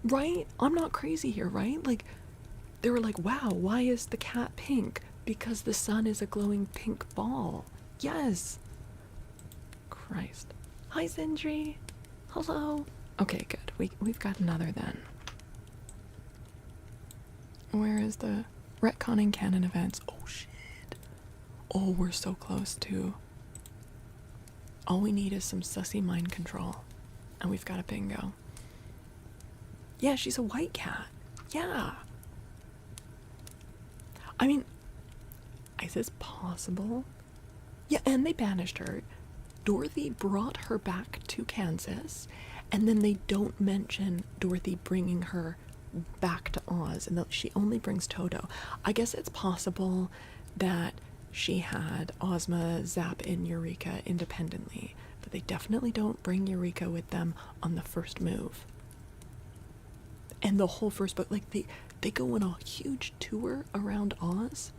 Right? I'm not crazy here, right? Like, they were like, wow, why is the cat pink? Because the sun is a glowing pink ball. Yes. Christ. Hi, Sindri. Hello. Okay, good. We've got another then. Where is the retconning canon events? Oh, shit. Oh, we're so close to... All we need is some sussy mind control. And we've got a bingo. Yeah, she's a white cat. Yeah. I mean, is this possible? Yeah, and they banished her. Dorothy brought her back to Kansas, and then they don't mention Dorothy bringing her back to Oz, and she only brings Toto. I guess it's possible that she had Ozma zap in Eureka independently, but they definitely don't bring Eureka with them on the first move. And the whole first book, like, they go on a huge tour around Oz.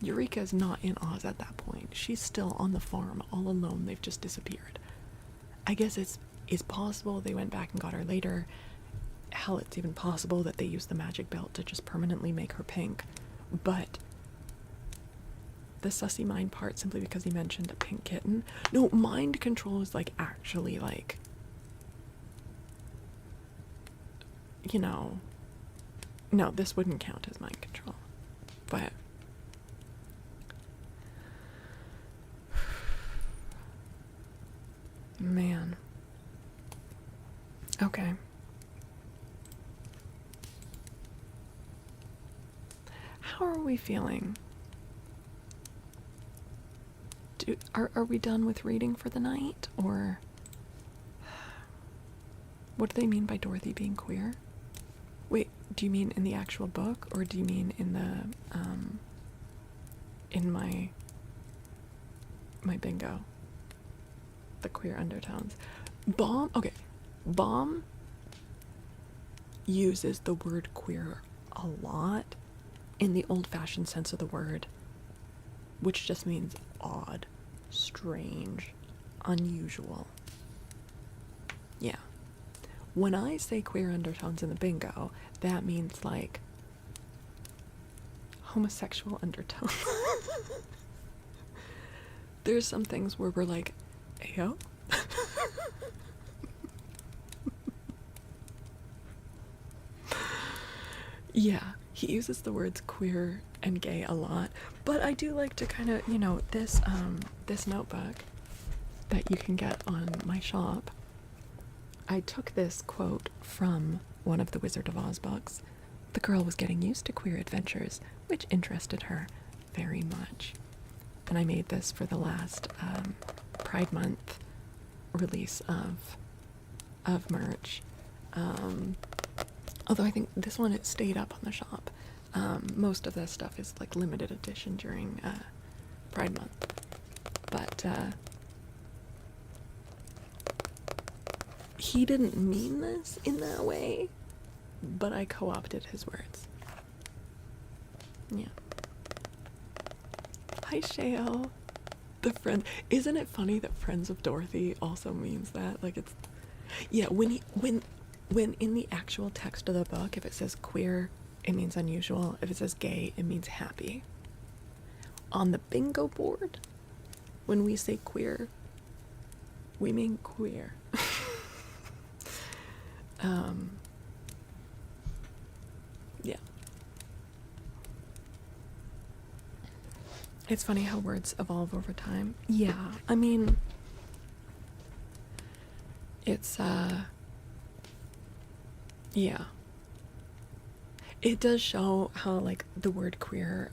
Eureka's not in Oz at that point. She's still on the farm, all alone. They've just disappeared. I guess it's possible they went back and got her later. Hell, it's even possible that they used the magic belt to just permanently make her pink. But the sussy mind part, simply because he mentioned a pink kitten. No, mind control is, like, actually, like, you know, no, this wouldn't count as mind control. But man. Okay. How are we feeling? Are we done with reading for the night? Or what do they mean by Dorothy being queer? Wait, do you mean in the actual book, or do you mean in the in my bingo? The queer undertones. Baum, okay. Baum uses the word queer a lot in the old-fashioned sense of the word, which just means odd. strange, unusual. Yeah. When I say queer undertones in the bingo, that means like homosexual undertones. There's some things where we're like, ayo. Yeah, he uses the words queer and gay a lot, but I do like to kind of, you know, this notebook that you can get on my shop. I took this quote from one of the Wizard of Oz books. The girl was getting used to queer adventures, which interested her very much. And I made this for the last Pride Month release of merch. Although I think this one, it stayed up on the shop. Most of this stuff is like limited edition during Pride Month. But he didn't mean this in that way, but I co-opted his words. Yeah. Hi, Shale. The friend. Isn't it funny that Friends of Dorothy also means that? Like, it's... Yeah, when in the actual text of the book, if it says queer, it means unusual. If it says gay, it means happy. On the bingo board, when we say queer, we mean queer. Yeah. It's funny how words evolve over time. Yeah, I mean, it's, yeah. It does show how, like, the word queer,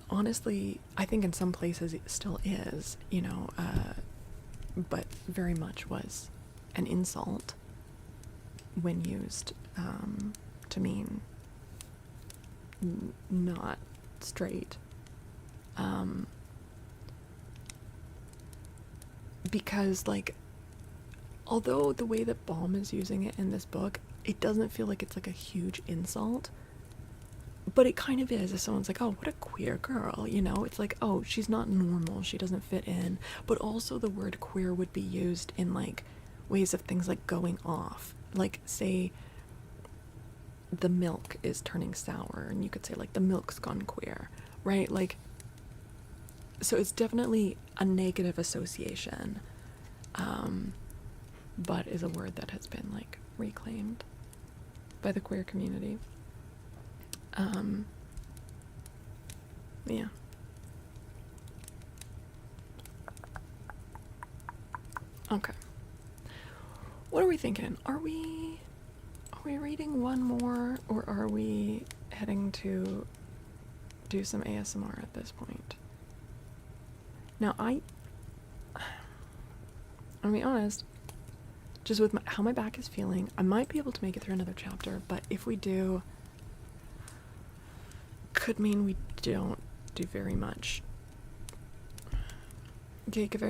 honestly, I think in some places it still is, you know, but very much was an insult when used to mean not straight. Because, like, although the way that Baum is using it in this book, it doesn't feel like it's like a huge insult, but it kind of is. If someone's like, oh, what a queer girl, you know, it's like, oh, she's not normal, she doesn't fit in. But also the word queer would be used in like ways of things like going off, like say the milk is turning sour, and you could say like the milk's gone queer, right? Like, so it's definitely a negative association, but is a word that has been like reclaimed by the queer community. Yeah. Okay. What are we thinking? Are we reading one more, or are we heading to do some ASMR at this point? Now, I'll be honest, just with how my back is feeling, I might be able to make it through another chapter, but if we do, could mean we don't do very much.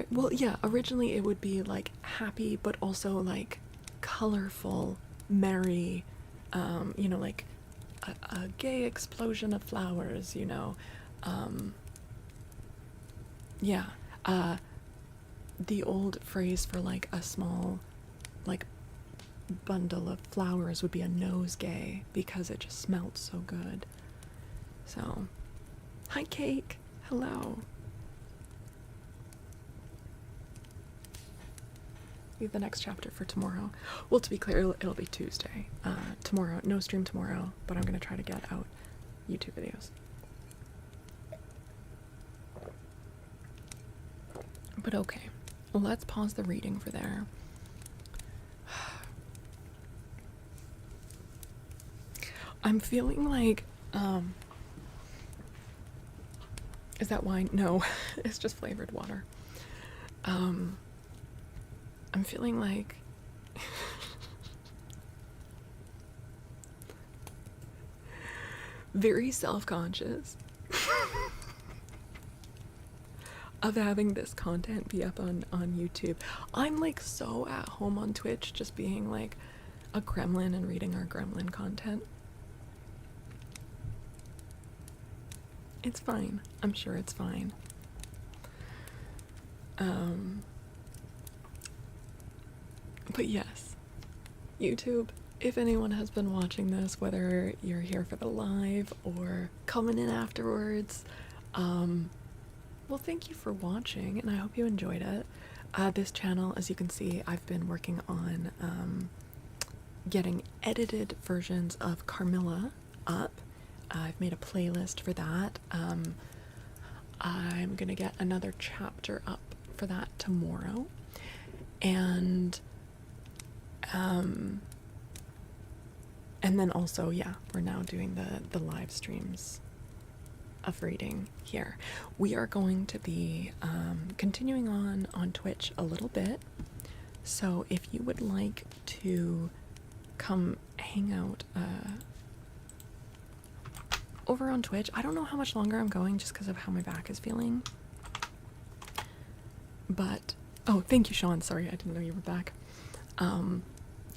Well, yeah, originally it would be like happy, but also like colorful, merry, you know, like a gay explosion of flowers, you know. Yeah, the old phrase for like a small like bundle of flowers would be a nosegay, because it just smelled so good. So, hi Cake, hello. Leave the next chapter for tomorrow. Well, to be clear, it'll be Tuesday. Tomorrow, no stream tomorrow, but I'm gonna try to get out YouTube videos. But okay, well, let's pause the reading for there. I'm feeling like, is that wine? No, it's just flavored water. I'm feeling like very self-conscious of having this content be up on YouTube. I'm like so at home on Twitch, just being like a gremlin and reading our gremlin content. It's fine. I'm sure it's fine. But yes, YouTube, if anyone has been watching this, whether you're here for the live or coming in afterwards, well, thank you for watching, and I hope you enjoyed it. This channel, as you can see, I've been working on getting edited versions of Carmilla up. I've made a playlist for that. I'm gonna get another chapter up for that tomorrow, and then also, yeah, we're now doing the live streams of reading here. We are going to be continuing on Twitch a little bit, so if you would like to come hang out over on Twitch, I don't know how much longer I'm going just because of how my back is feeling, but oh, thank you, Sean, sorry, I didn't know you were back.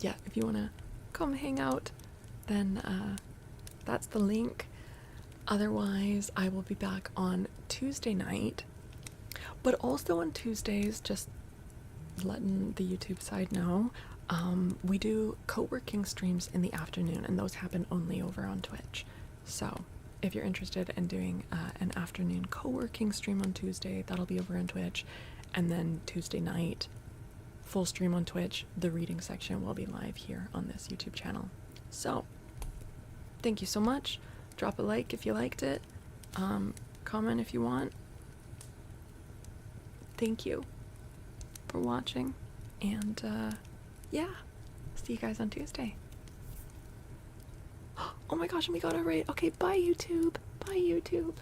Yeah, if you want to come hang out, then that's the link. Otherwise, I will be back on Tuesday night, but also on Tuesdays, just letting the YouTube side know, we do co-working streams in the afternoon, and those happen only over on Twitch. So if you're interested in doing an afternoon co-working stream on Tuesday, that'll be over on Twitch, and then Tuesday night, full stream on Twitch, the reading section will be live here on this YouTube channel. So thank you so much. Drop a like if you liked it. Comment if you want. Thank you for watching. And yeah, see you guys on Tuesday. Oh my gosh, and we got it right. Okay, bye YouTube. Bye YouTube.